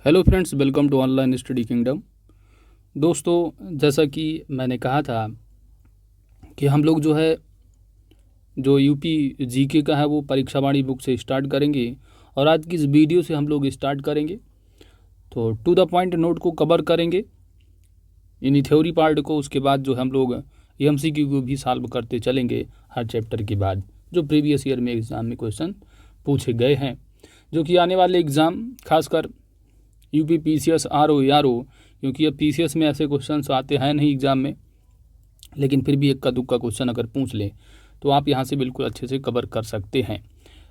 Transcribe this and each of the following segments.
Hello friends, welcome to online study kingdom. दोस्तों, जैसा कि मैंने कहा था कि हम लोग जो यूपी जीके का है वो परीक्षा वाणी बुक से स्टार्ट करेंगे और आज की इस वीडियो से हम लोग स्टार्ट करेंगे। तो टू द पॉइंट नोट को कवर करेंगे, यानी थ्योरी पार्ट को। उसके बाद जो हम लोग एमसीक्यू को भी सॉल्व करते चलेंगे हर चैप्टर के बाद, जो प्रीवियस ईयर में एग्ज़ाम में क्वेश्चन पूछे गए हैं, जो कि आने वाले एग्ज़ाम खासकर यूपी पीसीएस आरओ यारो, क्योंकि अब पीसीएस में ऐसे क्वेश्चंस आते हैं नहीं एग्ज़ाम में, लेकिन फिर भी इक्का दुक्का क्वेश्चन अगर पूछ लें तो आप यहाँ से बिल्कुल अच्छे से कवर कर सकते हैं।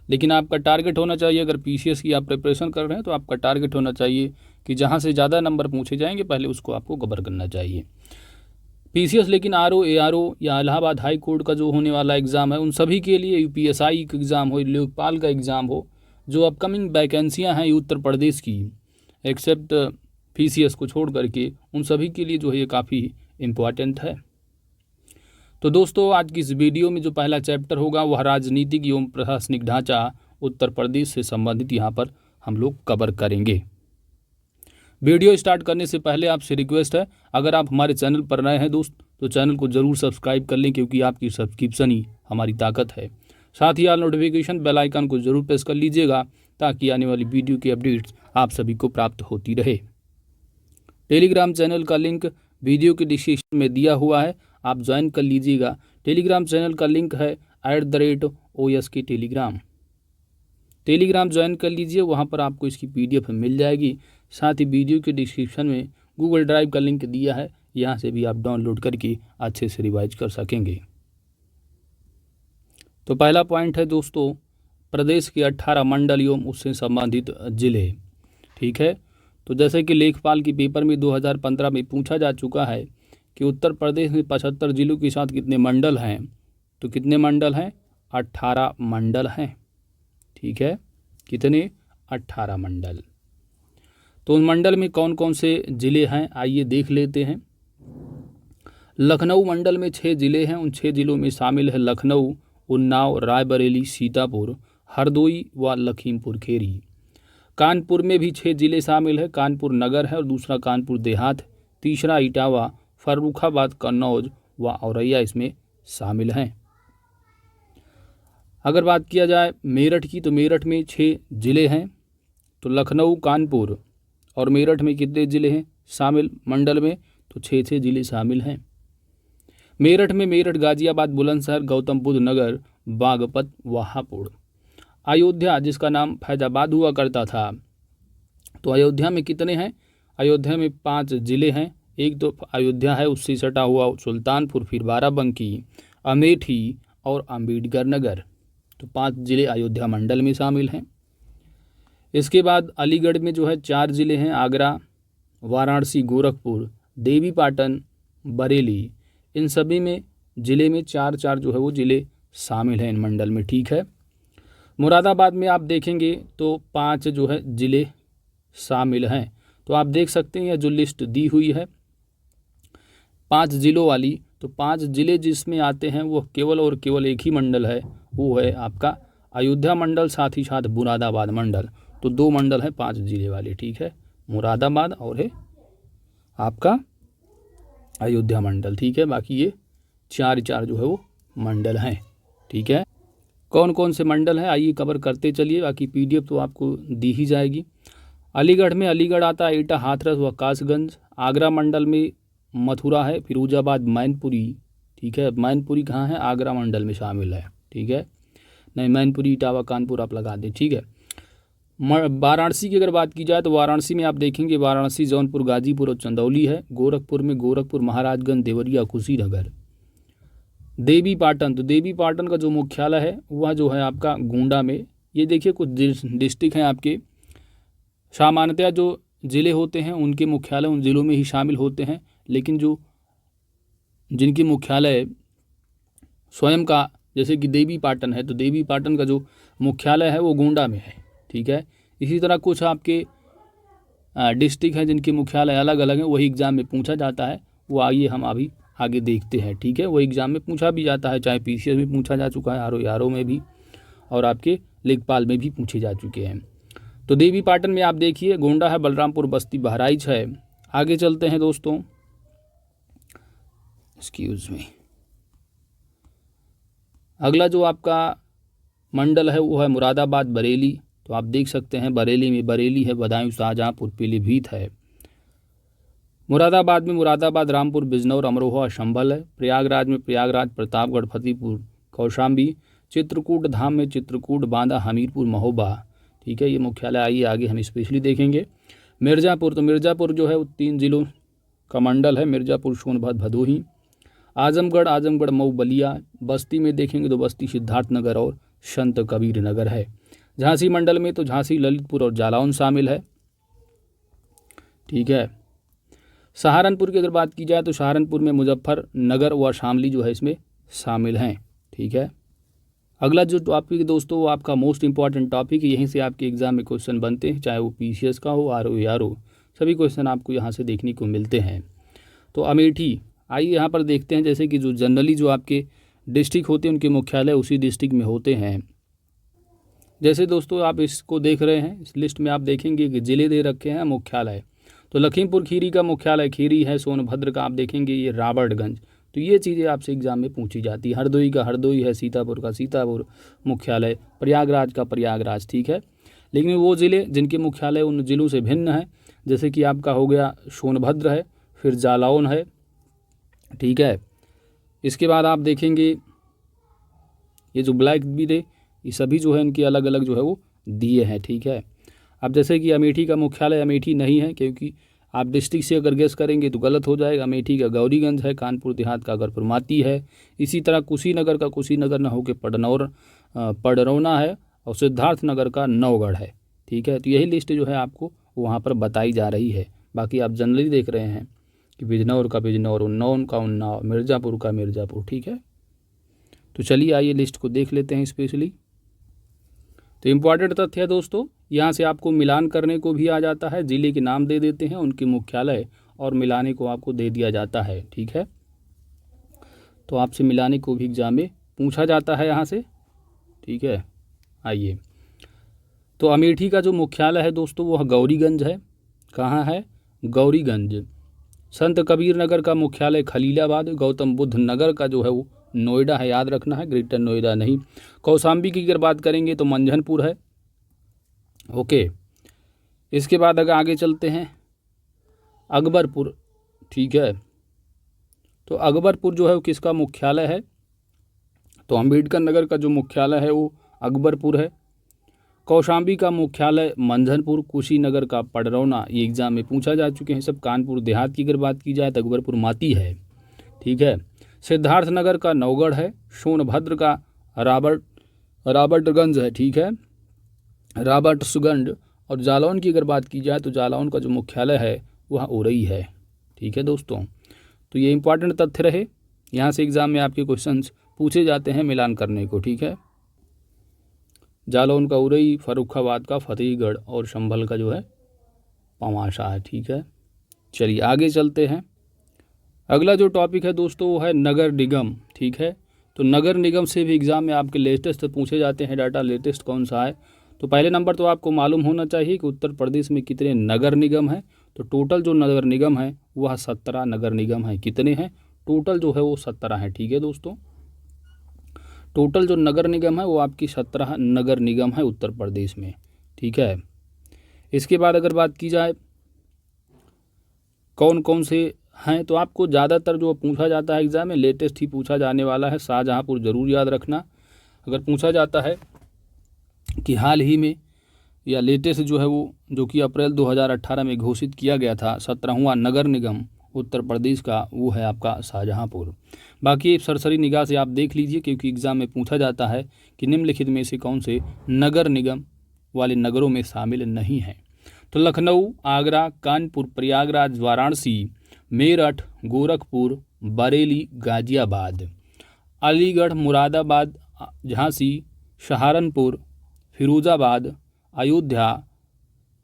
लेकिन आपका टारगेट होना चाहिए, अगर पीसीएस की आप प्रिपरेशन कर रहे हैं तो आपका टारगेट होना चाहिए कि जहाँ से ज़्यादा नंबर पूछे जाएंगे पहले उसको आपको कवर करना चाहिए। पीसीएस लेकिन आरओ एआरओ या इलाहाबाद हाई कोर्ट का जो होने वाला एग्ज़ाम है उन सभी के लिए, यूपीएसआई का एग्ज़ाम हो, लोकपाल का एग्ज़ाम हो, जो अपकमिंग वैकेंसियाँ हैं उत्तर प्रदेश की, एक्सेप्ट पीसीएस को छोड़ करके, उन सभी के लिए जो है ये काफ़ी इम्पॉर्टेंट है। तो दोस्तों, आज की इस वीडियो में जो पहला चैप्टर होगा वह राजनीतिक एवं प्रशासनिक ढांचा उत्तर प्रदेश से संबंधित यहाँ पर हम लोग कवर करेंगे। वीडियो स्टार्ट करने से पहले आपसे रिक्वेस्ट है, अगर आप हमारे चैनल पर नए हैं दोस्त तो चैनल को ज़रूर सब्सक्राइब कर लें, क्योंकि आपकी सब्सक्रिप्शन ही हमारी ताकत है। साथ ही नोटिफिकेशन बेल आइकन को ज़रूर प्रेस कर लीजिएगा ताकि आने वाली वीडियो की अपडेट्स आप सभी को प्राप्त होती रहे। टेलीग्राम चैनल का लिंक वीडियो के डिस्क्रिप्शन में दिया हुआ है, आप ज्वाइन कर लीजिएगा। टेलीग्राम चैनल का लिंक है @OSK टेलीग्राम। टेलीग्राम ज्वाइन कर लीजिए, वहाँ पर आपको इसकी PDF मिल जाएगी। साथ ही वीडियो के डिस्क्रिप्शन में गूगल ड्राइव का लिंक दिया है, यहाँ से भी आप डाउनलोड करके अच्छे से रिवाइज कर सकेंगे। तो पहला पॉइंट है दोस्तों, प्रदेश के 18 मंडल एवं उससे संबंधित जिले। ठीक है, तो जैसे कि लेखपाल की पेपर में 2015 में पूछा जा चुका है कि उत्तर प्रदेश में 75 जिलों के साथ कितने मंडल हैं, तो कितने मंडल हैं? 18 मंडल हैं। ठीक है, कितने? 18 मंडल। तो उन मंडल में कौन कौन से ज़िले हैं आइए देख लेते हैं। लखनऊ मंडल में 6 ज़िले हैं, उन 6 ज़िलों में शामिल है लखनऊ, उन्नाव, रायबरेली, सीतापुर, हरदोई व लखीमपुर खीरी। कानपुर में भी 6 ज़िले शामिल है, कानपुर नगर है और दूसरा कानपुर देहात, तीसरा इटावा, फर्रुखाबाद, कन्नौज व औरैया इसमें शामिल हैं। अगर बात किया जाए मेरठ की, तो मेरठ में 6 ज़िले हैं। तो लखनऊ, कानपुर और मेरठ में कितने ज़िले हैं शामिल मंडल में? तो 6 ज़िले शामिल हैं। मेरठ में मेरठ, गाजियाबाद, बुलंदशहर, गौतम बुद्ध नगर, बागपत व हापुड़। अयोध्या, जिसका नाम फैजाबाद हुआ करता था, तो अयोध्या में कितने हैं? अयोध्या में 5 ज़िले हैं। एक तो अयोध्या है, उससे सटा हुआ सुल्तानपुर, फिर बाराबंकी, अमेठी और अम्बेडकर नगर। तो 5 ज़िले अयोध्या मंडल में शामिल हैं। इसके बाद अलीगढ़ में जो है 4 ज़िले हैं, आगरा, वाराणसी, गोरखपुर, देवीपाटन, बरेली। इन सभी में ज़िले में 4 जो है वो ज़िले शामिल हैं इन मंडल में। ठीक है, मुरादाबाद में आप देखेंगे तो 5 जो है ज़िले शामिल हैं। तो आप देख सकते हैं जो लिस्ट दी हुई है 5 ज़िलों वाली, तो 5 ज़िले जिसमें आते हैं वो केवल और केवल एक ही मंडल है, वो है आपका अयोध्या मंडल, साथ ही साथ मुरादाबाद मंडल। तो 2 मंडल हैं 5 ज़िले वाले। ठीक है, मुरादाबाद और है आपका अयोध्या मंडल। ठीक है, बाकी ये 4 जो है वो मंडल हैं। ठीक है, कौन कौन से मंडल हैं आइए कवर करते चलिए, बाकी PDF तो आपको दी ही जाएगी। अलीगढ़ में अलीगढ़ आता है, एटा, हाथरस व कासगंज। आगरा मंडल में मथुरा है, फिरोजाबाद, मैनपुरी। ठीक है, मैनपुरी कहाँ है? आगरा मंडल में शामिल है। ठीक है, नहीं मैनपुरी, इटावा, कानपुर आप लगा दें। ठीक है, वाराणसी की अगर बात की जाए तो वाराणसी में आप देखेंगे वाराणसी, जौनपुर, गाजीपुर और चंदौली है। गोरखपुर में गोरखपुर, महाराजगंज, देवरिया, कुशीनगर। देवी पाटन, तो देवी पाटन का जो मुख्यालय है वह जो है आपका गोंडा में। ये देखिए कुछ डिस्ट्रिक्ट हैं आपके, सामान्यतः जो ज़िले होते हैं उनके मुख्यालय उन ज़िलों में ही शामिल होते हैं, लेकिन जो जिनकी मुख्यालय स्वयं का, जैसे कि देवी पाटन है, तो देवी पाटन का जो मुख्यालय है वो गोंडा में है। ठीक है, इसी तरह कुछ आपके डिस्ट्रिक्ट हैं जिनके मुख्यालय अलग अलग हैं, वही एग्ज़ाम में पूछा जाता है। वो आइए हम अभी आगे देखते हैं। ठीक है, वो एग्ज़ाम में पूछा भी जाता है, चाहे पीसीएस में पूछा जा चुका है, आरओ में भी, और आपके लेखपाल में भी पूछे जा चुके हैं। तो देवी पाटन में आप देखिए गोंडा है, बलरामपुर, बस्ती, बहराइच है। आगे चलते हैं दोस्तों, एक्सक्यूज मी। अगला जो आपका मंडल है वो है मुरादाबाद, बरेली। तो आप देख सकते हैं बरेली में बरेली है, बदायूं, शाहजहांपुर, पीलीभीत है। मुरादाबाद में मुरादाबाद, रामपुर, बिजनौर, अमरोहा, संभल है। प्रयागराज में प्रयागराज, प्रतापगढ़, फतेहपुर, कौशाम्बी। चित्रकूट धाम में चित्रकूट, बांदा, हमीरपुर, महोबा। ठीक है, ये मुख्यालय आइए आगे हम स्पेशली देखेंगे। मिर्ज़ापुर, तो मिर्ज़ापुर जो है वो 3 जिलों का मंडल है, मिर्ज़ापुर, सोनभद्र, भदोही। आजमगढ़, आजमगढ़, मऊ, बलिया। बस्ती में देखेंगे तो बस्ती, सिद्धार्थनगर और संत कबीर नगर है। झांसी मंडल में तो झांसी, ललितपुर और जालौन शामिल है। ठीक है। सहारनपुर की अगर बात की जाए तो सहारनपुर में मुजफ्फरनगर व शामली जो है इसमें शामिल हैं। ठीक है। अगला जो टॉपिक है दोस्तों वो आपका मोस्ट इंपॉर्टेंट टॉपिक है, यहीं से आपके एग्जाम में क्वेश्चन बनते हैं, चाहे वो पीसीएस का हो, आरओ आरओ, सभी क्वेश्चन आपको यहाँ से देखने को मिलते हैं। तो अमेठी, आइए यहाँ पर देखते हैं, जैसे कि जो जनरली जो आपके डिस्ट्रिक्ट होते हैं उनके मुख्यालय उसी डिस्ट्रिक्ट में होते हैं। जैसे दोस्तों आप इसको देख रहे हैं, इस लिस्ट में आप देखेंगे कि ज़िले दे रखे हैं, मुख्यालय। तो लखीमपुर खीरी का मुख्यालय खीरी है। सोनभद्र का आप देखेंगे ये रॉबर्टगंज। तो ये चीज़ें आपसे एग्जाम में पूछी जाती है। हरदोई का हरदोई है, सीतापुर का सीतापुर मुख्यालय, प्रयागराज का प्रयागराज। ठीक है। लेकिन वो ज़िले जिनके मुख्यालय उन ज़िलों से भिन्न है, जैसे कि आपका हो गया सोनभद्र है, फिर जालौन है। ठीक है। इसके बाद आप देखेंगे ये जो ब्लैक भी दे, ये सभी जो है इनके अलग अलग जो है वो दिए हैं। ठीक है। अब जैसे कि अमेठी का मुख्यालय अमेठी नहीं है, क्योंकि आप डिस्ट्रिक्ट से अगर गेस करेंगे तो गलत हो जाएगा। अमेठी का गौरीगंज है, कानपुर देहात का अगरपुर माती है। इसी तरह कुशीनगर का कुशीनगर न होकर पडरौना है, और सिद्धार्थनगर का नौगढ़ है। ठीक है। तो यही लिस्ट जो है आपको वहाँ पर बताई जा रही है। बाकी आप जनरली देख रहे हैं कि बिजनौर का बिजनौर, उन्नाव का उन्नाव, मिर्ज़ापुर का मिर्ज़ापुर। ठीक है। तो चलिए आइए लिस्ट को देख लेते हैं स्पेशली। तो इम्पॉर्टेंट तथ्य है दोस्तों, यहाँ से आपको मिलान करने को भी आ जाता है, ज़िले के नाम दे देते हैं, उनके मुख्यालय, और मिलाने को आपको दे दिया जाता है। ठीक है। तो आपसे मिलाने को भी एग्जाम में पूछा जाता है यहाँ से। ठीक है। आइए, तो अमेठी का जो मुख्यालय है दोस्तों वो गौरीगंज है। कहाँ है? गौरीगंज। संत कबीर नगर का मुख्यालय खलीलाबाद। गौतम बुद्ध नगर का जो है वो नोएडा है, याद रखना है, ग्रेटर नोएडा नहीं। कौशाम्बी की अगर बात करेंगे तो मंझनपुर है। ओके। इसके बाद अगर आगे चलते हैं अकबरपुर। ठीक है। तो अकबरपुर जो है वो किसका मुख्यालय है? तो अम्बेडकर नगर का जो मुख्यालय है वो अकबरपुर है। कौशाम्बी का मुख्यालय मंझनपुर। कुशीनगर का पडरौना, ये एग्जाम में पूछा जा चुके हैं सब। कानपुर देहात की अगर बात की जाए तो अकबरपुर माती है। ठीक है। सिद्धार्थनगर का नौगढ़ है। सोनभद्र का रॉबर्टगंज है। ठीक है, रॉबर्ट्सगंज। और जालौन की अगर बात की जाए तो जालौन का जो मुख्यालय है वह उरई है। ठीक है दोस्तों, तो ये इंपॉर्टेंट तथ्य रहे, यहाँ से एग्जाम में आपके क्वेश्चंस पूछे जाते हैं मिलान करने को। ठीक है। जालौन का उरई, फर्रुखाबाद का फतेहगढ़, और संभल का जो है पवासा है। ठीक है। चलिए आगे चलते हैं। अगला जो टॉपिक है दोस्तों वो है नगर निगम। ठीक है। तो नगर निगम से भी एग्जाम में आपके लेटेस्ट पूछे जाते हैं डाटा। लेटेस्ट कौन सा है? तो पहले नंबर तो आपको मालूम होना चाहिए कि उत्तर प्रदेश में कितने नगर निगम हैं। तो टोटल जो नगर निगम है वह 17 नगर निगम है। कितने हैं? टोटल जो है वो 17 है। ठीक है दोस्तों, टोटल जो नगर निगम है वो आपकी 17 नगर निगम है उत्तर प्रदेश में। ठीक है। इसके बाद अगर बात की जाए कौन कौन से हैं, तो आपको ज़्यादातर जो पूछा जाता है एग्जाम में लेटेस्ट ही पूछा जाने वाला है। शाहजहाँपुर जरूर याद रखना। अगर पूछा जाता है कि हाल ही में या लेटेस्ट जो है वो, जो कि अप्रैल 2018 में घोषित किया गया था 17वां नगर निगम उत्तर प्रदेश का, वो है आपका शाहजहाँपुर। बाकी सरसरी निगाह से आप देख लीजिए, क्योंकि एग्ज़ाम में पूछा जाता है कि निम्नलिखित में से कौन से नगर निगम वाले नगरों में शामिल नहीं हैं। तो लखनऊ, आगरा, कानपुर, प्रयागराज, वाराणसी, मेरठ, गोरखपुर, बरेली, गाजियाबाद, अलीगढ़, मुरादाबाद, झांसी, सहारनपुर, फिरोजाबाद, अयोध्या,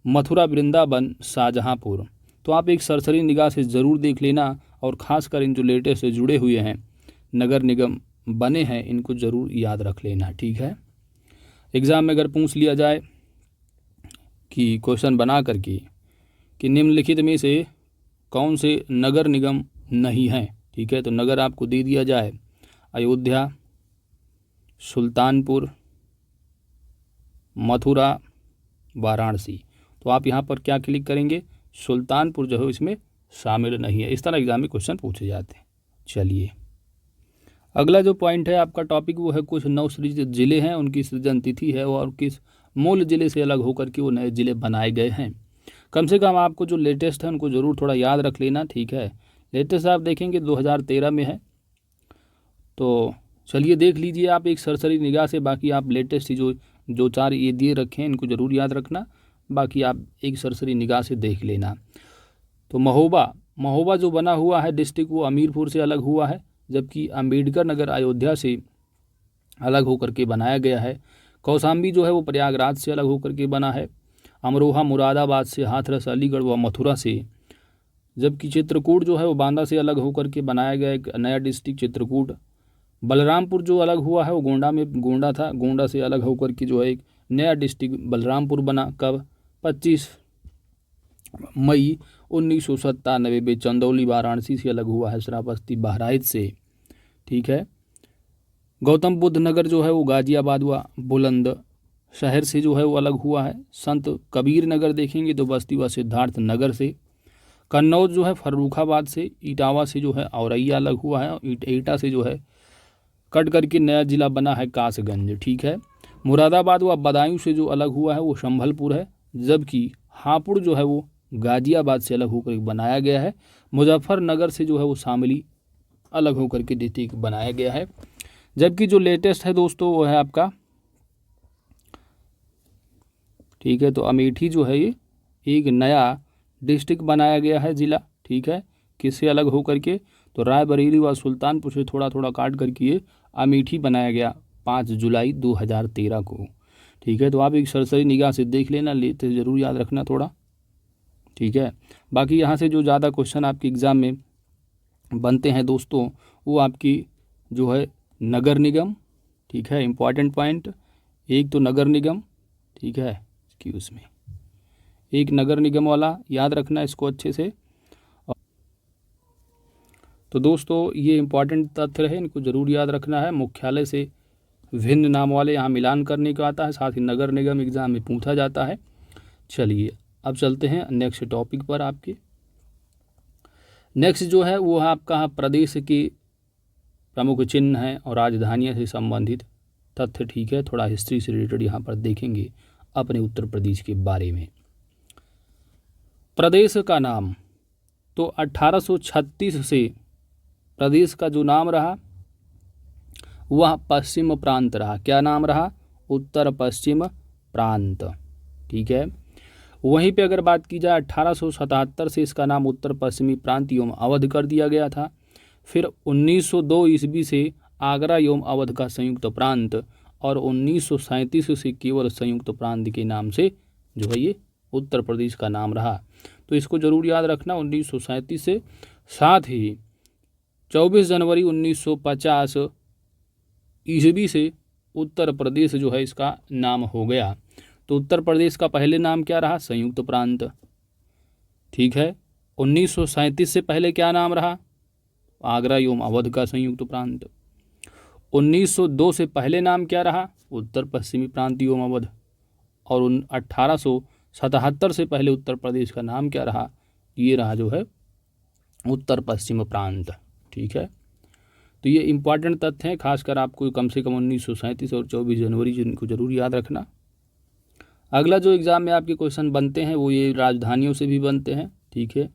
मथुरा, वृंदावन, शाहजहाँपुर। तो आप एक सरसरी निगाह से ज़रूर देख लेना, और ख़ासकर इन जो लेटेस्ट से जुड़े हुए हैं नगर निगम बने हैं इनको ज़रूर याद रख लेना। ठीक है। एग्ज़ाम में अगर पूछ लिया जाए कि क्वेश्चन बना करके कि निम्नलिखित में से कौन से नगर निगम नहीं हैं। ठीक है, तो नगर आपको दे दिया जाए अयोध्या, सुल्तानपुर, मथुरा, वाराणसी। तो आप यहाँ पर क्या क्लिक करेंगे, सुल्तानपुर जो है इसमें शामिल नहीं है। इस तरह एग्जाम में क्वेश्चन पूछे जाते हैं। चलिए अगला जो पॉइंट है आपका टॉपिक वो है कुछ नवसृजित जिले हैं, उनकी सृजन तिथि है और किस मूल जिले से अलग होकर के वो नए जिले बनाए गए हैं। कम से कम आपको जो लेटेस्ट है उनको ज़रूर थोड़ा याद रख लेना। ठीक है, लेटेस्ट आप देखेंगे 2013 में है, तो चलिए देख लीजिए आप एक सरसरी निगाह से। बाकी आप लेटेस्ट ही जो चार ये दिए रखे हैं इनको ज़रूर याद रखना, बाकी आप एक सरसरी निगाह से देख लेना। तो महोबा जो बना हुआ है डिस्ट्रिक्ट वो हमीरपुर से अलग हुआ है, जबकि अम्बेडकर नगर अयोध्या से अलग होकर के बनाया गया है। कौशाम्बी जो है वो प्रयागराज से अलग होकर के बना है। अमरोहा मुरादाबाद से, हाथरस अलीगढ़ व मथुरा से, जबकि चित्रकूट जो है वो बांदा से अलग होकर के बनाया गया एक नया डिस्ट्रिक्ट चित्रकूट। बलरामपुर जो अलग हुआ है वो गोंडा था, गोंडा से अलग होकर के जो है एक नया डिस्ट्रिक्ट बलरामपुर बना। कब, 25 मई 1997 में। चंदौली वाराणसी से अलग हुआ है, श्रावस्ती बहराइच से। ठीक है, गौतम बुद्ध नगर जो है वो गाजियाबाद व बुलंद शहर से जो है वो अलग हुआ है। संत कबीर नगर देखेंगे तो बस्ती व सिद्धार्थ नगर से। कन्नौज जो है फर्रुखाबाद से। इटावा से जो है औरैया अलग हुआ है। एटा से जो है कट करके नया जिला बना है कासगंज। ठीक है, मुरादाबाद व बदायूं से जो अलग हुआ है वो संभलपुर है, जबकि हापुड़ जो है वो गाजियाबाद से अलग होकर बनाया गया है। मुजफ्फरनगर से जो है वो शामली अलग होकर के डिस्ट्रिक्ट बनाया गया है। जबकि जो लेटेस्ट है दोस्तों वो है आपका, ठीक है, तो अमेठी जो है ये एक नया डिस्ट्रिक्ट बनाया गया है जिला। ठीक है, किससे अलग होकर के, तो रायबरेली व सुल्तानपुर से थोड़ा थोड़ा काट करके ये अमेठी बनाया गया 5 जुलाई 2013 को। ठीक है, तो आप एक सरसरी निगाह से देख लेना, लेते ज़रूर याद रखना थोड़ा। ठीक है, बाकी यहाँ से जो ज़्यादा क्वेश्चन आपके एग्ज़ाम में बनते हैं दोस्तों वो आपकी जो है नगर निगम। ठीक है, इम्पॉर्टेंट पॉइंट, एक तो नगर निगम, ठीक है, कि उसमें एक नगर निगम वाला याद रखना इसको अच्छे से। तो दोस्तों ये इम्पॉर्टेंट तथ्य रहे, इनको ज़रूर याद रखना है। मुख्यालय से भिन्न नाम वाले यहाँ मिलान करने का आता है, साथ ही नगर निगम एग्ज़ाम में पूछा जाता है। चलिए अब चलते हैं नेक्स्ट टॉपिक पर। आपके नेक्स्ट जो है वो है आपका प्रदेश के प्रमुख चिन्ह हैं और राजधानियों से संबंधित तथ्य। ठीक है, थोड़ा हिस्ट्री से रिलेटेड यहाँ पर देखेंगे अपने उत्तर प्रदेश के बारे में। प्रदेश का नाम तो 1836 से प्रदेश का जो नाम रहा वह पश्चिम प्रांत रहा। क्या नाम रहा, उत्तर पश्चिम प्रांत। ठीक है, वहीं पे अगर बात की जाए 1877 से इसका नाम उत्तर पश्चिमी प्रांत एवं अवध कर दिया गया था। फिर 1902 ईस्वी से आगरा एवं अवध का संयुक्त प्रांत, और 1937 से केवल संयुक्त प्रांत के नाम से जो है ये उत्तर प्रदेश का नाम रहा। तो इसको ज़रूर याद रखना, 1937 से। साथ ही 24 जनवरी 1950 ईस्वी से उत्तर प्रदेश जो है इसका नाम हो गया। तो उत्तर प्रदेश का पहले नाम क्या रहा, संयुक्त प्रांत। ठीक है, 1937 से पहले क्या नाम रहा, आगरा एवं अवध का संयुक्त प्रांत। 1902 से पहले नाम क्या रहा, उत्तर पश्चिमी प्रांत एवं अवध। और 1877 से पहले उत्तर प्रदेश का नाम क्या रहा, ये रहा जो है उत्तर पश्चिम प्रांत। ठीक है, तो ये इंपॉर्टेंट तथ्य हैं, खासकर आपको कम से कम 1937 और 24 जनवरी जिनको जरूर याद रखना। अगला जो एग्ज़ाम में आपके क्वेश्चन बनते हैं वो ये राजधानियों से भी बनते हैं। ठीक है,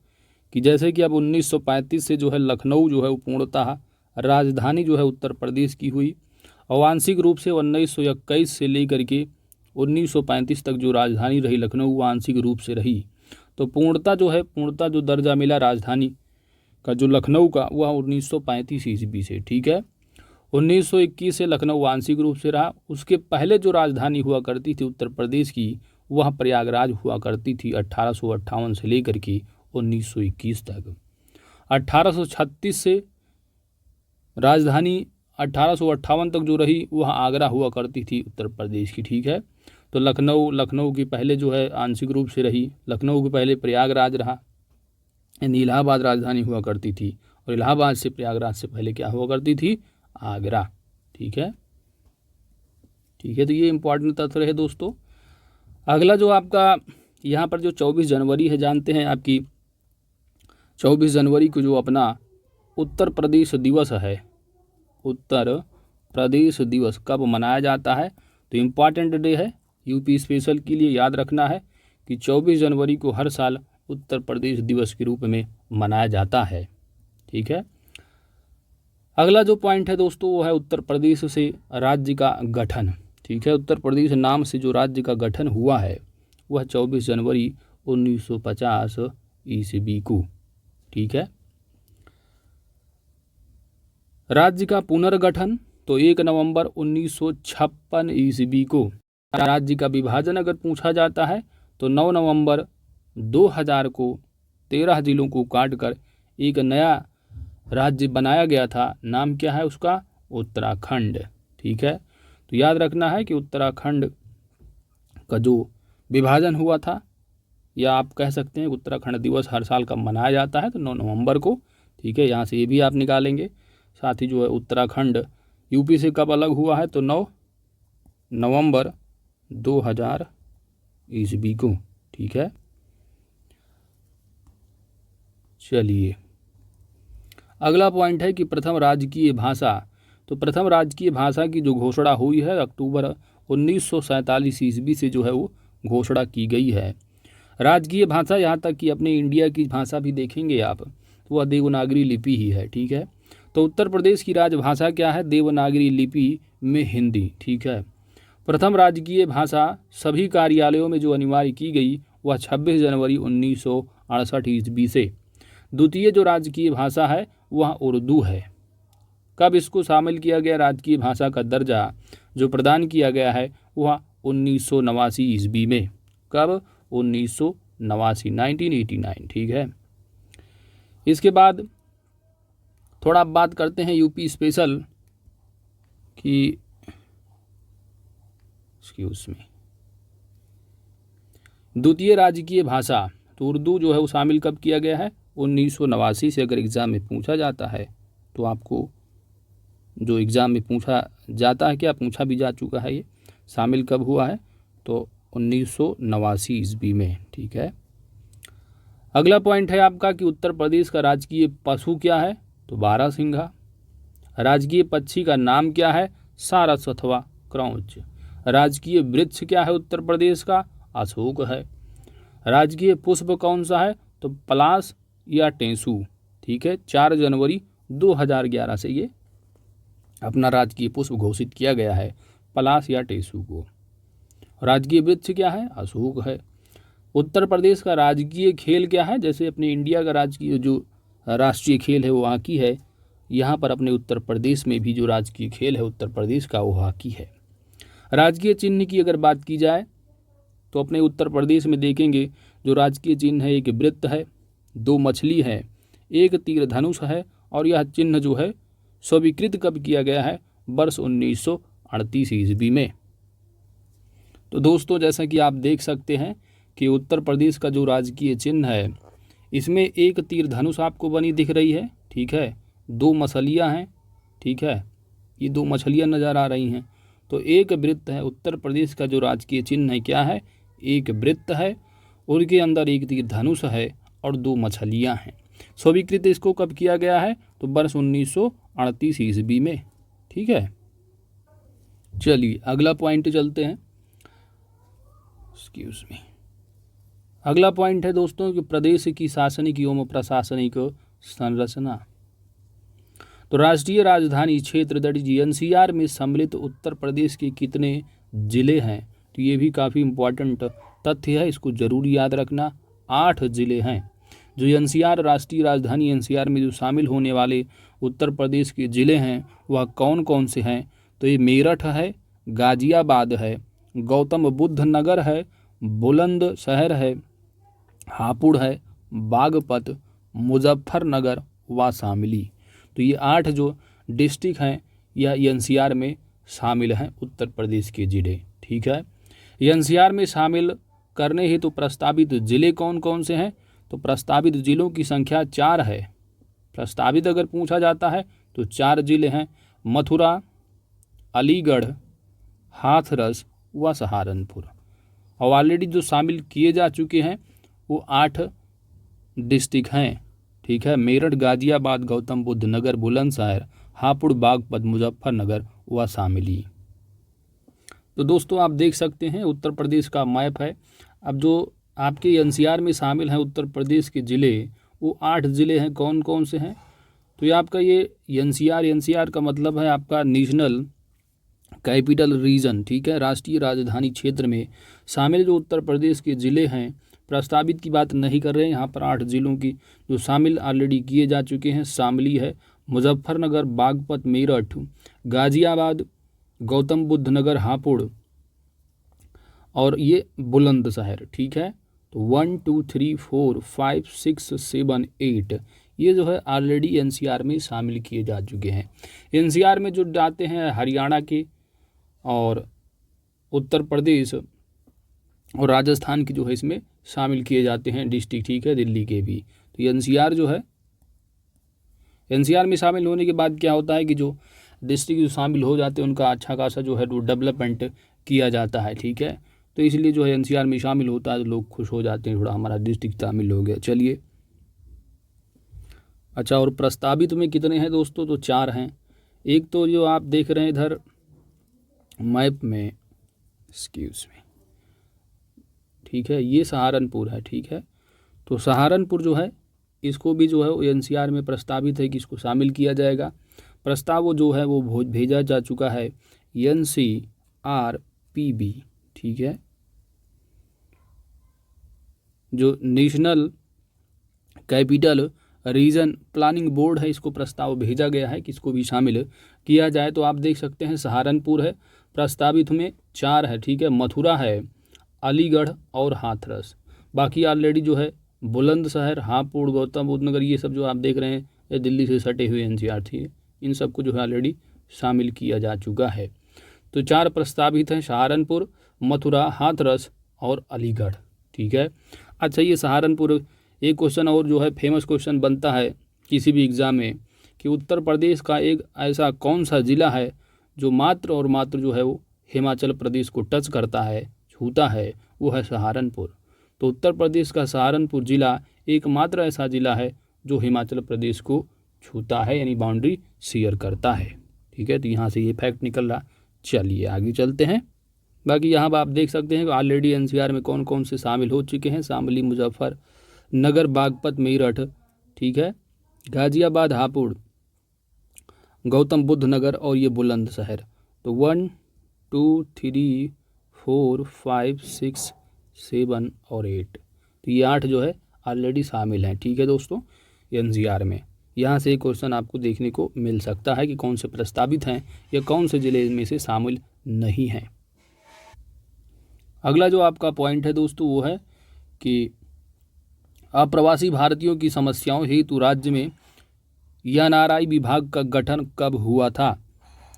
कि जैसे कि अब 1935 से जो है लखनऊ जो है वो पूर्णतः राजधानी जो है उत्तर प्रदेश की हुई, और आंशिक रूप से 1921 से लेकर के 1935 तक जो राजधानी रही लखनऊ वो आंशिक रूप से रही। तो पूर्णतः जो दर्जा मिला राजधानी का जो लखनऊ का वह 1935 ईस्वी से। ठीक है, 1921 से लखनऊ आंशिक रूप से रहा। उसके पहले जो राजधानी हुआ करती थी उत्तर प्रदेश की वह प्रयागराज हुआ करती थी 1858 से लेकर के 1921 तक। 1836 से राजधानी 1858 तक जो रही वह आगरा हुआ करती थी उत्तर प्रदेश की। ठीक है, तो लखनऊ की पहले जो है आंशिक रूप से रही, लखनऊ के पहले प्रयागराज रहा, यानी इलाहाबाद राजधानी हुआ करती थी, और इलाहाबाद से प्रयागराज से पहले क्या हुआ करती थी, आगरा। ठीक है, तो ये इंपॉर्टेंट तथ्य है दोस्तों। अगला जो आपका यहाँ पर जो 24 जनवरी है, जानते हैं आपकी 24 जनवरी को जो अपना उत्तर प्रदेश दिवस है, उत्तर प्रदेश दिवस कब मनाया जाता है, तो इम्पॉर्टेंट डे है, यूपी स्पेशल के लिए याद रखना है कि 24 जनवरी को हर साल उत्तर प्रदेश दिवस के रूप में मनाया जाता है। ठीक है, अगला जो पॉइंट है दोस्तों वो है उत्तर प्रदेश से राज्य का गठन। ठीक है, उत्तर प्रदेश नाम से जो राज्य का गठन हुआ है वह 24 जनवरी 1950 ईस्वी को। ठीक है, राज्य का पुनर्गठन तो 1 नवंबर 1956 ईस्वी को। राज्य का विभाजन अगर पूछा जाता है तो 9 नवंबर 2000 को 13 जिलों को काटकर एक नया राज्य बनाया गया था। नाम क्या है उसका, उत्तराखंड। ठीक है, तो याद रखना है कि उत्तराखंड का जो विभाजन हुआ था, या आप कह सकते हैं उत्तराखंड दिवस हर साल कब मनाया जाता है, तो 9 नवंबर को। ठीक है, यहाँ से ये भी आप निकालेंगे। साथ ही जो है उत्तराखंड यूपी से कब अलग हुआ है, तो 9 नवंबर 2000 ईस्वी को। ठीक है, चलिए अगला पॉइंट है कि प्रथम राजकीय भाषा। तो प्रथम राजकीय भाषा की जो घोषणा हुई है अक्टूबर 1947 ईस्वी से जो है वो घोषणा की गई है। राजकीय भाषा, यहाँ तक कि अपने इंडिया की भाषा भी देखेंगे आप तो वह देवनागरी लिपि ही है। ठीक है, तो उत्तर प्रदेश की राजभाषा क्या है, देवनागरी लिपि में हिंदी। ठीक है, प्रथम राजकीय भाषा सभी कार्यालयों में जो अनिवार्य की गई वह 26 जनवरी 1968 ईस्वी से। द्वितीय जो राजकीय भाषा है वह उर्दू है। कब इसको शामिल किया गया, राजकीय भाषा का दर्जा जो प्रदान किया गया है वह 1989 ईस्वी में। कब, 1989। ठीक है, इसके बाद थोड़ा बात करते हैं यूपी स्पेशल की, उसमें द्वितीय राजकीय भाषा तो उर्दू जो है वो शामिल कब किया गया है, 1989 से। अगर एग्ज़ाम में पूछा जाता है तो आपको जो एग्ज़ाम में पूछा जाता है, क्या पूछा भी जा चुका है, ये शामिल कब हुआ है, तो 1989 ईस्वी में। ठीक है, अगला पॉइंट है आपका कि उत्तर प्रदेश का राजकीय पशु क्या है, तो बारहसिंघा। राजकीय पक्षी का नाम क्या है, सारस अथवा क्रौंच। राजकीय वृक्ष क्या है उत्तर प्रदेश का, अशोक है। राजकीय पुष्प कौन सा है, तो पलाश या टेंसू। ठीक है, 4 जनवरी 2011 से ये अपना राजकीय पुष्प घोषित किया गया है, पलाश या टेंसू को। राजकीय वृक्ष क्या है, अशोक है। उत्तर प्रदेश का राजकीय खेल क्या है, जैसे अपने इंडिया का राजकीय जो राष्ट्रीय खेल है वो हॉकी है, यहाँ पर अपने उत्तर प्रदेश में भी जो राजकीय खेल है उत्तर प्रदेश का वो हॉकी है। राजकीय चिन्ह की अगर बात की जाए तो अपने उत्तर प्रदेश में देखेंगे जो राजकीय चिन्ह है, एक वृत्त है, 2 मछली है, एक तीर धनुष है, और यह चिन्ह जो है स्वीकृत कब किया गया है, वर्ष 1938 ईस्वी में। तो दोस्तों जैसा कि आप देख सकते हैं कि उत्तर प्रदेश का जो राजकीय चिन्ह है इसमें एक तीर धनुष आपको बनी दिख रही है। ठीक है, 2 मछलियाँ हैं। ठीक है, ये 2 मछलियाँ नज़र आ रही हैं, तो एक वृत्त है। उत्तर प्रदेश का जो राजकीय चिन्ह है क्या है, एक वृत्त है, उनके अंदर एक तीर धनुष है और 2 मछलियाँ हैं। स्वीकृत इसको कब किया गया है, तो वर्ष 1938 ईस्वी में। ठीक है, चलिए अगला पॉइंट चलते हैं। एक्सक्यूज मी, अगला पॉइंट है दोस्तों कि प्रदेश की शासनिक एवं प्रशासनिक संरचना। तो राष्ट्रीय राजधानी क्षेत्र दैट इज एनसीआर में सम्मिलित उत्तर प्रदेश के कितने जिले हैं, तो ये भी काफ़ी इम्पोर्टेंट तथ्य है, इसको जरूर याद रखना। 8 जिले हैं जो एनसीआर राष्ट्रीय राजधानी एनसीआर में जो शामिल होने वाले उत्तर प्रदेश के ज़िले हैं वह कौन कौन से हैं, तो ये मेरठ है, गाजियाबाद है, गौतम बुद्ध नगर है, बुलंदशहर है, हापुड़ है, बागपत, मुजफ्फरनगर व शामली। तो ये 8 जो डिस्ट्रिक्ट हैं यह एनसीआर में शामिल हैं उत्तर प्रदेश के ज़िले। ठीक है, एनसीआर में शामिल करने हेतु प्रस्तावित जिले कौन कौन से हैं? तो प्रस्तावित जिलों की संख्या 4 है। प्रस्तावित अगर पूछा जाता है तो 4 जिले हैं, मथुरा, अलीगढ़, हाथरस व सहारनपुर। और ऑलरेडी जो शामिल किए जा चुके हैं वो 8 डिस्ट्रिक्ट हैं, ठीक है। मेरठ, गाजियाबाद, गौतम बुद्ध नगर, बुलंदशहर, हापुड़, बागपत, मुजफ्फरनगर व शामिली। तो दोस्तों आप देख सकते हैं उत्तर प्रदेश का मैप है। अब जो आपके एनसीआर में शामिल हैं उत्तर प्रदेश के ज़िले, वो 8 ज़िले हैं। कौन कौन से हैं? तो ये आपका ये एनसीआर का मतलब है आपका नेशनल कैपिटल रीजन, ठीक है, राष्ट्रीय राजधानी क्षेत्र में शामिल जो उत्तर प्रदेश के ज़िले हैं। प्रस्तावित की बात नहीं कर रहे हैं, यहाँ पर 8 ज़िलों की जो शामिल ऑलरेडी किए जा चुके हैं। शामिली है मुजफ्फरनगर, बागपत, मेरठ, गाजियाबाद, गौतम बुद्ध नगर, हापुड़ और ये बुलंदशहर, ठीक है। तो 1 2 3 4 5 6 7 8 ये जो है ऑलरेडी एनसीआर में शामिल किए जा चुके हैं। एनसीआर में जो जाते हैं हरियाणा के और उत्तर प्रदेश और राजस्थान के जो है इसमें शामिल किए जाते हैं डिस्ट्रिक्ट, ठीक है, दिल्ली के भी। तो एनसीआर जो है, एनसीआर में शामिल होने के बाद क्या होता है कि जो डिस्ट्रिक्ट जो शामिल हो जाते हैं उनका अच्छा खासा जो है डेवलपमेंट किया जाता है, ठीक है। तो इसलिए जो है एनसीआर में शामिल होता है तो लोग खुश हो जाते हैं, थोड़ा हमारा डिस्ट्रिक्ट शामिल हो गया। चलिए, अच्छा, और प्रस्तावित में कितने हैं दोस्तों? तो 4 हैं। एक तो जो आप देख रहे हैं इधर मैप में, एक्सक्यूज में, ठीक है, ये सहारनपुर है, ठीक है। तो सहारनपुर जो है इसको भी जो है वो एनसीआर में प्रस्तावित है कि इसको शामिल किया जाएगा। प्रस्ताव वो जो है वो भेजा जा चुका है NCRPB, ठीक है, जो national capital region planning board है, इसको प्रस्ताव भेजा गया है कि इसको भी शामिल किया जाए। तो आप देख सकते हैं सहारनपुर है, प्रस्तावित में 4 है, ठीक है, मथुरा है, अलीगढ़ और हाथरस। बाकी ऑलरेडी जो है बुलंदशहर, हापुड़, गौतम बुद्ध नगर, ये सब जो आप देख रहे हैं ये दिल्ली से सटे हुए एनसीआर थी, इन सबको जो है ऑलरेडी शामिल किया जा चुका है। तो 4 प्रस्तावित हैं, सहारनपुर, मथुरा, हाथरस और अलीगढ़, ठीक है। अच्छा, ये सहारनपुर, एक क्वेश्चन और जो है फेमस क्वेश्चन बनता है किसी भी एग्ज़ाम में कि उत्तर प्रदेश का एक ऐसा कौन सा ज़िला है जो मात्र और मात्र जो है वो हिमाचल प्रदेश को टच करता है, छूता है, वो है सहारनपुर। तो उत्तर प्रदेश का सहारनपुर ज़िला एकमात्र ऐसा ज़िला है जो हिमाचल प्रदेश को छूता है, यानी बाउंड्री शेयर करता है, ठीक है। तो यहाँ से ये फैक्ट निकल रहा। चलिए आगे चलते हैं। बाकी यहाँ पर आप देख सकते हैं कि ऑलरेडी एनसीआर में कौन कौन से शामिल हो चुके हैं। शामली, मुजफ्फरनगर, बागपत, मेरठ, ठीक है, गाजियाबाद, हापुड़, गौतम बुद्ध नगर और ये बुलंदशहर। तो 1 2 3 4 5 6 7 और 8, तो ये 8 जो है ऑलरेडी शामिल हैं, ठीक है दोस्तों, एनसीआर में। यहाँ से एक क्वेश्चन आपको देखने को मिल सकता है कि कौन से प्रस्तावित हैं या कौन से ज़िले में से शामिल नहीं हैं। अगला जो आपका पॉइंट है दोस्तों वो है कि अप्रवासी भारतीयों की समस्याओं हेतु राज्य में एनआरआई विभाग का गठन कब हुआ था?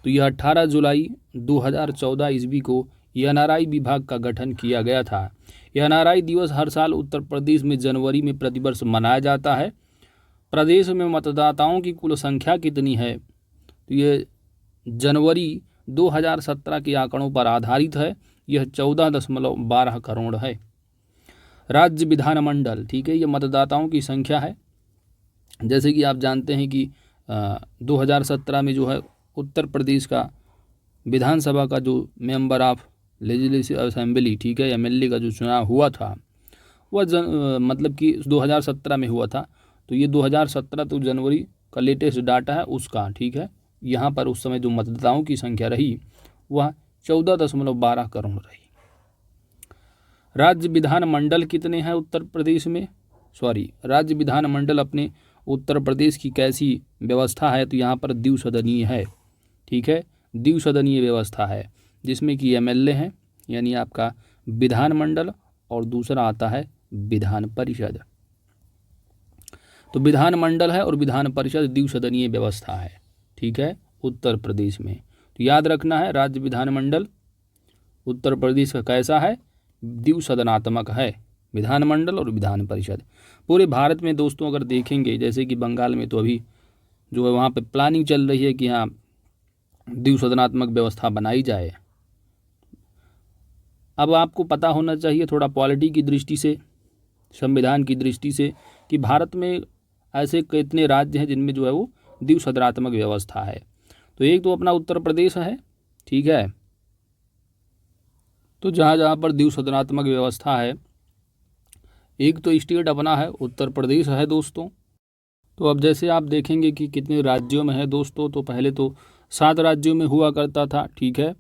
तो यह 18 जुलाई 2014 ईस्वी को एनआरआई विभाग का गठन किया गया था। एनआरआई दिवस हर साल उत्तर प्रदेश में जनवरी में प्रतिवर्ष मनाया जाता है। प्रदेश में मतदाताओं की कुल संख्या कितनी है? तो ये जनवरी 2017 के आंकड़ों पर आधारित है, यह 14.12 करोड़ है। राज्य विधानमंडल, ठीक है, ये मतदाताओं की संख्या है। जैसे कि आप जानते हैं कि 2017 में जो है उत्तर प्रदेश का विधानसभा का जो मेंबर ऑफ लेजिस्लेटिव असेंबली, ठीक है, MLA का जो चुनाव हुआ था वह मतलब कि 2017 में हुआ था। तो ये 2017 तो जनवरी का लेटेस्ट डाटा है उसका, ठीक है। यहाँ पर उस समय जो मतदाताओं की संख्या रही वह 14.12 करोड़ रही। राज्य विधानमंडल कितने हैं उत्तर प्रदेश में? राज्य विधानमंडल अपने उत्तर प्रदेश की कैसी व्यवस्था है? तो यहाँ पर द्विसदनीय है, ठीक है, द्विसदनीय व्यवस्था है जिसमें कि MLA हैं, यानी आपका विधानमंडल, और दूसरा आता है विधान परिषद। तो विधानमंडल है और विधान परिषद द्विसदनीय व्यवस्था है, ठीक है, उत्तर प्रदेश में। तो याद रखना है राज्य विधानमंडल उत्तर प्रदेश का कैसा है, द्विसदनात्मक है, विधानमंडल और विधान परिषद। पूरे भारत में दोस्तों अगर देखेंगे, जैसे कि बंगाल में तो अभी जो है वहाँ पे प्लानिंग चल रही है कि यहाँ द्विसदनात्मक व्यवस्था बनाई जाए। अब आपको पता होना चाहिए थोड़ा पॉलिटी की दृष्टि से, संविधान की दृष्टि से, कि भारत में ऐसे कितने राज्य हैं जिनमें जो है वो द्विसदनात्मक व्यवस्था है। तो एक तो अपना उत्तर प्रदेश है, ठीक है। तो जहाँ जहाँ पर द्विसदनात्मक व्यवस्था है, एक तो स्टेट अपना है उत्तर प्रदेश है दोस्तों। तो अब जैसे आप देखेंगे कि कितने राज्यों में है दोस्तों, तो पहले तो 7 राज्यों में हुआ करता था, ठीक है।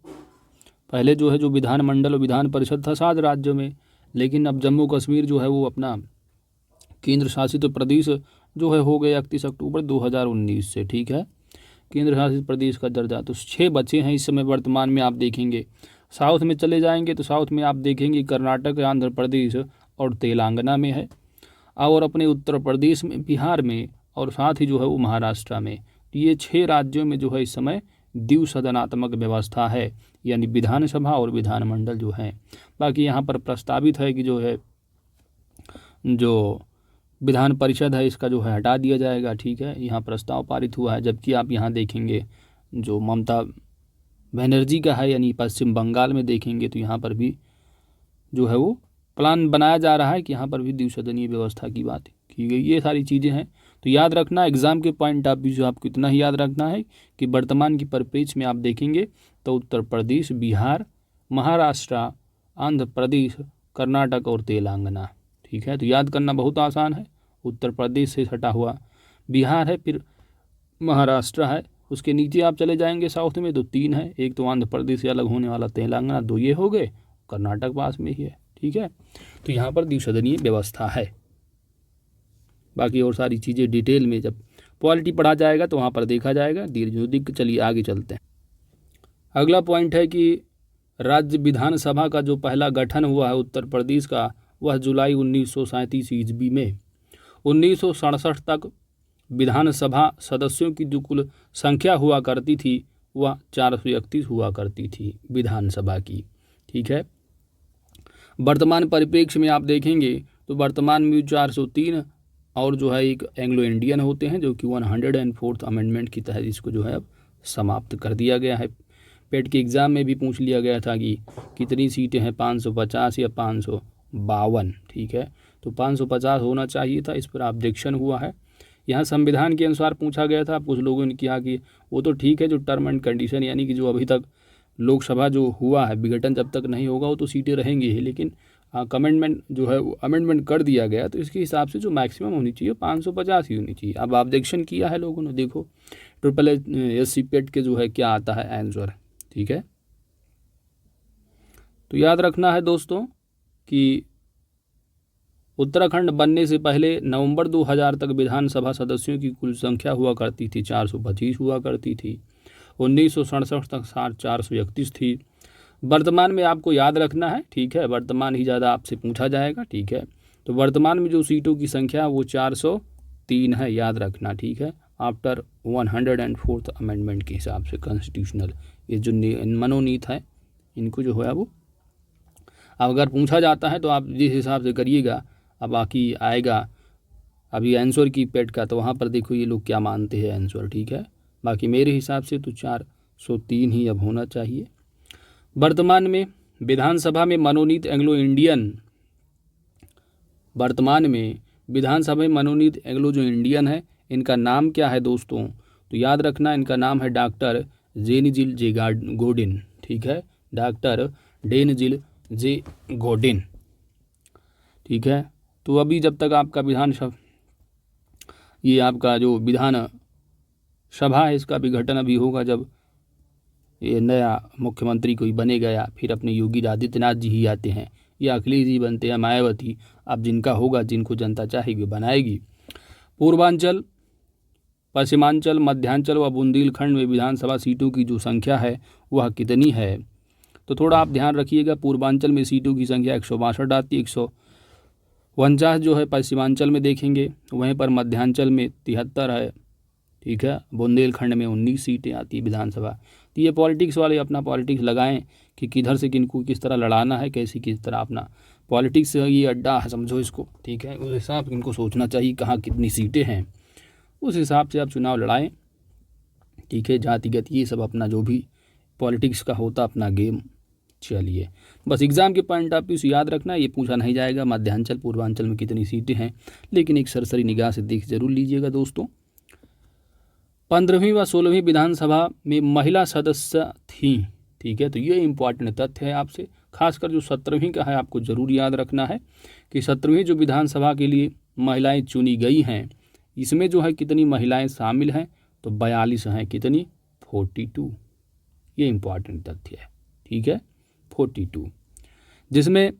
पहले जो है जो विधानमंडल और विधान परिषद था 7 राज्यों में, लेकिन अब जम्मू कश्मीर जो है वो अपना केंद्र शासित प्रदेश जो है हो गया 31 अक्टूबर 2019 से, ठीक है, केंद्र शासित प्रदेश का दर्जा। तो 6 बचे हैं इस समय वर्तमान में। आप देखेंगे साउथ में चले जाएंगे तो साउथ में आप देखेंगे कर्नाटक, आंध्र प्रदेश और तेलंगाना में है, और अपने उत्तर प्रदेश में, बिहार में, और साथ ही जो है वो महाराष्ट्र में। तो ये 6 राज्यों में जो है इस समय द्विसदनात्मक व्यवस्था है, यानी विधानसभा और विधानमंडल जो है। बाकी यहाँ पर प्रस्तावित है कि जो है जो विधान परिषद है इसका जो है हटा दिया जाएगा, ठीक है, यहाँ प्रस्ताव पारित हुआ है। जबकि आप यहाँ देखेंगे जो ममता बनर्जी का है, यानी पश्चिम बंगाल में देखेंगे तो यहाँ पर भी जो है वो प्लान बनाया जा रहा है कि यहाँ पर भी द्विसदनीय व्यवस्था की बात की गई। ये सारी चीज़ें हैं। तो याद रखना, एग्ज़ाम के पॉइंट ऑफ व्यू से आपको इतना ही याद रखना है कि वर्तमान की परिप्रेक्ष्य में आप देखेंगे तो उत्तर प्रदेश, बिहार, महाराष्ट्र, आंध्र प्रदेश, कर्नाटक और तेलंगाना, ठीक है। तो याद करना बहुत आसान है। उत्तर प्रदेश से सटा हुआ बिहार है, फिर महाराष्ट्र है, उसके नीचे आप चले जाएंगे साउथ में तो 3 है, एक तो आंध्र प्रदेश से अलग होने वाला तेलंगाना, 2 ये हो गए, कर्नाटक पास में ही है, ठीक है। तो यहाँ पर द्विसदनीय व्यवस्था है। बाकी और सारी चीज़ें डिटेल में जब पॉलिटी पढ़ा जाएगा तो वहाँ पर देखा जाएगा। दीर्घ चलिए आगे चलते हैं। अगला पॉइंट है कि राज्य विधानसभा का जो पहला गठन हुआ है उत्तर प्रदेश का, वह जुलाई 1937 ईस्वी में। 1967 तक विधानसभा सदस्यों की जो कुल संख्या हुआ करती थी वह 431 हुआ करती थी विधानसभा की, ठीक है। वर्तमान परिप्रेक्ष्य में आप देखेंगे तो वर्तमान में 403 और जो है एक एंग्लो इंडियन होते हैं, जो कि 104th अमेंडमेंट की तहत इसको जो है अब समाप्त कर दिया गया है। पेट के एग्ज़ाम में भी पूछ लिया गया था कि कितनी सीटें हैं, 550 या 552, ठीक है। तो 550 होना चाहिए था, इस पर ऑब्जेक्शन हुआ है। यहाँ संविधान के अनुसार पूछा गया था, कुछ लोगों ने कहा कि वो तो ठीक है, जो टर्म एंड कंडीशन, यानी कि जो अभी तक लोकसभा जो हुआ है विघटन जब तक नहीं होगा वो तो सीटें रहेंगी ही, लेकिन कमेंडमेंट जो है वो अमेंडमेंट कर दिया गया, तो इसके हिसाब से जो मैक्सिमम होनी चाहिए 550 ही होनी चाहिए। अब ऑब्जेक्शन किया है लोगों ने, देखो SSC पेट के जो है क्या आता है आंसर, ठीक है। तो याद रखना है दोस्तों कि उत्तराखंड बनने से पहले नवंबर 2000 तक विधानसभा सदस्यों की कुल संख्या हुआ करती थी 425 हुआ करती थी। 1967 तक 431 थी। वर्तमान में आपको याद रखना है, ठीक है, वर्तमान ही ज़्यादा आपसे पूछा जाएगा, ठीक है। तो वर्तमान में जो सीटों की संख्या है वो 403 है, याद रखना, ठीक है, आफ्टर 104th अमेंडमेंट के हिसाब से कॉन्स्टिट्यूशनल। ये जो मनोनीत है इनको जो है वो अब अगर पूछा जाता है तो आप जिस हिसाब से करिएगा। अब बाकी आएगा अभी आंसर की पेट का, तो वहाँ पर देखो ये लोग क्या मानते हैं आंसर, ठीक है। बाकी मेरे हिसाब से तो 403 ही अब होना चाहिए। वर्तमान में विधानसभा में मनोनीत एंग्लो इंडियन, वर्तमान में विधानसभा में मनोनीत एंग्लो जो इंडियन है इनका नाम क्या है दोस्तों? तो याद रखना इनका नाम है डॉक्टर डेनिजिल जे गोडिन, ठीक है, डॉक्टर डेनिजिल जे गोडिन, ठीक है। तो अभी जब तक आपका विधानसभा, ये आपका जो विधान सभा है इसका विघटन अभी होगा जब ये नया मुख्यमंत्री कोई बनेगा, या फिर अपने योगी आदित्यनाथ जी ही आते हैं या अखिलेश जी बनते हैं, मायावती, अब जिनका होगा, जिनको जनता चाहेगी बनाएगी। पूर्वांचल, पश्चिमांचल, मध्यांचल व बुंदेलखंड में विधानसभा सीटों की जो संख्या है वह कितनी है? तो थोड़ा आप ध्यान रखिएगा। पूर्वांचल में सीटों की संख्या 162 आती है, 149 जो है पश्चिमांचल में देखेंगे, वहीं पर मध्यांचल में 73 है, ठीक है। बुंदेलखंड में 19 सीटें आती है विधानसभा। तो ये पॉलिटिक्स वाले अपना पॉलिटिक्स लगाएं कि किधर से किनको किस तरह लड़ाना है, कैसी किस तरह अपना पॉलिटिक्स ये अड्डा है समझो इसको, ठीक है। उस हिसाब से इनको सोचना चाहिए कहाँ कितनी सीटें हैं, उस हिसाब से आप चुनाव लड़ाएं, ठीक है। जातिगत ये सब अपना जो भी पॉलिटिक्स का होता अपना गेम। चलिए, बस एग्ज़ाम के पॉइंट ऑफ व्यू से याद रखना, ये पूछा नहीं जाएगा मध्यांचल पूर्वांचल में कितनी सीटें हैं, लेकिन एक सरसरी निगाह से देख जरूर लीजिएगा दोस्तों। 15वीं व 16वीं विधानसभा में महिला सदस्य थीं, ठीक है। तो ये इंपॉर्टेंट तथ्य है आपसे, खासकर जो 17वीं का है आपको जरूर याद रखना है कि 17वीं जो विधानसभा के लिए महिलाएं चुनी गई हैं, इसमें जो है कितनी महिलाएं शामिल हैं, तो 42 हैं। कितनी? 42। ये इंपॉर्टेंट तथ्य है, ठीक है, 42, जिसमें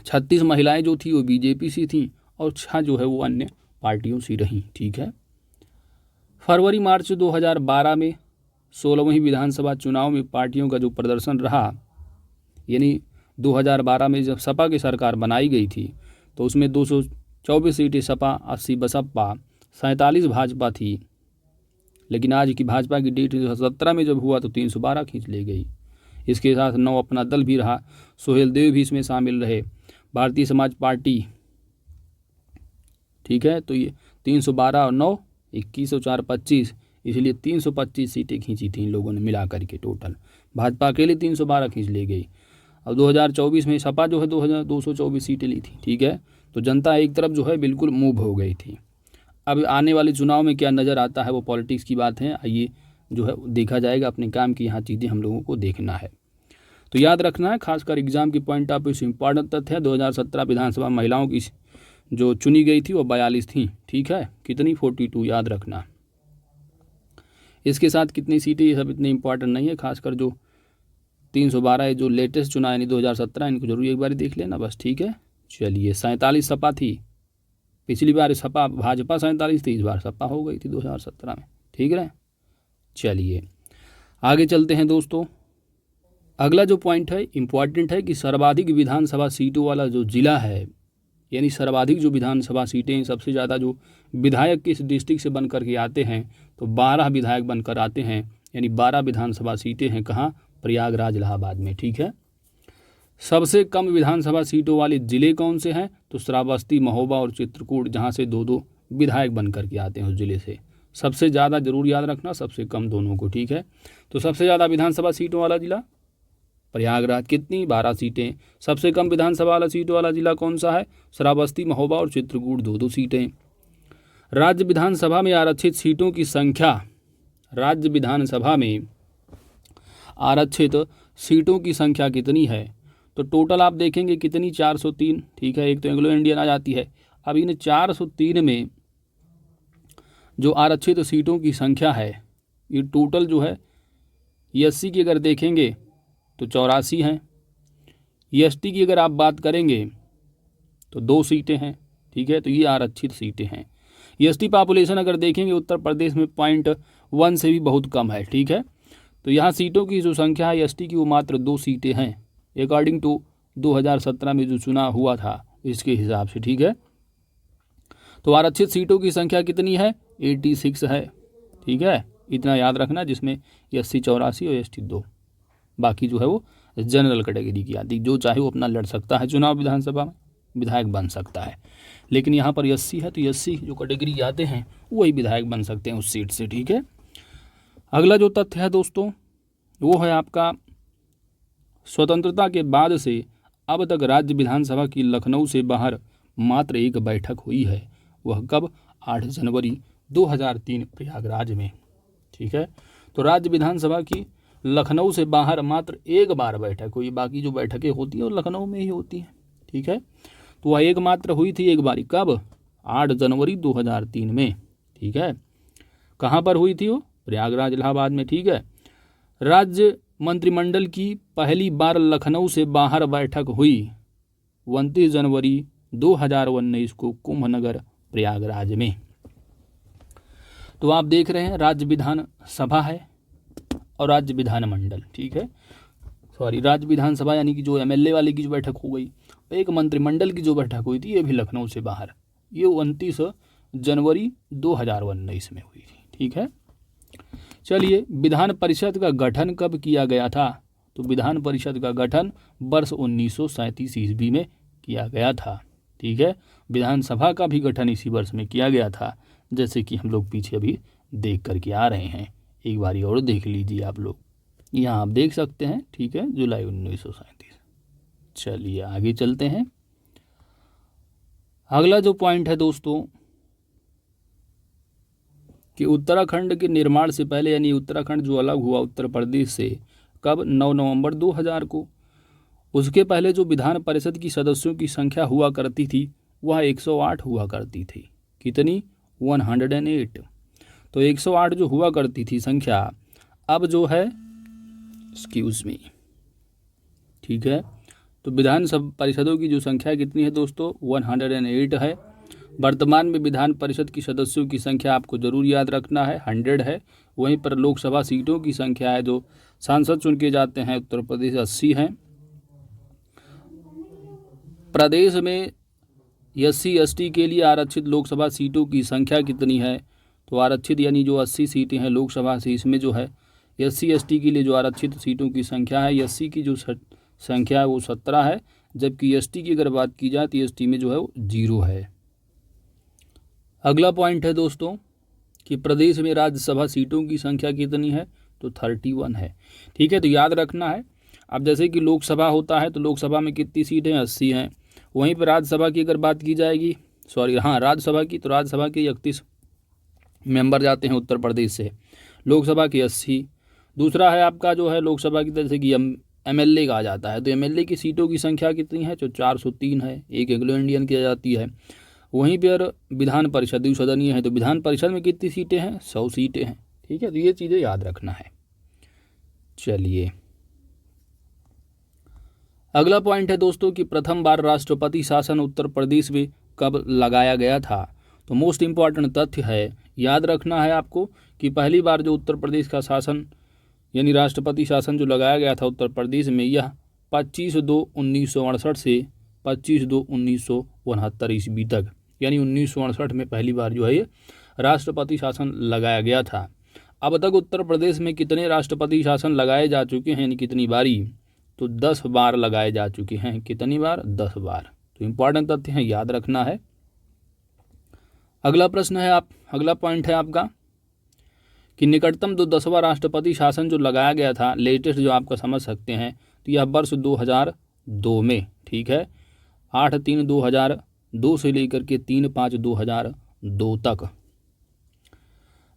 36 महिलाएं जो थी वो बीजेपी से थी और 6 जो है वो अन्य पार्टियों से रहीं, ठीक है। फरवरी मार्च 2012 में 16वीं विधानसभा चुनाव में पार्टियों का जो प्रदर्शन रहा, यानी 2012 में जब सपा की सरकार बनाई गई थी तो उसमें 224 सीटें सपा, 80 बसपा, 47 भाजपा थी। लेकिन आज की भाजपा की डेट 17 में जब हुआ तो 312 खींच ले गई। इसके साथ 9 अपना दल भी रहा, सोहेल देव भी इसमें शामिल रहे, भारतीय समाज पार्टी, ठीक है। तो ये 312 और 9 21 और 4 25, इसलिए 325 सीटें खींची थी इन लोगों ने मिला करके टोटल। भाजपा अकेले 312 खींच ले गई। अब 2024 में सपा जो है 224 सीटें ली थी, ठीक है। तो जनता एक तरफ जो है बिल्कुल मूव हो गई थी। अब आने वाले चुनाव में क्या नज़र आता है वो पॉलिटिक्स की बात है, आइए जो है देखा जाएगा। अपने काम की यहाँ चीज़ें हम लोगों को देखना है, तो याद रखना है, खासकर एग्जाम की पॉइंट ऑफ व्यू से इंपॉर्टेंट तथ्य है। 2017 विधानसभा महिलाओं की जो चुनी गई थी वो 42 थी, ठीक है। कितनी? 42, याद रखना। इसके साथ कितनी सीटें ये सब इतने इंपॉर्टेंट नहीं है, खासकर जो 312 जो लेटेस्ट चुनाव यानी 2017, इनको जरूर एक बार देख लेना बस, ठीक है। चलिए, 47 सपा थी, पिछली बार सपा भाजपा 47 थी, इस बार सपा हो गई थी 2017 में, ठीक है। चलिए आगे चलते हैं दोस्तों। अगला जो पॉइंट है इम्पॉर्टेंट है कि सर्वाधिक विधानसभा सीटों वाला जो जिला है, यानी सर्वाधिक जो विधानसभा सीटें, सबसे ज़्यादा जो विधायक किस डिस्ट्रिक्ट से बन कर के आते हैं, तो 12 विधायक बनकर आते हैं, यानी 12 विधानसभा सीटें हैं। कहाँ? प्रयागराज इलाहाबाद में, ठीक है। सबसे कम विधानसभा सीटों वाले ज़िले कौन से हैं? तो श्रावस्ती, महोबा और चित्रकूट, जहाँ से 2-2 विधायक बन कर के आते हैं उस ज़िले से। सबसे ज़्यादा जरूर याद रखना, सबसे कम दोनों को, ठीक है। तो सबसे ज़्यादा विधानसभा सीटों वाला जिला प्रयागराज, कितनी? 12 सीटें। सबसे कम विधानसभा वाला सीटों वाला जिला कौन सा है? श्रावस्ती, महोबा और चित्रकूट, 2-2 सीटें। राज्य विधानसभा में आरक्षित सीटों की संख्या, राज्य विधानसभा में आरक्षित सीटों की संख्या कितनी है? तो टोटल आप देखेंगे कितनी? 403, ठीक है। एक तो एंग्लो इंडियन आ जाती है। अब इन 403 में जो आरक्षित सीटों की संख्या है, ये टोटल जो है एससी की अगर देखेंगे तो 84 हैं, एसटी की अगर आप बात करेंगे तो 2 सीटें हैं, ठीक है। तो ये आरक्षित सीटें हैं। एसटी पॉपुलेशन अगर देखेंगे उत्तर प्रदेश में 0.1 से भी बहुत कम है, ठीक है। तो यहाँ सीटों की जो संख्या है एसटी की वो मात्र 2 सीटें हैं, अकॉर्डिंग टू 2017 में जो चुनाव हुआ था इसके हिसाब से, ठीक है। तो आरक्षित सीटों की संख्या कितनी है? 86 है, ठीक है। इतना याद रखना, जिसमें एससी 84 और एसटी 2, बाकी जो है वो जनरल कैटेगरी की आती, जो चाहे वो अपना लड़ सकता है चुनाव, विधानसभा में विधायक बन सकता है। लेकिन यहाँ पर एससी है तो एससी जो कैटेगरी आते हैं वही विधायक बन सकते हैं उस सीट से, ठीक है। अगला जो तथ्य है दोस्तों वो है आपका, स्वतंत्रता के बाद से अब तक राज्य विधानसभा की लखनऊ से बाहर मात्र एक बैठक हुई है। वह कब? 8 जनवरी 2003 प्रयागराज में, ठीक है। तो राज्य विधानसभा की लखनऊ से बाहर मात्र एक बार बैठक हुई, बाकी जो बैठकें होती हैं वो लखनऊ में ही होती हैं, ठीक है। तो वह एक मात्र हुई थी एक बारी, कब? 8 जनवरी 2003 में, ठीक है। कहाँ पर हुई थी वो? प्रयागराज इलाहाबाद में, ठीक है। राज्य मंत्रिमंडल की पहली बार लखनऊ से बाहर बैठक हुई 29 जनवरी 2019 को कुंभनगर प्रयागराज में। तो आप देख रहे हैं राज्य विधान सभा है और राज्य विधानमंडल, ठीक है। सॉरी, राज्य विधानसभा यानी कि जो एमएलए वाले की जो बैठक हो गई, एक मंत्रिमंडल की जो बैठक हुई थी ये भी लखनऊ से बाहर, ये 29 जनवरी 2019 में हुई थी, ठीक है। चलिए, विधान परिषद का गठन कब किया गया था? तो विधान परिषद का गठन वर्ष 1937 ईस्वी में किया गया था। ठीक है, विधानसभा का भी गठन इसी वर्ष में किया गया था, जैसे कि हम लोग पीछे अभी देख करके आ रहे हैं। एक बारी और देख लीजिए आप लोग, यहाँ आप देख सकते हैं। ठीक है, जुलाई 1937। चलिए आगे चलते हैं। अगला जो पॉइंट है दोस्तों कि उत्तराखंड के निर्माण से पहले, यानी उत्तराखंड जो अलग हुआ उत्तर प्रदेश से कब? 9 नवंबर 2000 को। उसके पहले जो विधान परिषद की सदस्यों की संख्या हुआ करती थी वह 108 हुआ करती थी। कितनी? 108। तो 108 जो हुआ करती थी संख्या, अब जो है एक्सक्यूज मी, ठीक है, तो विधान परिषदों की जो संख्या कितनी है दोस्तों? 108 है। वर्तमान में विधान परिषद की सदस्यों की संख्या आपको जरूर याद रखना है, 100 है। वहीं पर लोकसभा सीटों की संख्या है, जो सांसद चुन के जाते हैं उत्तर प्रदेश, 80 हैं। प्रदेश में SC ST के लिए आरक्षित लोकसभा सीटों की संख्या कितनी है? तो आरक्षित यानी जो 80 सीटें हैं लोकसभा से, इसमें जो है SC ST के लिए जो आरक्षित सीटों की संख्या है, SC की जो संख्या है वो 17 है, जबकि ST की अगर बात की जाए तो ST में जो है वो 0 है। अगला पॉइंट है दोस्तों कि प्रदेश में राज्यसभा सीटों की संख्या कितनी है? तो 31 है। ठीक है, तो याद रखना है। अब जैसे कि लोकसभा होता है तो लोकसभा में कितनी सीटें? 80 हैं। वहीं पर राज्यसभा की अगर बात की जाएगी, राज्यसभा की, तो राज्यसभा के 31 मेंबर जाते हैं उत्तर प्रदेश से, लोकसभा के 80। दूसरा है आपका जो है लोकसभा की, जैसे कि MLA का आ जाता है, तो MLA की सीटों की संख्या कितनी है? तो 403 है, एक एंग्लो इंडियन की आ जाती है। वहीं पर विधान परिषद द्विसदनीय है, तो विधान परिषद में कितनी सीटें हैं? 100 सीटें हैं। ठीक है, तो ये चीज़ें याद रखना है। चलिए अगला पॉइंट है दोस्तों कि प्रथम बार राष्ट्रपति शासन उत्तर प्रदेश में कब लगाया गया था? तो मोस्ट इम्पॉर्टेंट तथ्य है, याद रखना है आपको कि पहली बार जो उत्तर प्रदेश का शासन यानी राष्ट्रपति शासन जो लगाया गया था उत्तर प्रदेश में, यह 25/2/1968 से 25/2/1969 ईस्वी तक, यानी 1968 में पहली बार जो है ये राष्ट्रपति शासन लगाया गया था। अब तक उत्तर प्रदेश में कितने राष्ट्रपति शासन लगाए जा चुके हैं, यानी कितनी बारी? तो 10 बार लगाए जा चुके हैं। कितनी बार? 10 बार। तो इम्पॉर्टेंट तथ्य हैं, याद रखना है। अगला प्रश्न है अगला पॉइंट है आपका कि निकटतम जो 10वां राष्ट्रपति शासन जो लगाया गया था, लेटेस्ट जो आपका समझ सकते हैं, तो यह वर्ष 2002 में। ठीक है, 8/3/2002 से लेकर के 3/5/2002 तक।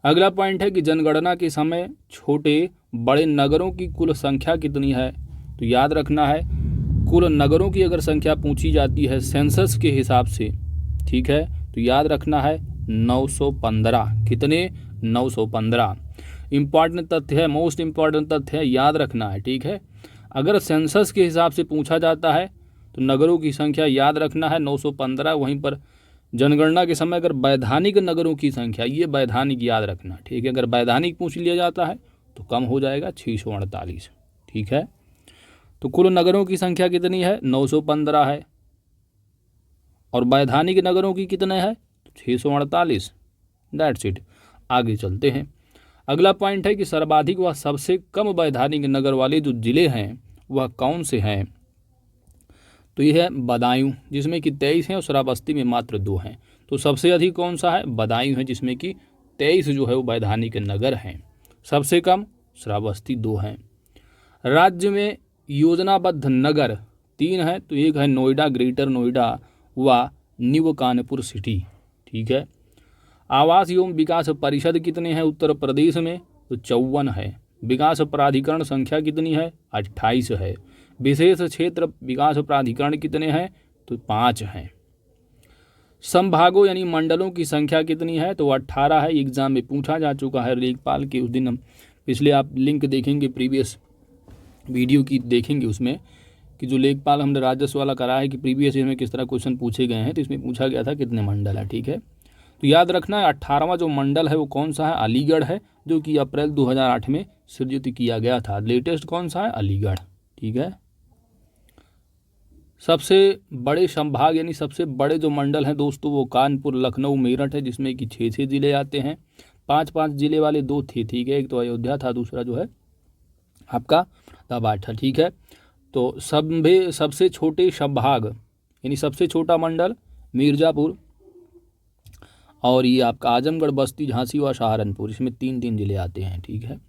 अगला पॉइंट है कि जनगणना के समय छोटे बड़े नगरों की कुल संख्या कितनी है? तो याद रखना है, कुल नगरों की अगर संख्या पूछी जाती है सेंसस के हिसाब से, ठीक है, तो याद रखना है 915। कितने? 915। इम्पॉर्टेंट तथ्य है, मोस्ट इम्पॉर्टेंट तथ्य है, याद रखना है। ठीक है, अगर सेंसस के हिसाब से पूछा जाता है तो नगरों की संख्या याद रखना है 915। वहीं पर जनगणना के समय अगर वैधानिक नगरों की संख्या, ये वैधानिक याद रखना। ठीक है, अगर वैधानिक पूछ लिया जाता है तो कम हो जाएगा, 648। ठीक है, तो कुल नगरों की संख्या कितनी है? 915 है। और वैधानिक नगरों की कितने है? 648। That's it. आगे चलते हैं। अगला पॉइंट है कि सर्वाधिक व सबसे कम वैधानिक नगर वाले जो जिले हैं वह कौन से हैं? तो यह है बदायूं, जिसमें कि 23 हैं, और श्रावस्ती में मात्र 2 हैं। तो सबसे अधिक कौन सा है? बदायूं है, जिसमें कि 23 जो है वो वैधानिक नगर हैं। सबसे कम श्रावस्ती 2 हैं। राज्य में योजनाबद्ध नगर 3 हैं, तो एक है नोएडा, ग्रेटर नोएडा व न्यू कानपुर सिटी। ठीक है, आवास एवं विकास परिषद कितने हैं उत्तर प्रदेश में? तो 54 है। विकास प्राधिकरण संख्या कितनी है? 28 है। विशेष क्षेत्र विकास प्राधिकरण कितने हैं? तो 5 हैं। संभागों यानी मंडलों की संख्या कितनी है? तो 18 है। एग्जाम में पूछा जा चुका है लेखपाल के। उस दिन हम पिछले आप लिंक देखेंगे, प्रीवियस वीडियो की देखेंगे, उसमें कि जो लेखपाल हमने राजस्व वाला करा है कि प्रीवियस ईयर में किस तरह क्वेश्चन पूछे गए हैं, तो इसमें पूछा गया था कितने मंडल है। ठीक है, तो याद रखना है 18वां जो मंडल है वो कौन सा है? अलीगढ़ है, जो कि अप्रैल 2008 में सृजित किया गया था। लेटेस्ट कौन सा है? अलीगढ़। ठीक है, सबसे बड़े संभाग यानी सबसे बड़े जो मंडल हैं दोस्तों वो कानपुर, लखनऊ, मेरठ है, जिसमें कि 6 जिले आते हैं। 5 जिले वाले 2 थे, ठीक है, एक तो अयोध्या था, दूसरा जो है आपका मुरादाबाद था, ठीक है। तो सबसे छोटे संभाग यानी सबसे छोटा मंडल मिर्ज़ापुर, और ये आपका आजमगढ़, बस्ती, झांसी व सहारनपुर, इसमें 3 जिले आते हैं, ठीक है।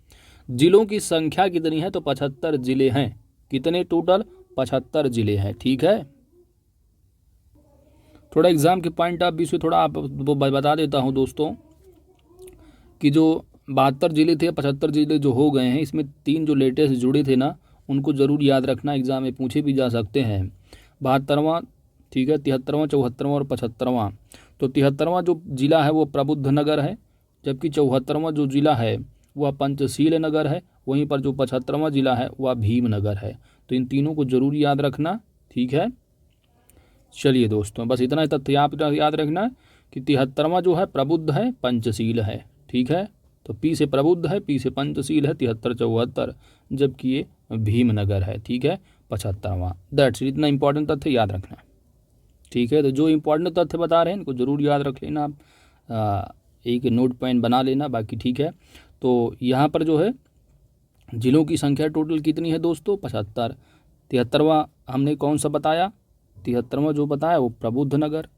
जिलों की संख्या कितनी है? तो 75 जिले हैं। कितने टोटल? 75 जिले हैं, ठीक है। थोड़ा एग्जाम के पॉइंट ऑफ व्यू से थोड़ा आप बता देता हूं दोस्तों कि जो 72 जिले थे, 75 जिले जो हो गए हैं, इसमें 3 जो लेटेस्ट जुड़े थे ना, उनको ज़रूर याद रखना, एग्जाम में पूछे भी जा सकते हैं। 72वां, ठीक है, 73वां, 74वां और 75वां। तो 73वां जो जिला है वो प्रबुद्ध नगर है, जबकि 74वां जो जिला है वह पंचशील नगर है, वहीं पर जो 75वां जिला है वह भीमनगर है। तो इन तीनों को जरूर याद रखना, ठीक है। चलिए दोस्तों, बस इतना तथ्य आप याद रखना कि 73वां जो है प्रबुद्ध है, पंचशील है, ठीक है। तो पी से प्रबुद्ध है, पी से पंचशील है, 73 74, जबकि ये भीमनगर है, ठीक है, 75वां। दैट्स इतना इंपॉर्टेंट तथ्य याद रखना, ठीक है। तो जो इंपॉर्टेंट तथ्य बता रहे हैं इनको जरूर याद रख लेना आप, एक नोट पॉइंट बना लेना, बाकी ठीक है। तो यहाँ पर जो है जिलों की संख्या टोटल कितनी है दोस्तों? 75। 73वां हमने कौन सा बताया? 73वां जो बताया वो प्रबुद्ध नगर।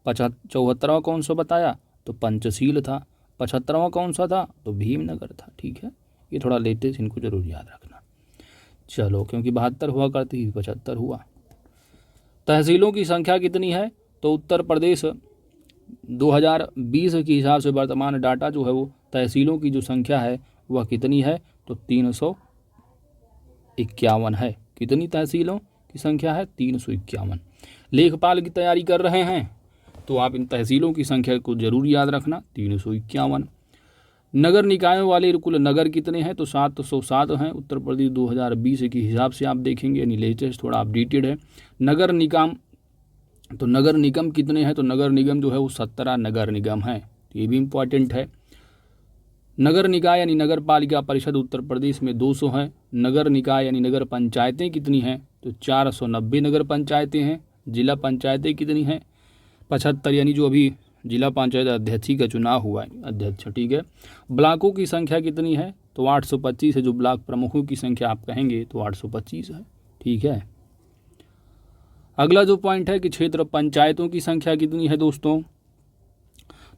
74वां कौन सा बताया? तो पंचशील था। 75वां कौन सा था? तो भीमनगर था, ठीक है। ये थोड़ा लेटेस्ट, इनको जरूर याद रखना। चलो, क्योंकि 72 हुआ करती थी, 75 हुआ। तहसीलों की संख्या कितनी है? तो उत्तर प्रदेश 2020 के हिसाब से वर्तमान डाटा जो है वो तहसीलों की जो संख्या है वह कितनी है? तो 351 है। कितनी तहसीलों की संख्या है? 351। लेखपाल की तैयारी कर रहे हैं तो आप इन तहसीलों की संख्या को जरूर याद रखना, 351। नगर निकायों वाले कुल नगर कितने हैं? तो 707 हैं उत्तर प्रदेश 2020 के हिसाब से आप देखेंगे, यानी लेटेस्ट थोड़ा अपडेटेड है। नगर निगम, तो नगर निगम कितने हैं? तो नगर निगम जो है वो 17 नगर निगम है, तो ये भी इम्पॉर्टेंट है। नगर निकाय यानी नगर पालिका परिषद उत्तर प्रदेश में 200 हैं। नगर निकाय यानी नगर पंचायतें कितनी हैं? तो 490 नगर पंचायतें हैं। जिला पंचायतें कितनी हैं? 75, यानी जो अभी जिला पंचायत अध्यक्ष का चुनाव हुआ है, अध्यक्ष, ठीक है। ब्लॉकों की संख्या कितनी है? तो 825 है। जो ब्लॉक प्रमुखों की संख्या आप कहेंगे तो 825 है, ठीक है। अगला जो पॉइंट है कि क्षेत्र पंचायतों की संख्या कितनी है दोस्तों?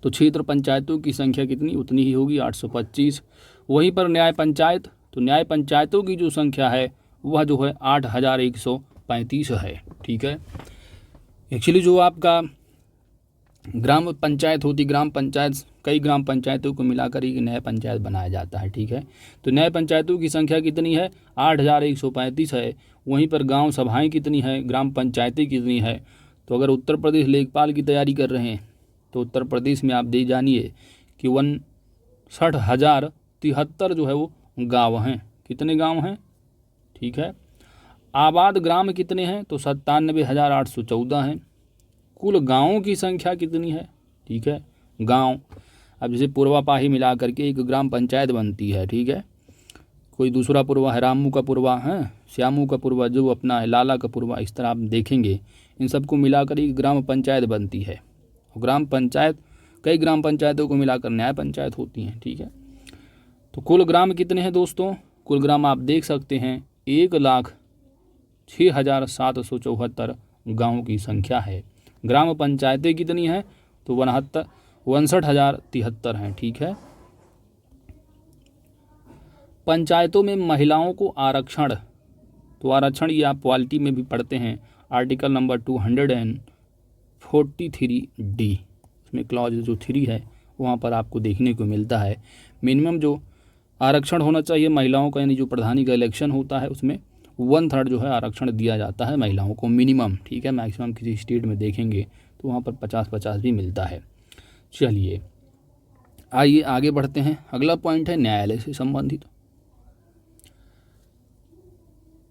तो क्षेत्र पंचायतों की संख्या कितनी? उतनी ही होगी, 825। वहीं पर न्याय पंचायत, तो न्याय पंचायतों की जो संख्या है वह जो है 8135 है, ठीक है। एक्चुअली जो आपका ग्राम पंचायत होती, ग्राम पंचायत, कई ग्राम पंचायतों को मिलाकर एक नया पंचायत बनाया जाता है, ठीक है। तो नए पंचायतों की संख्या कितनी है? 8135 है। वहीं पर गांव सभाएं कितनी है? ग्राम पंचायतें कितनी है? तो अगर उत्तर प्रदेश लेखपाल की तैयारी कर रहे हैं तो उत्तर प्रदेश में आप दे जानिए कि 59,073 जो है वो गाँव हैं। कितने गाँव हैं? ठीक है। आबाद ग्राम कितने हैं? तो 97,814 हैं। कुल गाँवों की संख्या कितनी है? ठीक है, गाँव, अब जैसे पूर्वा पाही मिला करके एक ग्राम पंचायत बनती है, ठीक है। कोई दूसरा पूर्वा है, रामू का पूर्वा है, श्यामू का पूर्वा जो अपना है, लाला का पूर्वा, इस तरह आप देखेंगे इन सबको मिलाकर एक ग्राम पंचायत बनती है। ग्राम पंचायत, कई ग्राम पंचायतों को मिलाकर न्याय पंचायत होती हैं, ठीक है। तो कुल ग्राम कितने हैं दोस्तों? कुल ग्राम आप देख सकते हैं 1,06,774 गाँव की संख्या है। ग्राम पंचायतें कितनी हैं? तो 59,073 हैं, ठीक है। पंचायतों में महिलाओं को आरक्षण, तो आरक्षण ये आप पॉलिटी में भी पढ़ते हैं, आर्टिकल नंबर 243D, इसमें क्लॉज जो 3 है वहाँ पर आपको देखने को मिलता है। मिनिमम जो आरक्षण होना चाहिए महिलाओं का, यानी जो प्रधानी का इलेक्शन होता है उसमें 1/3 जो है आरक्षण दिया जाता है महिलाओं को, मिनिमम, ठीक है। मैक्सिमम किसी स्टेट में देखेंगे तो वहाँ पर 50-50 भी मिलता है। चलिए आइए आगे बढ़ते हैं। अगला पॉइंट है न्यायालय से संबंधित।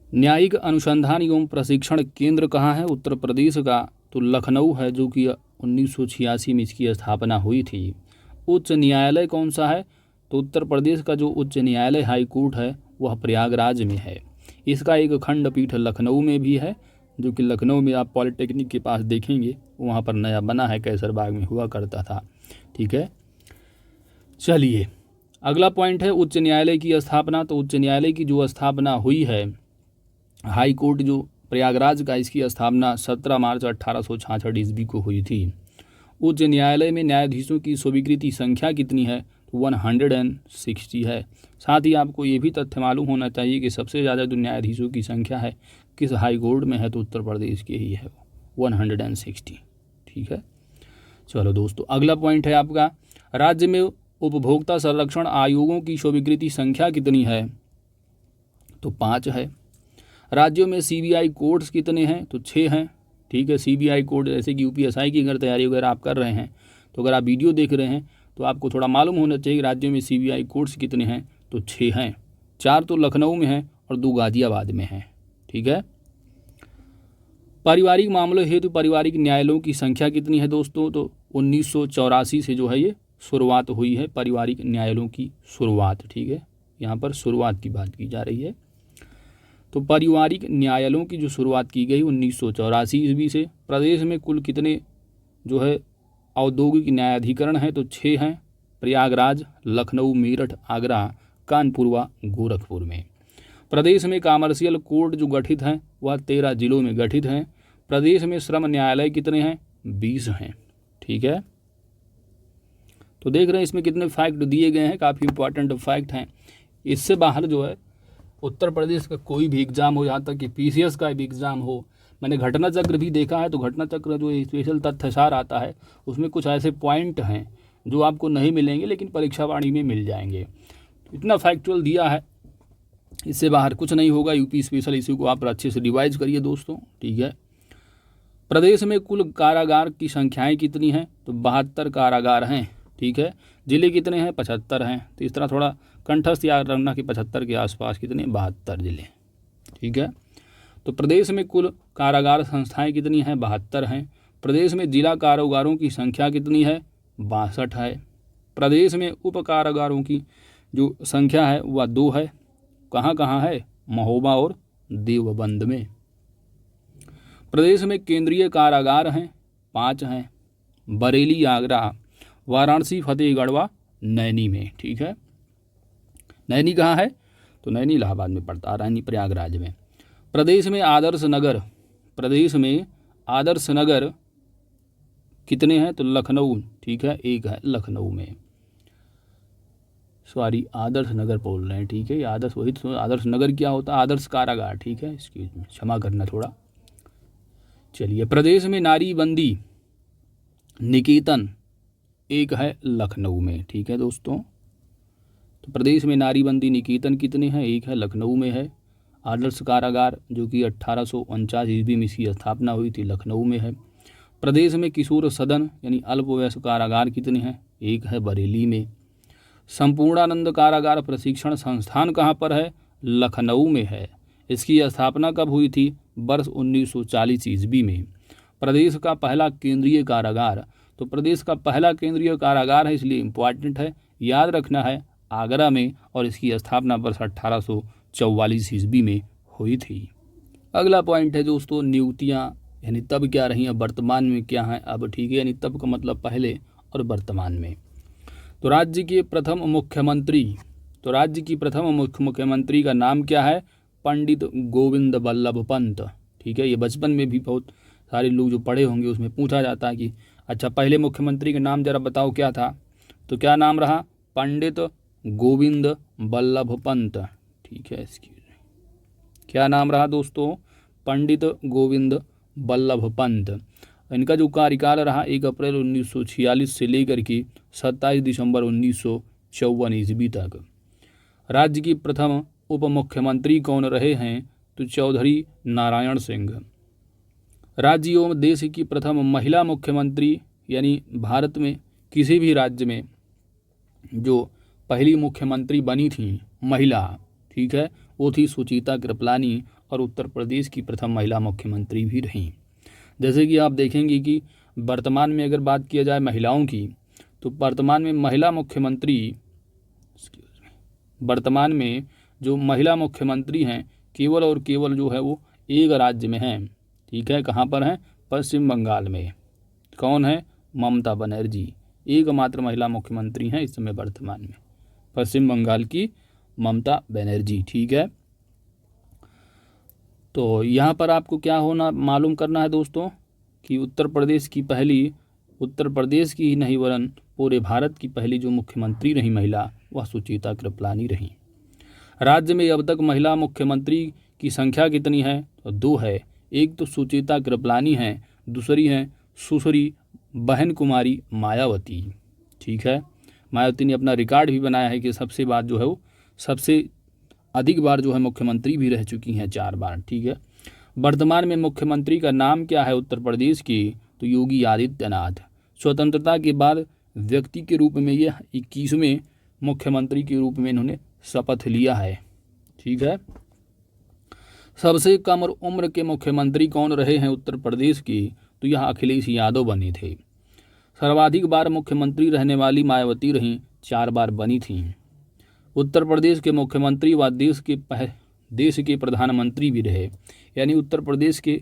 न्यायिक अनुसंधान एवं प्रशिक्षण केंद्र कहाँ है? उत्तर प्रदेश का तो लखनऊ है, जो कि 1986 में इसकी स्थापना हुई थी। उच्च न्यायालय कौन सा है? तो उत्तर प्रदेश का जो उच्च न्यायालय हाई कोर्ट है वह प्रयागराज में है। इसका एक खंडपीठ लखनऊ में भी है, जो कि लखनऊ में आप पॉलिटेक्निक के पास देखेंगे, वहाँ पर नया बना है, कैसरबाग में हुआ करता था, ठीक है। चलिए अगला पॉइंट है उच्च न्यायालय की स्थापना। तो उच्च न्यायालय की जो स्थापना हुई है, हाई कोर्ट जो प्रयागराज का, इसकी स्थापना 17 मार्च 1866 ईस्वी को हुई थी। उच्च न्यायालय में न्यायाधीशों की स्वीकृति संख्या कितनी है? तो 160 है। साथ ही आपको ये भी तथ्य मालूम होना चाहिए कि सबसे ज़्यादा जो न्यायाधीशों की संख्या है किस हाई कोर्ट में है, तो उत्तर प्रदेश के ही है 160। ठीक है। चलो दोस्तों अगला पॉइंट है आपका, राज्य में उपभोक्ता संरक्षण आयोगों की स्वीकृति संख्या कितनी है? तो 5 है। राज्यों में सीबीआई कोर्ट्स कितने हैं? तो 6 हैं। ठीक है। सीबीआई कोर्ट जैसे कि यूपीएसआई की अगर तैयारी वगैरह आप कर रहे हैं, तो अगर आप वीडियो देख रहे हैं तो आपको थोड़ा मालूम होना चाहिए राज्यों में सीबीआई कोर्ट्स कितने हैं। तो 6 हैं। 4 तो लखनऊ में हैं और 2 गाजियाबाद में हैं। ठीक है। पारिवारिक मामलों हेतु पारिवारिक न्यायालयों की संख्या कितनी है दोस्तों? तो 1984 से जो है ये शुरुआत हुई है पारिवारिक न्यायालयों की शुरुआत। ठीक है। यहाँ पर शुरुआत की बात की जा रही है। तो पारिवारिक न्यायालयों की जो शुरुआत की गई 1984 ईस्वी से। प्रदेश में कुल कितने जो है औद्योगिक न्यायाधिकरण हैं? तो 6 हैं। प्रयागराज, लखनऊ, मेरठ, आगरा, कानपुर व गोरखपुर में। प्रदेश में कॉमर्शियल कोर्ट जो गठित हैं वह 13 जिलों में गठित हैं। प्रदेश में श्रम न्यायालय कितने हैं? 20 हैं। ठीक है। तो देख रहे हैं इसमें कितने फैक्ट दिए गए हैं, काफ़ी इंपॉर्टेंट फैक्ट हैं। इससे बाहर जो है उत्तर प्रदेश का कोई भी एग्ज़ाम हो, यहाँ तक कि पीसीएस का भी एग्ज़ाम हो, मैंने घटना चक्र भी देखा है। तो घटना चक्र जो स्पेशल तथ्यसार आता है उसमें कुछ ऐसे पॉइंट हैं जो आपको नहीं मिलेंगे लेकिन परीक्षा वाणी में मिल जाएंगे। इतना फैक्चुअल दिया है, इससे बाहर कुछ नहीं होगा। यूपी स्पेशल इसी को आप अच्छे से रिवाइज करिए दोस्तों। ठीक है। प्रदेश में कुल कारागार की संख्याएँ कितनी हैं? तो 72 कारागार हैं। ठीक है। जिले कितने हैं? 75 हैं। तो इस तरह थोड़ा कंठस्थ याद रखना कि 75 के आसपास कितने? 72 जिले। ठीक है। तो प्रदेश में कुल कारागार संस्थाएं कितनी हैं? 72 हैं। प्रदेश में जिला कारागारों की संख्या कितनी है? 62 है। प्रदेश में उप कारागारों की जो संख्या है वह 2 है। कहाँ कहाँ है? महोबा और देवबंद में। प्रदेश में केंद्रीय कारागार हैं 5 हैं। बरेली, आगरा, वाराणसी, फतेहगढ़ व नैनी में। ठीक है। नैनी कहाँ है? तो नैनी इलाहाबाद में पड़ता है, रानी प्रयागराज में। प्रदेश में आदर्श नगर, प्रदेश में आदर्श नगर कितने हैं? तो लखनऊ। ठीक है। 1 है लखनऊ में। सॉरी, आदर्श नगर बोल रहे हैं। ठीक है। ये आदर्श वही तो, आदर्श नगर क्या होता है? आदर्श कारागार। ठीक है। एक्सक्यूज मी, क्षमा करना थोड़ा। चलिए प्रदेश में नारी बंदी निकेतन 1 है लखनऊ में। ठीक है दोस्तों। तो प्रदेश में नारीबंदी निकेतन कितने हैं? 1 है, लखनऊ में है। आदर्श कारागार जो कि 1849 ईस्वी में इसकी स्थापना हुई थी, लखनऊ में है। प्रदेश में किशोर सदन यानी अल्पवयस्क कारागार कितने हैं? 1 है, बरेली में। संपूर्णानंद कारागार प्रशिक्षण संस्थान कहाँ पर है? लखनऊ में है। इसकी स्थापना कब हुई थी? वर्ष 1940 ईस्वी में। प्रदेश का पहला केंद्रीय कारागार, तो प्रदेश का पहला केंद्रीय कारागार है इसलिए इम्पॉर्टेंट है, याद रखना है, आगरा में, और इसकी स्थापना वर्ष 1844 ईस्वी में हुई थी। अगला पॉइंट है दोस्तों नियुक्तियाँ, यानी तब क्या रही हैं, वर्तमान में क्या है अब। ठीक है। यानी तब का मतलब पहले और वर्तमान में। तो राज्य के प्रथम मुख्यमंत्री, तो राज्य की प्रथम मुख्यमंत्री का नाम क्या है? पंडित गोविंद बल्लभ पंत। ठीक है। ये बचपन में भी बहुत सारे लोग जो पढ़े होंगे उसमें पूछा जाता है कि अच्छा पहले मुख्यमंत्री का नाम जरा बताओ क्या था। तो क्या नाम रहा? पंडित गोविंद बल्लभ पंत। ठीक है। क्या नाम रहा दोस्तों? पंडित गोविंद बल्लभ पंत। इनका जो कार्यकाल रहा 1 अप्रैल 1946 से लेकर के 27 दिसंबर 1954 ईस्वी तक। राज्य की प्रथम उप मुख्यमंत्री कौन रहे हैं? तो चौधरी नारायण सिंह। राज्य एवं देश की प्रथम महिला मुख्यमंत्री, यानी भारत में किसी भी राज्य में जो पहली मुख्यमंत्री बनी थी महिला, ठीक है, वो थी सुचिता कृपलानी, और उत्तर प्रदेश की प्रथम महिला मुख्यमंत्री भी रहीं। जैसे कि आप देखेंगे कि वर्तमान में अगर बात किया जाए महिलाओं की, तो वर्तमान में महिला मुख्यमंत्री, वर्तमान में जो महिला मुख्यमंत्री हैं केवल और केवल जो है वो एक राज्य में हैं। ठीक है। कहाँ पर हैं? पश्चिम बंगाल में। कौन है? ममता बनर्जी। एकमात्र महिला मुख्यमंत्री हैं इस समय वर्तमान में, पश्चिम बंगाल की ममता बनर्जी। ठीक है, तो यहाँ पर आपको क्या होना मालूम करना है दोस्तों कि उत्तर प्रदेश की ही नहीं वरन पूरे भारत की पहली जो मुख्यमंत्री रही महिला वह सुचेता कृपलानी रही। राज्य में अब तक महिला मुख्यमंत्री की संख्या कितनी है? तो 2 है। एक तो सुचेता कृपलानी है, दूसरी है सुश्री बहन कुमारी मायावती। ठीक है, मायावती ने अपना रिकॉर्ड भी बनाया है कि सबसे अधिक बार जो है मुख्यमंत्री भी रह चुकी हैं, 4 बार। ठीक है, वर्तमान में मुख्यमंत्री का नाम क्या है उत्तर प्रदेश की? तो योगी आदित्यनाथ। स्वतंत्रता के बाद व्यक्ति के रूप में यह 21वें मुख्यमंत्री के रूप में इन्होंने शपथ लिया है। ठीक है, सबसे कम उम्र के मुख्यमंत्री कौन रहे हैं उत्तर प्रदेश की? तो यह अखिलेश यादव बने थे। सर्वाधिक बार मुख्यमंत्री रहने वाली मायावती रहीं, 4 बार बनी थीं। उत्तर प्रदेश के मुख्यमंत्री व देश के प्रधानमंत्री भी रहे, यानी उत्तर प्रदेश के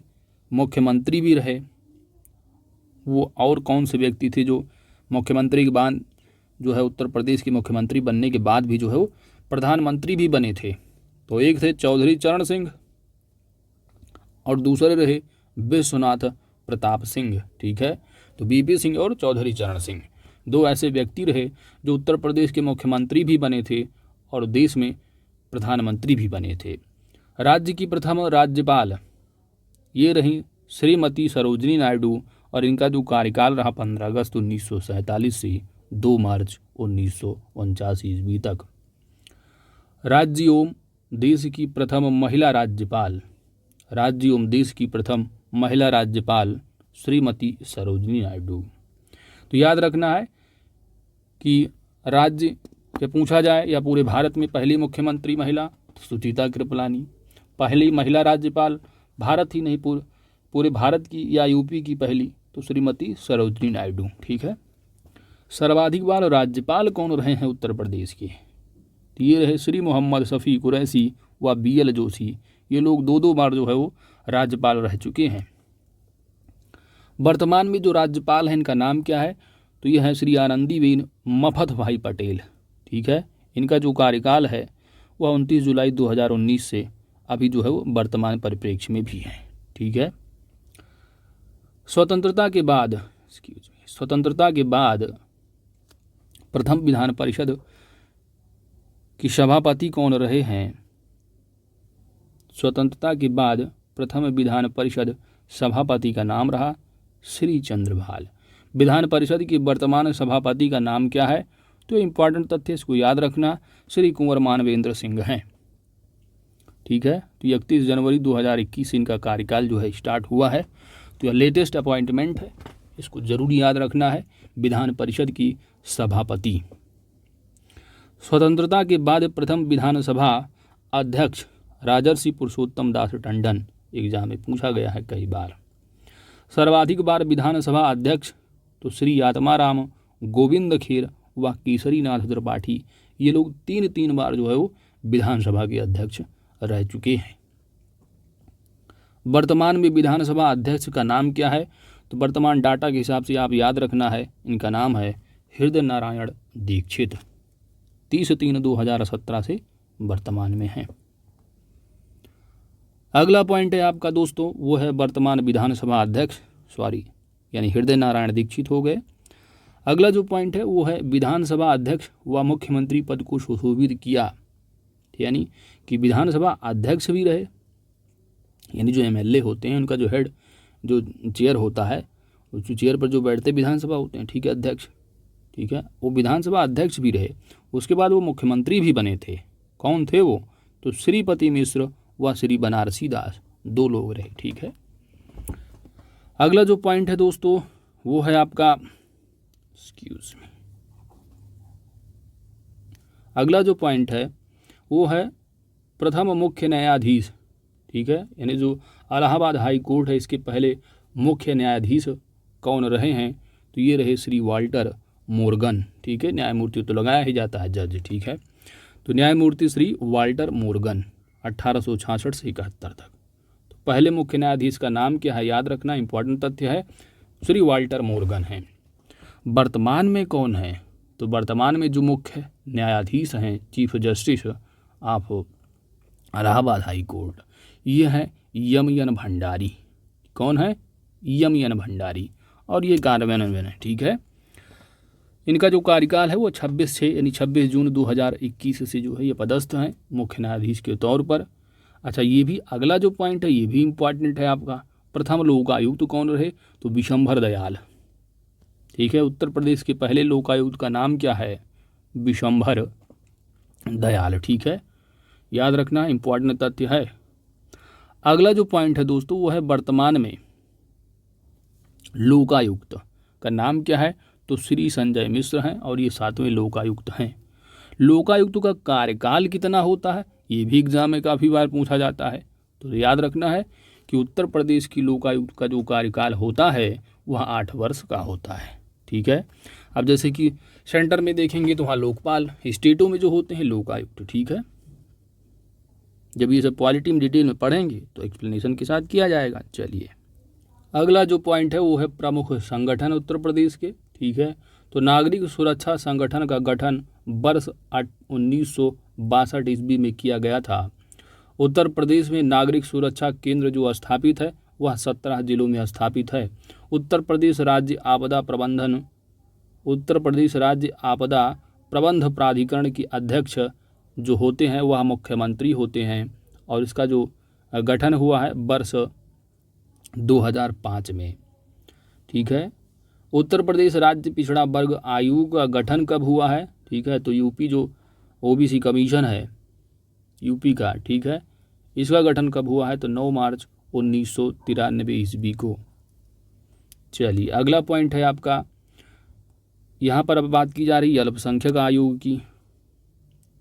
मुख्यमंत्री भी रहे वो। और कौन से व्यक्ति थे जो मुख्यमंत्री के बाद जो है उत्तर प्रदेश के मुख्यमंत्री बनने के बाद भी जो है वो प्रधानमंत्री भी बने थे? तो एक थे चौधरी चरण सिंह और दूसरे रहे विश्वनाथ प्रताप सिंह। ठीक है, तो बीपी सिंह और चौधरी चरण सिंह 2 ऐसे व्यक्ति रहे जो उत्तर प्रदेश के मुख्यमंत्री भी बने थे और देश में प्रधानमंत्री भी बने थे। राज्य की प्रथम राज्यपाल ये रही श्रीमती सरोजिनी नायडू और इनका जो कार्यकाल रहा 15 अगस्त 1947 से 2 मार्च 1949 ईस्वी तक। राज्य एवं देश की प्रथम महिला राज्यपाल श्रीमती सरोजिनी नायडू। तो याद रखना है कि राज्य से पूछा जाए या पूरे भारत में पहली मुख्यमंत्री महिला सुचेता कृपलानी, पहली महिला राज्यपाल भारत ही नहीं पूरे भारत की या यूपी की पहली तो श्रीमती सरोजिनी नायडू। ठीक है, सर्वाधिक बार राज्यपाल कौन रहे हैं उत्तर प्रदेश के? तो ये रहे श्री मोहम्मद शफी कुरैशी व BL जोशी। ये लोग 2 बार जो है वो राज्यपाल रह चुके हैं। वर्तमान में जो राज्यपाल हैं इनका नाम क्या है? तो यह है श्री आनंदीबेन मफत भाई पटेल। ठीक है, इनका जो कार्यकाल है वह 29 जुलाई 2019 से अभी जो है वो वर्तमान परिप्रेक्ष्य में भी है। ठीक है, स्वतंत्रता के बाद प्रथम विधान परिषद की सभापति कौन रहे हैं? स्वतंत्रता के बाद प्रथम विधान परिषद सभापति का नाम रहा श्री चंद्रभाल। विधान परिषद के वर्तमान सभापति का नाम क्या है? तो इम्पॉर्टेंट तथ्य इसको याद रखना, श्री कुंवर मानवेंद्र सिंह हैं। ठीक है, तो 31 जनवरी 2021 से इनका कार्यकाल जो है स्टार्ट हुआ है। तो यह लेटेस्ट अपॉइंटमेंट है, इसको जरूर याद रखना है, विधान परिषद की सभापति। स्वतंत्रता के बाद प्रथम विधानसभा अध्यक्ष राजर्षि पुरुषोत्तम दास टंडन। एग्जाम में पूछा गया है कई बार। सर्वाधिक बार विधानसभा अध्यक्ष तो श्री आत्माराम गोविंद खेर व केसरीनाथ त्रिपाठी। ये लोग 3 बार जो है वो विधानसभा के अध्यक्ष रह चुके हैं। वर्तमान में विधानसभा अध्यक्ष का नाम क्या है? तो वर्तमान डाटा के हिसाब से आप याद रखना है, इनका नाम है हृदय नारायण दीक्षित। 30/3/2017 से वर्तमान में है। अगला पॉइंट है आपका दोस्तों, वो है वर्तमान विधानसभा अध्यक्ष यानी हृदय नारायण दीक्षित हो गए। अगला जो पॉइंट है वो है विधानसभा अध्यक्ष व मुख्यमंत्री पद को सुशोभित किया, यानी कि विधानसभा अध्यक्ष भी रहे, यानी जो MLA होते हैं उनका जो हेड जो चेयर होता है, उस चेयर पर जो बैठते विधानसभा होते हैं, ठीक है, अध्यक्ष, ठीक है, वो विधानसभा अध्यक्ष भी रहे। उसके बाद वो मुख्यमंत्री भी बने थे। कौन थे वो? तो श्रीपति मिश्र व श्री बनारसी दास, 2 लोग रहे। ठीक है, अगला जो पॉइंट है दोस्तों वो है आपका अगला जो पॉइंट है वो है प्रथम मुख्य न्यायाधीश। ठीक है, यानी जो इलाहाबाद हाई कोर्ट है इसके पहले मुख्य न्यायाधीश कौन रहे हैं? तो ये रहे श्री वाल्टर मोर्गन। ठीक है, न्यायमूर्ति तो लगाया ही जाता है जज। ठीक है, तो न्यायमूर्ति श्री वाल्टर मोर्गन 1866 से 71 तक। तो पहले मुख्य न्यायाधीश का नाम क्या है याद रखना, इंपॉर्टेंट तथ्य है, श्री वाल्टर मोर्गन हैं। वर्तमान में कौन है? तो वर्तमान में जो मुख्य न्यायाधीश हैं, chief justice of Allahabad high court, ये है एम भंडारी। कौन है? एम भंडारी। और ये कार्यान्वयन है, ठीक है। इनका जो कार्यकाल है वो 26 जून 2021 से जो है ये पदस्थ हैं मुख्य न्यायाधीश के तौर पर। अच्छा, ये भी अगला जो पॉइंट है ये भी इम्पॉर्टेंट है आपका। प्रथम लोकायुक्त कौन रहे? तो विशंभर दयाल, ठीक है। उत्तर प्रदेश के पहले लोकायुक्त का नाम क्या है? विशंभर दयाल, ठीक है। याद रखना, इम्पॉर्टेंट तथ्य है। अगला जो पॉइंट है दोस्तों वो है वर्तमान में लोकायुक्त का नाम क्या है? तो श्री संजय मिश्र हैं और ये 7वें लोकायुक्त हैं। लोकायुक्त का कार्यकाल कितना होता है? ये भी एग्जाम में काफ़ी बार पूछा जाता है। तो याद रखना है कि उत्तर प्रदेश की लोकायुक्त का जो कार्यकाल होता है वह 8 वर्ष का होता है, ठीक है। अब जैसे कि सेंटर में देखेंगे तो वहाँ लोकपाल, स्टेटों में जो होते हैं लोकायुक्त, ठीक है। जब ये सब पॉलिटी में डिटेल में पढ़ेंगे तो एक्सप्लेनेशन के साथ किया जाएगा। चलिए, अगला जो पॉइंट है वो है प्रमुख संगठन उत्तर प्रदेश के, ठीक है। तो नागरिक सुरक्षा संगठन का गठन वर्ष 1962 ईस्वी में किया गया था। उत्तर प्रदेश में नागरिक सुरक्षा केंद्र जो स्थापित है वह 17 जिलों में स्थापित है। उत्तर प्रदेश राज्य आपदा प्रबंध प्राधिकरण के अध्यक्ष जो होते हैं वह मुख्यमंत्री होते हैं और इसका जो गठन हुआ है वर्ष 2005 में, ठीक है। उत्तर प्रदेश राज्य पिछड़ा वर्ग आयोग का गठन कब हुआ है? ठीक है, तो यूपी जो ओबीसी कमीशन है यूपी का, ठीक है, इसका गठन कब हुआ है? तो 9 मार्च 1993 ईस्वी को। चलिए, अगला पॉइंट है आपका, यहाँ पर अब बात की जा रही है अल्पसंख्यक आयोग की।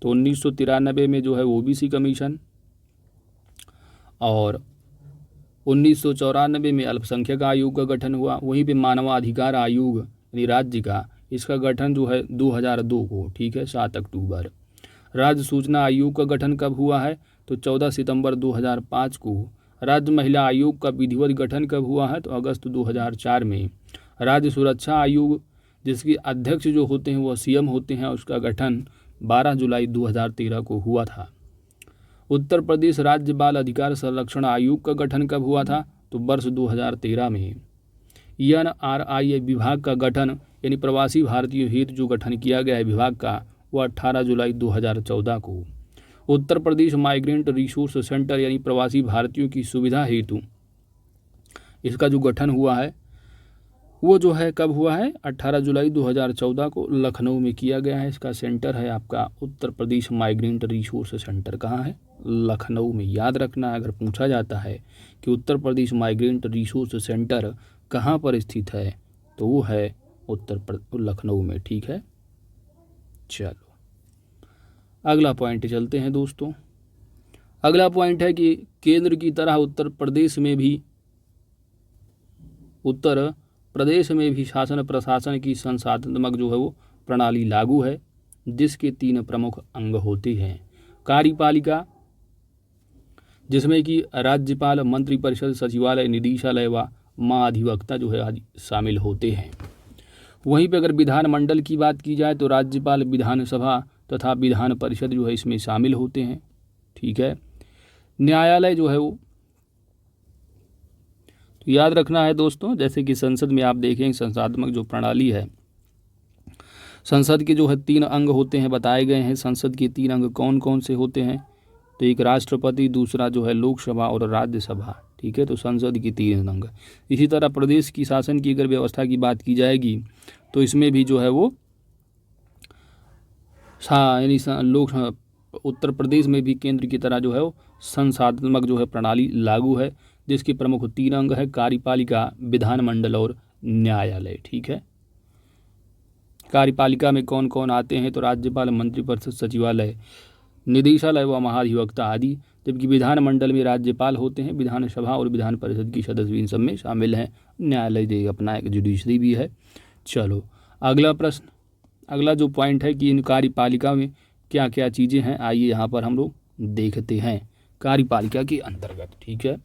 तो 1993 में जो है ओबीसी कमीशन और 1994 में अल्पसंख्यक आयोग का गठन हुआ। वहीं पे मानवाधिकार आयोग यानी राज्य का, इसका गठन जो है 2002 को, ठीक है, 7 अक्टूबर। राज्य सूचना आयोग का गठन कब हुआ है? तो 14 सितंबर 2005 को। राज्य महिला आयोग का विधिवत गठन कब हुआ है? तो अगस्त 2004 में। राज्य सुरक्षा आयोग जिसके अध्यक्ष जो होते हैं वह सीएम होते हैं, उसका गठन 12 जुलाई 2013 को हुआ था। उत्तर प्रदेश राज्य बाल अधिकार संरक्षण आयोग का गठन कब हुआ था? तो वर्ष 2013 में। एनआरआई विभाग का गठन यानी प्रवासी भारतीय हित जो गठन किया गया है विभाग का, वह 18 जुलाई 2014 को। Uttar Pradesh migrant resource centre यानी प्रवासी भारतीयों की सुविधा हेतु इसका जो गठन हुआ है वो जो है कब हुआ है? 18 जुलाई 2014 को लखनऊ में किया गया है। इसका सेंटर है आपका Uttar Pradesh migrant resource centre. कहाँ है? लखनऊ में। याद रखना, अगर पूछा जाता है कि Uttar Pradesh migrant resource centre कहाँ पर स्थित है तो वो है लखनऊ में, ठीक है। चलो, अगला पॉइंट चलते हैं दोस्तों। अगला पॉइंट है कि केंद्र की तरह उत्तर प्रदेश में भी शासन प्रशासन की संसाधनात्मक जो है वो प्रणाली लागू है, जिसके 3 प्रमुख अंग होते हैं। कार्यपालिका जिसमें कि राज्यपाल, मंत्रिपरिषद, सचिवालय, निदेशालय व महाधिवक्ता जो है आदि शामिल होते हैं। वहीं पे अगर विधानमंडल की बात की जाए तो राज्यपाल, विधानसभा तथा विधान परिषद जो है इसमें शामिल होते हैं, ठीक है। न्यायालय जो है वो तो याद रखना है दोस्तों, जैसे कि संसद में आप देखें संसाधनात्मक जो प्रणाली है, संसद के जो है 3 अंग होते हैं बताए गए हैं। संसद के 3 अंग कौन कौन से होते हैं? तो एक राष्ट्रपति, दूसरा जो है लोकसभा और राज्यसभा, ठीक है। तो संसद की 3 अंग। इसी तरह प्रदेश की शासन की अगर व्यवस्था की बात की जाएगी तो इसमें भी जो है वो यानी उत्तर प्रदेश में भी केंद्र की तरह जो है वो संसाधनात्मक जो है प्रणाली लागू है, जिसके प्रमुख 3 अंग है, कार्यपालिका, विधानमंडल और न्यायालय, ठीक है। कार्यपालिका में कौन कौन आते हैं? तो राज्यपाल, मंत्रिपरिषद, सचिवालय, निदेशालय व महाधिवक्ता आदि। जबकि विधानमंडल में राज्यपाल होते हैं, विधानसभा और विधान परिषद की सदस्य भी इन सब में शामिल हैं। न्यायालय अपना एक जुडिशरी भी है। चलो, अगला प्रश्न, अगला जो पॉइंट है कि इन कार्यपालिका में क्या क्या चीज़ें हैं, आइए यहाँ पर हम लोग देखते हैं कार्यपालिका के अंतर्गत, ठीक है।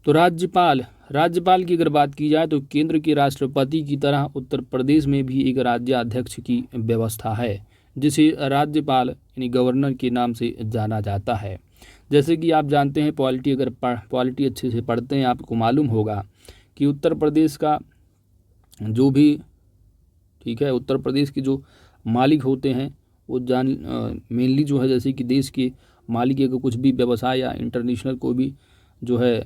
तो राज्यपाल राज्यपाल की अगर बात की जाए तो केंद्र के राष्ट्रपति की तरह उत्तर प्रदेश में भी एक राज्याध्यक्ष की व्यवस्था है, जिसे राज्यपाल यानी गवर्नर के नाम से जाना जाता है। जैसे कि आप जानते हैं, पॉलिटी अच्छे से पढ़ते हैं, आपको मालूम होगा कि उत्तर प्रदेश का जो भी, ठीक है, उत्तर प्रदेश के जो मालिक होते हैं वो मेनली जो है, जैसे कि देश के मालिक अगर कुछ भी व्यवसाय या इंटरनेशनल को भी जो है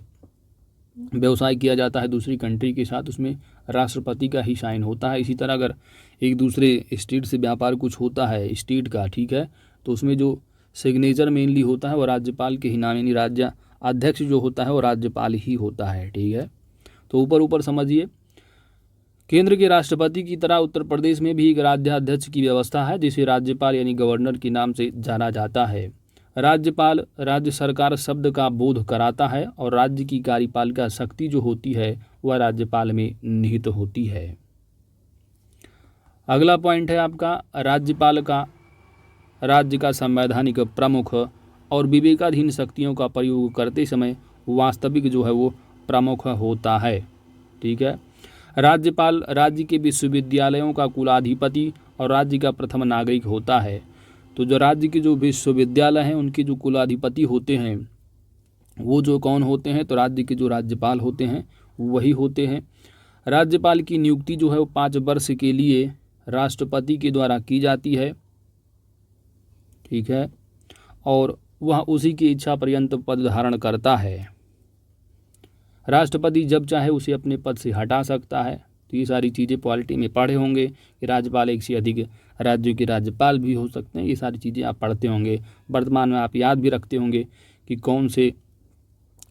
व्यवसाय किया जाता है दूसरी कंट्री के साथ, उसमें राष्ट्रपति का ही साइन होता है। इसी तरह अगर एक दूसरे स्टेट से व्यापार कुछ होता है स्टेट का, ठीक है, तो उसमें जो सिग्नेचर मेनली होता है वो राज्यपाल के ही नाम, यानी राज्य अध्यक्ष जो होता है वो राज्यपाल ही होता है, ठीक है। तो ऊपर समझिए, केंद्र के राष्ट्रपति की तरह उत्तर प्रदेश में भी एक राज्याध्यक्ष की व्यवस्था है, जिसे राज्यपाल यानी गवर्नर के नाम से जाना जाता है। राज्यपाल राज्य सरकार शब्द का बोध कराता है और राज्य की कार्यपालिका शक्ति जो होती है वह राज्यपाल में निहित होती है। अगला पॉइंट है आपका, राज्यपाल का राज्य का संवैधानिक प्रमुख और विवेकाधीन शक्तियों का प्रयोग करते समय वास्तविक जो है वो प्रमुख होता है, ठीक है। राज्यपाल राज्य के विश्वविद्यालयों का कुलाधिपति और राज्य का प्रथम नागरिक होता है। तो जो राज्य के जो विश्वविद्यालय हैं उनके जो कुलाधिपति होते हैं वो जो कौन होते हैं, तो राज्य के जो राज्यपाल होते हैं वही होते हैं। राज्यपाल की नियुक्ति जो है वो 5 वर्ष के लिए राष्ट्रपति के द्वारा की जाती है, ठीक है, और वह उसी की इच्छा पर्यंत पद धारण करता है। राष्ट्रपति जब चाहे उसे अपने पद से हटा सकता है। तो ये सारी चीज़ें पॉलिटी में पढ़े होंगे कि राज्यपाल एक से अधिक राज्यों के राज्यपाल भी हो सकते हैं, ये सारी चीज़ें आप पढ़ते होंगे। वर्तमान में आप याद भी रखते होंगे कि कौन से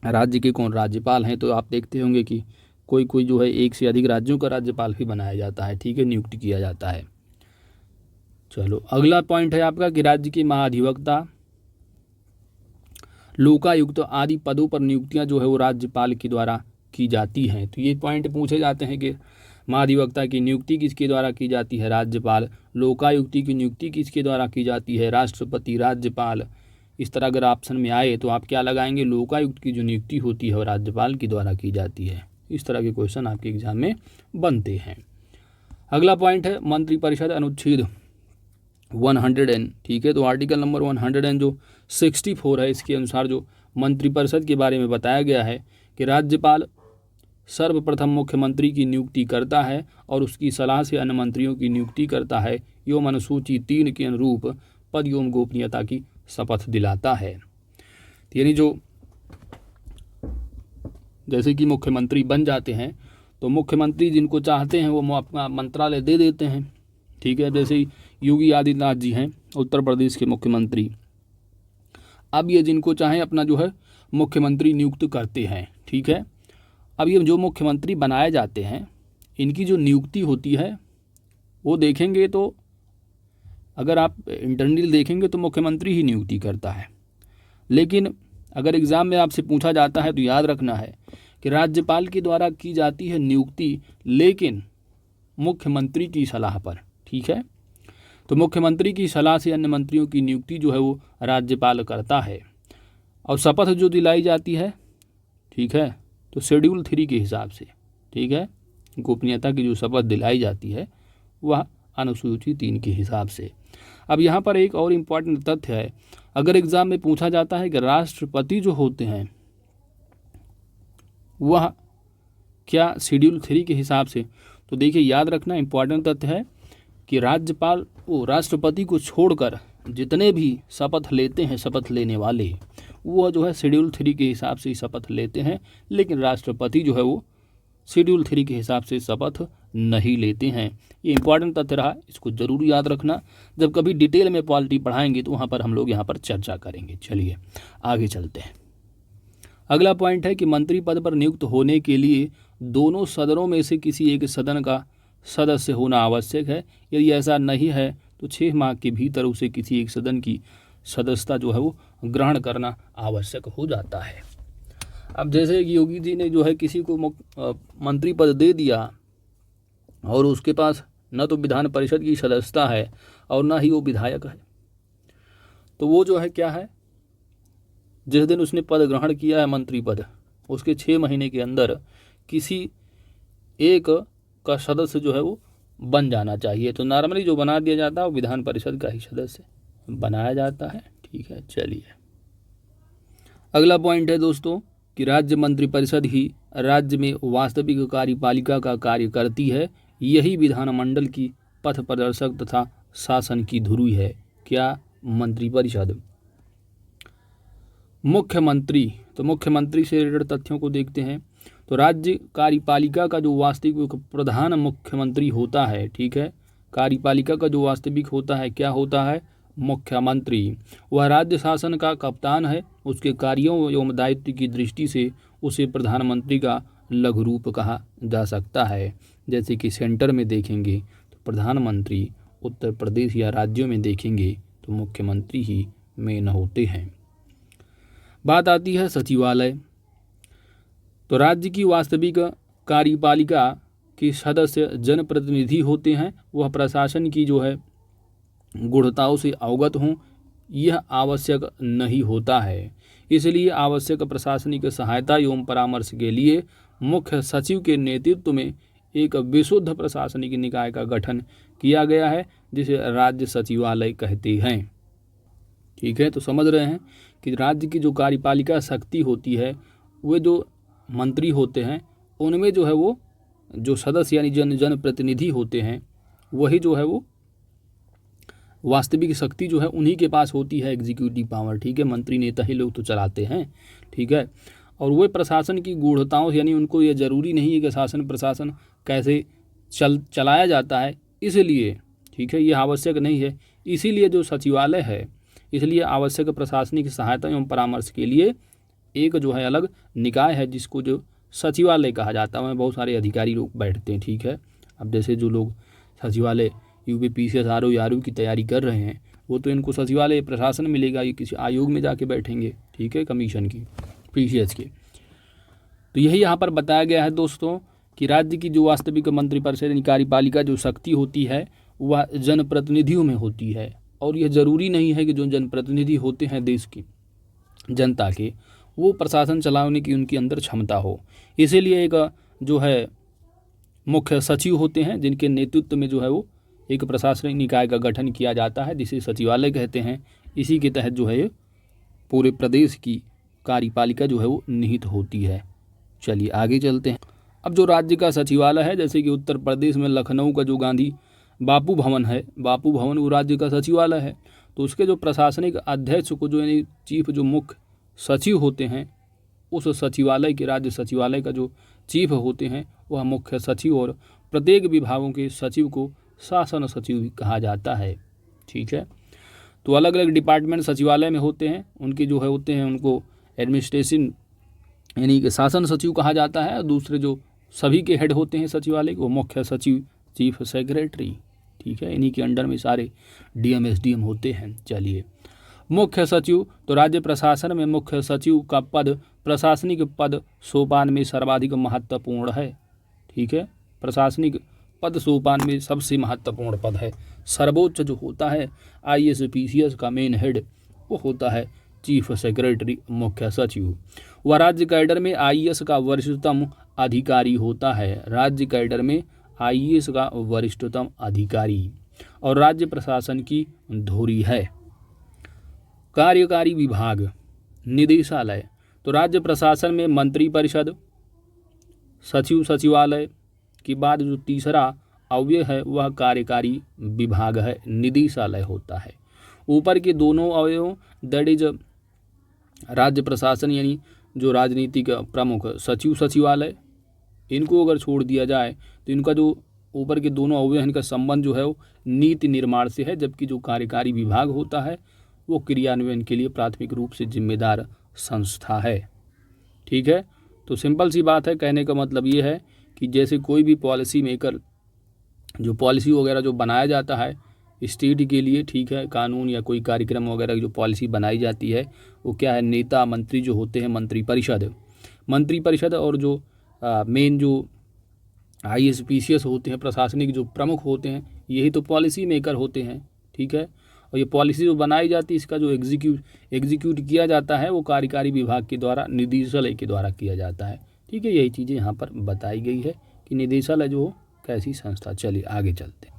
राज्य के कौन राज्यपाल हैं, तो आप देखते होंगे कि कोई जो है एक से अधिक राज्यों का राज्यपाल भी बनाया जाता है, ठीक है, नियुक्त किया जाता है। चलो अगला पॉइंट है आपका कि राज्य के महाधिवक्ता, लोकायुक्त आदि पदों पर नियुक्तियां जो है वो राज्यपाल के द्वारा की जाती हैं। तो ये पॉइंट पूछे जाते हैं कि महाधिवक्ता की नियुक्ति किसके द्वारा की जाती है, राज्यपाल। लोकायुक्ति की नियुक्ति किसके द्वारा की जाती है, राष्ट्रपति, राज्यपाल। इस तरह अगर ऑप्शन में आए तो आप क्या लगाएंगे, लोकायुक्त की जो नियुक्ति होती है वो राज्यपाल के द्वारा की जाती है। इस तरह के क्वेश्चन आपके एग्जाम में बनते हैं। अगला पॉइंट है मंत्रिपरिषद अनुच्छेद 100, ठीक है, तो आर्टिकल नंबर 164 है, इसके अनुसार जो मंत्रिपरिषद के बारे में बताया गया है कि राज्यपाल सर्वप्रथम मुख्यमंत्री की नियुक्ति करता है और उसकी सलाह से अन्य मंत्रियों की नियुक्ति करता है एवं अनुसूची 3 के अनुरूप पद एवं गोपनीयता की शपथ दिलाता है। यानी जो जैसे कि मुख्यमंत्री बन जाते हैं तो मुख्यमंत्री जिनको चाहते हैं वो अपना मंत्रालय दे देते हैं, ठीक है। जैसे योगी आदित्यनाथ जी हैं उत्तर प्रदेश के मुख्यमंत्री, अब ये जिनको चाहें अपना जो है मुख्यमंत्री नियुक्त करते हैं, ठीक है। अब ये जो मुख्यमंत्री बनाए जाते हैं इनकी जो नियुक्ति होती है वो देखेंगे तो अगर आप इंटरनल देखेंगे तो मुख्यमंत्री ही नियुक्ति करता है, लेकिन अगर एग्ज़ाम में आपसे पूछा जाता है तो याद रखना है कि राज्यपाल के द्वारा की जाती है नियुक्ति, लेकिन मुख्यमंत्री की सलाह पर, ठीक है। तो मुख्यमंत्री की सलाह से अन्य मंत्रियों की नियुक्ति जो है वो राज्यपाल करता है और शपथ जो दिलाई जाती है, ठीक है, तो शेड्यूल 3 के हिसाब से, ठीक है, गोपनीयता की जो शपथ दिलाई जाती है वह अनुसूची 3 के हिसाब से। अब यहाँ पर एक और इम्पॉर्टेंट तथ्य है, अगर एग्ज़ाम में पूछा जाता है कि राष्ट्रपति जो होते हैं वह क्या शेड्यूल 3 के हिसाब से, तो देखिए याद रखना इम्पॉर्टेंट तथ्य है कि राज्यपाल वो राष्ट्रपति को छोड़कर जितने भी शपथ लेते हैं, शपथ लेने वाले वो जो है शेड्यूल 3 के हिसाब से शपथ लेते हैं, लेकिन राष्ट्रपति जो है वो शेड्यूल 3 के हिसाब से शपथ नहीं लेते हैं। ये इंपॉर्टेंट तथ्य रहा, इसको जरूर याद रखना। जब कभी डिटेल में पॉलिटी पढ़ाएंगे तो वहाँ पर हम लोग यहाँ पर चर्चा करेंगे। चलिए आगे चलते हैं। अगला पॉइंट है कि मंत्री पद पर नियुक्त होने के लिए दोनों सदनों में से किसी एक सदन का सदस्य होना आवश्यक है। यदि ऐसा नहीं है तो 6 माह के भीतर उसे किसी एक सदन की सदस्यता जो है वो ग्रहण करना आवश्यक हो जाता है। अब जैसे योगी जी ने जो है किसी को मंत्री पद दे दिया और उसके पास न तो विधान परिषद की सदस्यता है और न ही वो विधायक है, तो वो जो है क्या है, जिस दिन उसने पद ग्रहण किया है मंत्री पद, उसके 6 महीने के अंदर किसी एक का सदस्य जो है वो बन जाना चाहिए। तो नॉर्मली जो बना दिया जाता है वो विधान परिषद का ही सदस्य बनाया जाता है। ठीक है, चलिए अगला पॉइंट है दोस्तों कि राज्य मंत्रिपरिषद ही राज्य में वास्तविक कार्यपालिका का कार्य करती है। यही विधानमंडल की पथ प्रदर्शक तथा शासन की धुरी है। क्या? मंत्रिपरिषद। मुख्यमंत्री, तो मुख्यमंत्री से रिलेटेड तथ्यों को देखते हैं। तो राज्य कार्यपालिका का जो वास्तविक प्रधान मुख्यमंत्री होता है, ठीक है, कार्यपालिका का जो वास्तविक होता है क्या होता है? मुख्यमंत्री। वह राज्य शासन का कप्तान है। उसके कार्यों एवं दायित्व की दृष्टि से उसे प्रधानमंत्री का लघु रूप कहा जा सकता है। जैसे कि सेंटर में देखेंगे तो प्रधानमंत्री, उत्तर प्रदेश या राज्यों में देखेंगे तो मुख्यमंत्री ही मेन होते हैं। बात आती है सचिवालय। तो राज्य की वास्तविक कार्यपालिका के सदस्य जनप्रतिनिधि होते हैं। वह प्रशासन की जो है गूढ़ताओं से अवगत हों, यह आवश्यक नहीं होता है। इसलिए आवश्यक प्रशासनिक सहायता एवं परामर्श के लिए मुख्य सचिव के नेतृत्व में एक विशुद्ध प्रशासनिक निकाय का गठन किया गया है, जिसे राज्य सचिवालय कहते हैं। ठीक है, तो समझ रहे हैं कि राज्य की जो कार्यपालिका शक्ति होती है, वे जो मंत्री होते हैं उनमें जो है वो जो सदस्य यानी जनप्रतिनिधि होते हैं, वही जो है वो वास्तविक शक्ति जो है उन्हीं के पास होती है, एग्जीक्यूटिव पावर। ठीक है, मंत्री नेता ही लोग तो चलाते हैं। ठीक है, और वे प्रशासन की गूढ़ताओं यानी उनको ये जरूरी नहीं है कि शासन प्रशासन कैसे चलाया जाता है, इसलिए ठीक है ये आवश्यक नहीं है। इसीलिए जो सचिवालय है, इसलिए आवश्यक प्रशासनिक सहायता एवं परामर्श के लिए एक जो है अलग निकाय है जिसको जो सचिवालय कहा जाता है। वहाँ बहुत सारे अधिकारी लोग बैठते हैं। ठीक है, अब जैसे जो लोग सचिवालय यूपीपीसीएस आरओ की तैयारी कर रहे हैं, वो तो इनको सचिवालय प्रशासन मिलेगा, ये किसी आयोग में जाके बैठेंगे। ठीक है, कमीशन की, पीसीएस की। तो यही यहाँ पर बताया गया है दोस्तों कि राज्य की जो वास्तविक मंत्रिपरिषद कार्यपालिका जो शक्ति होती है वह जनप्रतिनिधियों में होती है। और यह जरूरी नहीं है कि जो जनप्रतिनिधि होते हैं देश की जनता के, वो प्रशासन चलाने की उनके अंदर क्षमता हो। इसीलिए एक जो है मुख्य सचिव होते हैं जिनके नेतृत्व में जो है वो एक प्रशासनिक निकाय का गठन किया जाता है, जिसे सचिवालय कहते हैं। इसी के तहत जो है पूरे प्रदेश की कार्यपालिका जो है वो निहित होती है। चलिए आगे चलते हैं। अब जो राज्य का सचिवालय है, जैसे कि उत्तर प्रदेश में लखनऊ का जो गांधी बापू भवन है, बापू भवन वो राज्य का सचिवालय है। तो उसके जो प्रशासनिक अध्यक्ष को जो यानी चीफ जो मुख्य सचिव होते हैं, उस सचिवालय के राज्य सचिवालय का जो चीफ होते हैं वह मुख्य सचिव, और प्रत्येक विभागों के सचिव को शासन सचिव भी कहा जाता है। ठीक है, तो अलग अलग डिपार्टमेंट सचिवालय में होते हैं, उनके जो है होते हैं उनको एडमिनिस्ट्रेशन यानी कि शासन सचिव कहा जाता है। और दूसरे जो सभी के हेड होते हैं सचिवालय को, मुख्य सचिव, चीफ सेक्रेटरी। ठीक है, इन्हीं के अंडर में सारे डीएम एसडीएम होते हैं। चलिए मुख्य सचिव, तो राज्य प्रशासन में मुख्य सचिव का पद प्रशासनिक पद सोपान में सर्वाधिक महत्वपूर्ण है। ठीक है, प्रशासनिक पद सोपान में सबसे महत्वपूर्ण पद है। सर्वोच्च जो होता है आईएएस पीसीएस का मेन हेड वो होता है चीफ सेक्रेटरी, मुख्य सचिव। वह राज्य कैडर में आईएएस का वरिष्ठतम अधिकारी होता है। राज्य कैडर में आईएएस का वरिष्ठतम अधिकारी और राज्य प्रशासन की धुरी है। कार्यकारी विभाग, निदेशालय, तो राज्य प्रशासन में मंत्रिपरिषद, सचिव, सचिवालय के बाद जो तीसरा अवयव है वह कार्यकारी विभाग है, निदेशालय होता है। ऊपर के दोनों अवयव दैट इज राज्य प्रशासन यानी जो राजनीतिक प्रमुख सचिव, सचिवालय, इनको अगर छोड़ दिया जाए तो इनका जो ऊपर के दोनों अवयव इनका संबंध जो है वो नीति निर्माण से है, जबकि जो कार्यकारी विभाग होता है वो क्रियान्वयन के लिए प्राथमिक रूप से जिम्मेदार संस्था है। ठीक है, तो सिंपल सी बात है, कहने का मतलब ये है कि जैसे कोई भी पॉलिसी मेकर जो पॉलिसी वगैरह जो बनाया जाता है स्टेट के लिए, ठीक है, कानून या कोई कार्यक्रम वगैरह जो पॉलिसी बनाई जाती है वो क्या है, नेता मंत्री जो होते हैं मंत्रिपरिषद और जो मेन जो आईएएस पीसीएस होते हैं प्रशासनिक जो प्रमुख होते हैं यही तो पॉलिसी मेकर होते हैं। ठीक है, और ये पॉलिसी जो बनाई जाती है इसका जो एग्जीक्यूट किया जाता है वो कार्यकारी विभाग के द्वारा, निदेशालय के द्वारा किया जाता है। ठीक है, यही चीज़ें यहाँ पर बताई गई है कि निदेशालय जो कैसी संस्था। चलिए आगे चलते हैं।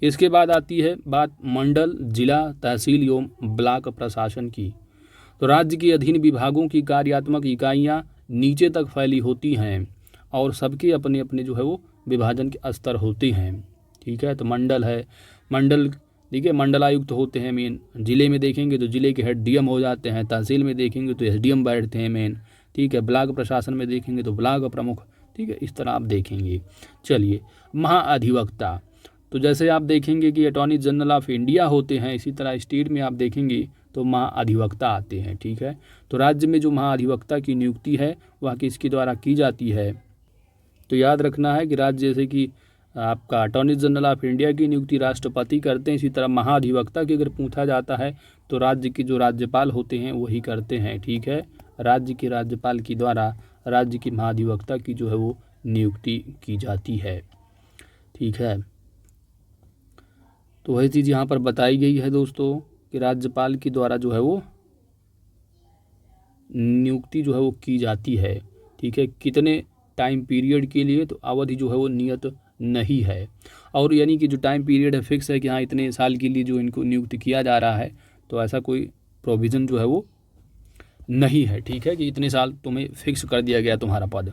इसके बाद आती है बात मंडल, जिला, तहसील एवं ब्लॉक प्रशासन की। तो राज्य के अधीन विभागों की कार्यात्मक इकाइयाँ नीचे तक फैली होती हैं और सबके अपने अपने जो है वो विभाजन के स्तर होते हैं। ठीक है, तो मंडल है, मंडल ठीक है मंडलायुक्त होते हैं मेन। जिले में देखेंगे तो जिले के हेड डीएम हो जाते हैं। तहसील में देखेंगे तो एसडीएम बैठते हैं मेन। ठीक है, ब्लॉक प्रशासन में देखेंगे तो ब्लॉक प्रमुख। ठीक है, इस तरह आप देखेंगे। चलिए, महाअधिवक्ता, तो जैसे आप देखेंगे कि अटॉर्नी जनरल ऑफ इंडिया होते हैं, इसी तरह स्टेट में आप देखेंगे तो महाअधिवक्ता आते हैं। ठीक है, तो राज्य में जो महाअधिवक्ता की नियुक्ति है वह किसके द्वारा की जाती है? तो याद रखना है कि राज्य जैसे कि आपका अटॉर्नी जनरल ऑफ इंडिया की नियुक्ति राष्ट्रपति करते हैं, इसी तरह महाअधिवक्ता की अगर पूछा जाता है तो राज्य के जो राज्यपाल होते हैं वही करते हैं। ठीक है, राज्य के राज्यपाल के द्वारा राज्य की महाअधिवक्ता की जो है वो नियुक्ति की जाती है। ठीक है, तो वही चीज़ यहाँ पर बताई गई है दोस्तों कि राज्यपाल के द्वारा जो है वो नियुक्ति जो है वो की जाती है। ठीक है, कितने टाइम पीरियड के लिए, तो अवधि जो है वो नियत नहीं है, और यानी कि जो टाइम पीरियड है फिक्स है कि हाँ इतने साल के लिए जो इनको नियुक्त किया जा रहा है, तो ऐसा कोई प्रोविज़न जो है वो नहीं है। ठीक है, कि इतने साल तुम्हें फिक्स कर दिया गया तुम्हारा पद।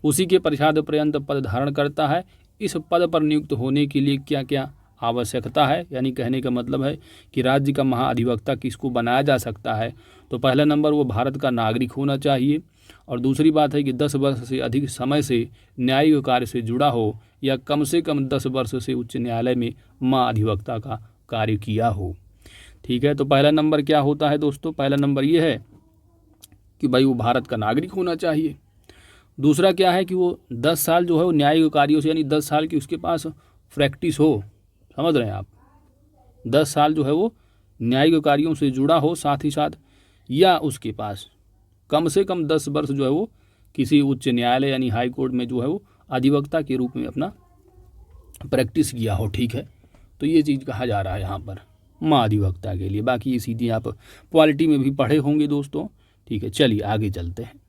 उसी के पश्चात पर्यंत पद धारण करता है। इस पद पर नियुक्त होने के लिए क्या क्या आवश्यकता है, यानी कहने का मतलब है कि राज्य का महाअधिवक्ता किसको बनाया जा सकता है। तो पहला नंबर वो भारत का नागरिक होना चाहिए, और दूसरी बात है कि 10 वर्ष से अधिक समय से न्यायिक कार्य से जुड़ा हो, या कम से कम 10 वर्ष से उच्च न्यायालय में महाअधिवक्ता का कार्य किया हो। ठीक है, तो पहला नंबर क्या होता है दोस्तों? पहला नंबर ये है कि भाई वो भारत का नागरिक होना चाहिए। दूसरा क्या है कि वो 10 साल जो है वो न्यायिक कार्यों से, यानी 10 साल की उसके पास प्रैक्टिस हो। समझ रहे हैं आप? 10 साल जो है वो न्यायिक कार्यों से जुड़ा हो, साथ ही साथ या उसके पास कम से कम 10 वर्ष जो है वो किसी उच्च न्यायालय यानी हाई कोर्ट में जो है वो अधिवक्ता के रूप में अपना प्रैक्टिस किया हो। ठीक है, तो ये चीज़ कहा जा रहा है यहाँ पर महाअधिवक्ता के लिए। बाकी ये सीधी आप पॉलिटी में भी पढ़े होंगे दोस्तों। ठीक है, चलिए आगे चलते हैं।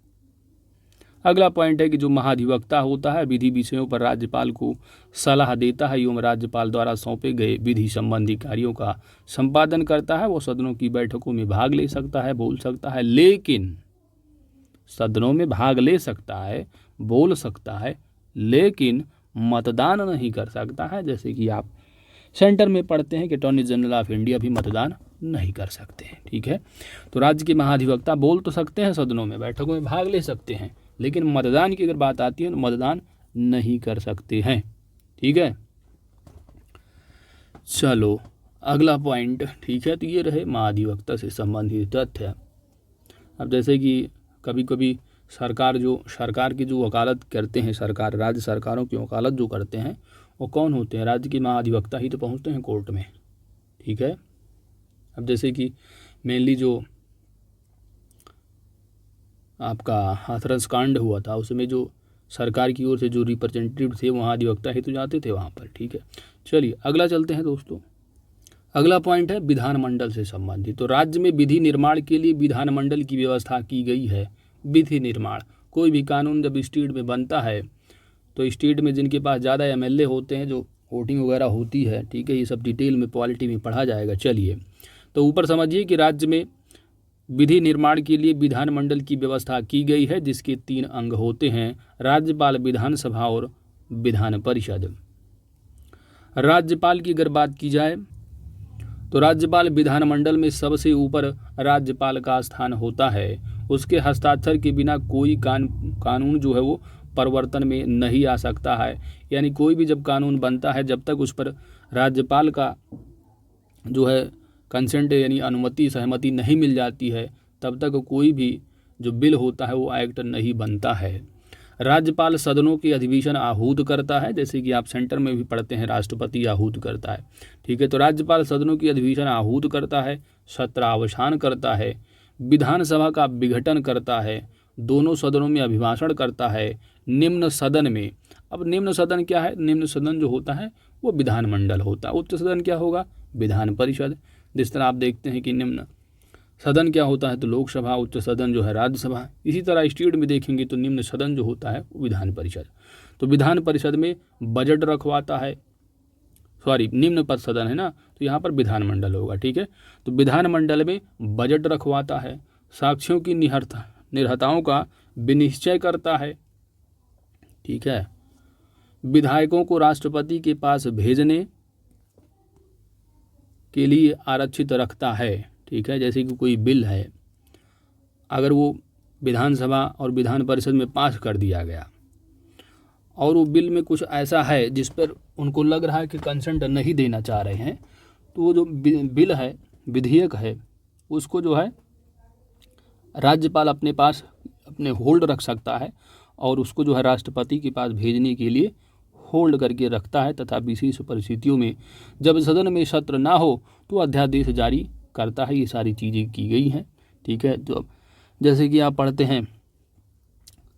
अगला पॉइंट है कि जो महाअधिवक्ता होता है विधि विषयों पर राज्यपाल को सलाह देता है एवं राज्यपाल द्वारा सौंपे गए विधि संबंधी कार्यों का संपादन करता है। वो सदनों की बैठकों में भाग ले सकता है, बोल सकता है, लेकिन सदनों में भाग ले सकता है, बोल सकता है, लेकिन मतदान नहीं कर सकता है। जैसे कि आप सेंटर में पढ़ते हैं कि अटॉर्नी जनरल ऑफ इंडिया भी मतदान नहीं कर सकते हैं। ठीक है, तो राज्य के महाअधिवक्ता बोल तो सकते हैं, सदनों में बैठकों में भाग ले सकते हैं, लेकिन मतदान की अगर बात आती है तो मतदान नहीं कर सकते हैं। ठीक है, चलो अगला पॉइंट। ठीक है, तो ये रहे महाअधिवक्ता से संबंधित तथ्य। अब जैसे कि कभी कभी सरकार की जो वकालत करते हैं, सरकार राज्य सरकारों की वकालत जो करते हैं वो कौन होते हैं? राज्य के महाअधिवक्ता ही तो पहुंचते हैं कोर्ट में। ठीक है, अब जैसे कि मेनली जो आपका हाथरस कांड हुआ था उसमें जो सरकार की ओर से जो रिप्रेजेंटेटिव थे वहाँ अधिवक्ता ही तो जाते थे वहाँ पर। ठीक है, चलिए अगला चलते हैं दोस्तों। अगला पॉइंट है विधानमंडल से संबंधित। तो राज्य में विधि निर्माण के लिए विधानमंडल की व्यवस्था की गई है। विधि निर्माण, कोई भी कानून जब स्टेट में बनता है तो स्टेट में जिनके पास ज़्यादा एमएलए होते हैं, जो वोटिंग वगैरह होती है, ठीक है, ये सब डिटेल में पॉलिटी में पढ़ा जाएगा। चलिए, तो ऊपर समझिए कि राज्य में विधि निर्माण के लिए विधानमंडल की व्यवस्था की गई है, जिसके 3 अंग होते हैं: राज्यपाल, विधानसभा और विधान परिषद। राज्यपाल की अगर बात की जाए तो राज्यपाल विधानमंडल में सबसे ऊपर राज्यपाल का स्थान होता है। उसके हस्ताक्षर के बिना कोई कानून जो है वो परिवर्तन में नहीं आ सकता है। यानी कोई भी जब कानून बनता है, जब तक उस पर राज्यपाल का जो है कंसेंट यानी अनुमति सहमति नहीं मिल जाती है, तब तक कोई भी जो बिल होता है वो एक्ट नहीं बनता है। राज्यपाल सदनों की अधिवेशन आहूत करता है, जैसे कि आप सेंटर में भी पढ़ते हैं राष्ट्रपति आहूत करता है। ठीक है, तो राज्यपाल सदनों की अधिवेशन आहूत करता है, सत्रावसान करता है, विधानसभा का विघटन करता है, दोनों सदनों में अभिभाषण करता है, निम्न सदन में। अब निम्न सदन क्या है? निम्न सदन जो होता है वो विधानमंडल होता है। उच्च सदन क्या होगा? विधान परिषद। जिस तरह आप देखते हैं कि निम्न सदन क्या होता है तो लोकसभा, उच्च सदन जो है राज्यसभा। इसी तरह स्टेट में देखेंगे तो निम्न सदन जो होता है वो विधान परिषद। तो विधान परिषद में बजट रखवाता है, सॉरी निम्न पद सदन है ना, तो यहाँ पर विधानमंडल होगा, ठीक है। तो विधानमंडल में बजट रखवाता है, साक्ष्यों की निर्हताओं का विनिश्चय करता है, ठीक है। विधायकों को राष्ट्रपति के पास भेजने के लिए आरक्षित रखता है, ठीक है। जैसे कि कोई बिल है, अगर वो विधानसभा और विधान परिषद में पास कर दिया गया और वो बिल में कुछ ऐसा है जिस पर उनको लग रहा है कि कंसेंट नहीं देना चाह रहे हैं, तो वो जो बिल है, विधेयक है, उसको जो है राज्यपाल अपने पास अपने होल्ड रख सकता है और उसको जो है राष्ट्रपति के पास भेजने के लिए होल्ड करके रखता है, तथा विशेष परिस्थितियों में जब सदन में सत्र ना हो तो अध्यादेश जारी करता है। ये सारी चीज़ें की गई हैं, ठीक है। तो जैसे कि आप पढ़ते हैं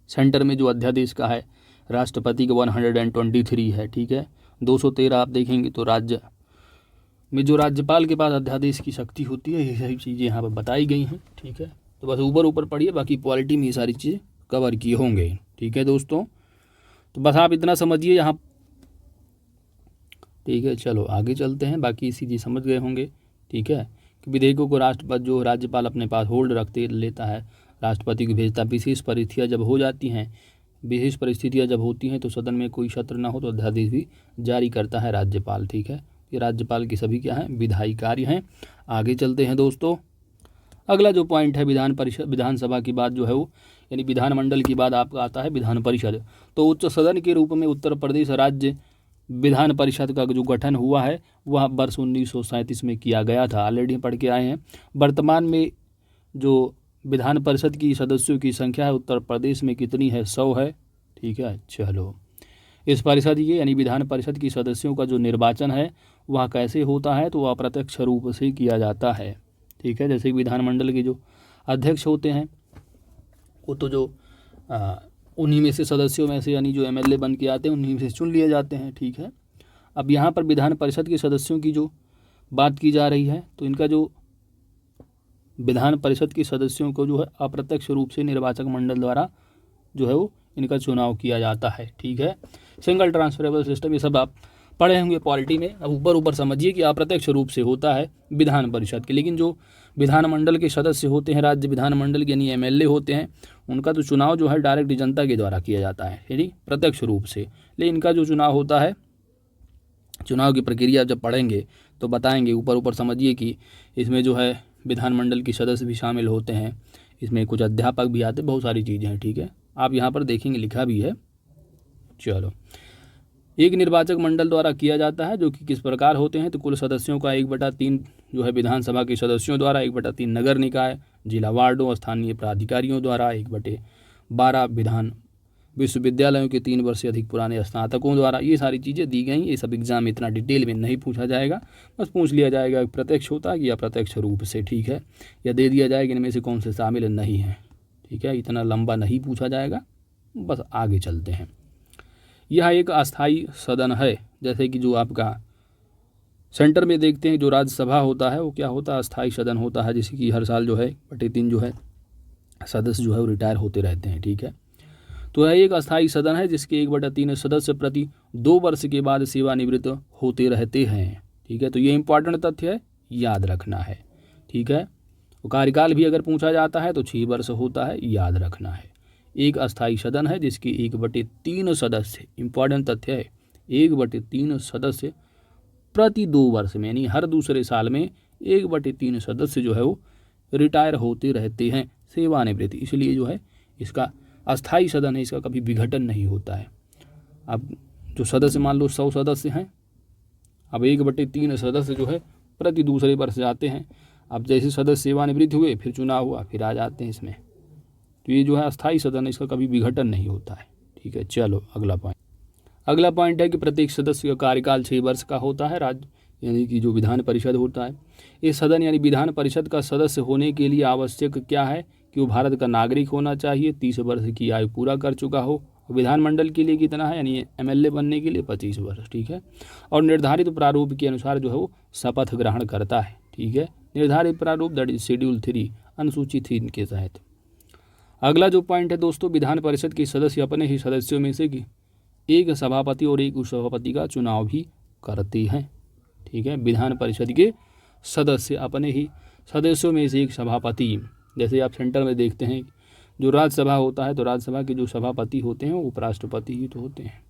सेंटर में जो अध्यादेश का है राष्ट्रपति का 123 है, ठीक है। 213 आप देखेंगे तो राज्य में जो राज्यपाल के पास अध्यादेश की शक्ति होती है, ये सभी चीज़ें यहाँ पर बताई गई हैं, ठीक है। तो बस ऊपर पढ़िए, बाकी पॉलिटी में ये सारी चीज़ें कवर किए होंगे, ठीक है दोस्तों। तो बस आप इतना समझिए यहाँ, ठीक है। चलो आगे चलते हैं, बाकी चीज़ें समझ गए होंगे, ठीक है। कि विधेयकों को राष्ट्रपति जो राज्यपाल अपने पास होल्ड रखते लेता है, राष्ट्रपति को भेजता। विशेष परिस्थितियाँ जब हो जाती हैं, विशेष परिस्थितियाँ जब होती हैं तो सदन में कोई सत्र ना हो तो अध्यादेश भी जारी करता है राज्यपाल, ठीक है। ये राज्यपाल के सभी क्या हैं, विधायी कार्य हैं। आगे चलते हैं दोस्तों। अगला जो पॉइंट है विधानसभा की बात जो है वो, यानी विधानमंडल की बात आपका आता है विधान परिषद। तो उच्च सदन के रूप में उत्तर प्रदेश राज्य विधान परिषद का जो गठन हुआ है वह वर्ष 1937 में किया गया था, ऑलरेडी पढ़ के आए हैं। वर्तमान में जो विधान परिषद की सदस्यों की संख्या है उत्तर प्रदेश में कितनी है, 100 है, ठीक है। चलो, इस परिषद के यानी विधान परिषद की सदस्यों का जो निर्वाचन है वह कैसे होता है तो वह अप्रत्यक्ष रूप से किया जाता है, ठीक है। जैसे विधानमंडल के जो अध्यक्ष होते हैं वो तो जो उन्हीं में से सदस्यों में से यानी जो एमएलए बन के आते हैं उन्हीं में से चुन लिए जाते हैं, ठीक है। अब यहाँ पर विधान परिषद के सदस्यों की जो बात की जा रही है तो इनका जो विधान परिषद के सदस्यों को जो है अप्रत्यक्ष रूप से निर्वाचक मंडल द्वारा जो है वो इनका चुनाव किया जाता है, ठीक है। सिंगल ट्रांसफरेबल सिस्टम ये सब आप पढ़े होंगे पॉलिटी में। अब ऊपर समझिए कि अप्रत्यक्ष रूप से होता है विधान परिषद के, लेकिन जो विधानमंडल के सदस्य होते हैं, राज्य विधानमंडल के यानी एमएलए होते हैं, उनका तो चुनाव जो है डायरेक्ट जनता के द्वारा किया जाता है, यानी प्रत्यक्ष रूप से। लेकिन इनका जो चुनाव होता है, चुनाव की प्रक्रिया जब पढ़ेंगे तो बताएंगे। ऊपर समझिए कि इसमें जो है विधानमंडल के सदस्य भी शामिल होते हैं, इसमें कुछ अध्यापक भी आते हैं, बहुत सारी चीज़ें हैं, ठीक है। आप यहाँ पर देखेंगे लिखा भी है। चलो, एक निर्वाचक मंडल द्वारा किया जाता है जो कि किस प्रकार होते हैं तो कुल सदस्यों का 1/3 जो है विधानसभा के सदस्यों द्वारा, 1/3 नगर निकाय, जिला वार्डों, स्थानीय प्राधिकारियों द्वारा, 1/12 विधान विश्वविद्यालयों के 3 वर्ष से अधिक पुराने स्नातकों द्वारा। ये सारी चीज़ें दी गई। ये सब एग्जाम में इतना डिटेल में नहीं पूछा जाएगा, बस पूछ लिया जाएगा प्रत्यक्ष होता है कि अप्रत्यक्ष रूप से, ठीक है। या दे दिया जाएगा इनमें से कौन से शामिल नहीं है, ठीक है। इतना लंबा नहीं पूछा जाएगा, बस आगे चलते हैं। यह एक अस्थाई सदन है, जैसे कि जो आपका सेंटर में देखते हैं जो राज्यसभा होता है वो क्या होता है, अस्थाई सदन होता है, जैसे कि हर साल जो है 1/3 जो है सदस्य जो है वो रिटायर होते रहते हैं, ठीक है। तो यह एक अस्थाई सदन है जिसके 1/3 सदस्य प्रति 2 वर्ष के बाद सेवानिवृत्त होते रहते हैं, ठीक है। तो ये इंपॉर्टेंट तथ्य है, याद रखना है, ठीक है। तो कार्यकाल भी अगर पूछा जाता है तो 6 वर्ष होता है, याद रखना है। एक अस्थाई सदन है जिसके 1/3 सदस्य, इंपॉर्टेंट तथ्य है, 1/3 सदस्य प्रति 2 वर्ष में, यानी हर दूसरे साल में 1/3 सदस्य जो है वो रिटायर होते रहते हैं, सेवानिवृत्ति। इसलिए जो है इसका अस्थाई सदन है, इसका कभी विघटन नहीं होता है। अब जो सदस्य मान लो 100 सदस्य हैं, अब 1/3 सदस्य जो है प्रति दूसरे वर्ष जाते हैं। अब जैसे सदस्य सेवानिवृत्त हुए फिर चुनाव हुआ फिर आ जाते हैं इसमें। तो ये जो है अस्थाई सदन है, इसका कभी विघटन नहीं होता है, ठीक है। चलो अगला पॉइंट है कि प्रत्येक सदस्य का कार्यकाल 6 वर्ष का होता है। राज्य यानी कि जो विधान परिषद होता है, इस सदन यानी विधान परिषद का सदस्य होने के लिए आवश्यक क्या है कि वो भारत का नागरिक होना चाहिए, 30 वर्ष की आयु पूरा कर चुका हो। विधानमंडल के लिए कितना है, यानी एमएलए बनने के लिए 25 वर्ष, ठीक है। और निर्धारित प्रारूप के अनुसार जो है वो शपथ ग्रहण करता है, ठीक है। निर्धारित प्रारूप दैट इज शेड्यूल 3 अनुसूची 3 के तहत। अगला जो पॉइंट है दोस्तों, विधान परिषद के सदस्य अपने ही सदस्यों में से एक सभापति और एक उपसभापति का चुनाव भी करते हैं। ठीक है, विधान परिषद के सदस्य अपने ही सदस्यों में से एक सभापति, जैसे आप सेंटर में देखते हैं जो राज्यसभा होता है तो राज्यसभा के जो सभापति होते हैं वो उपराष्ट्रपति ही तो होते हैं।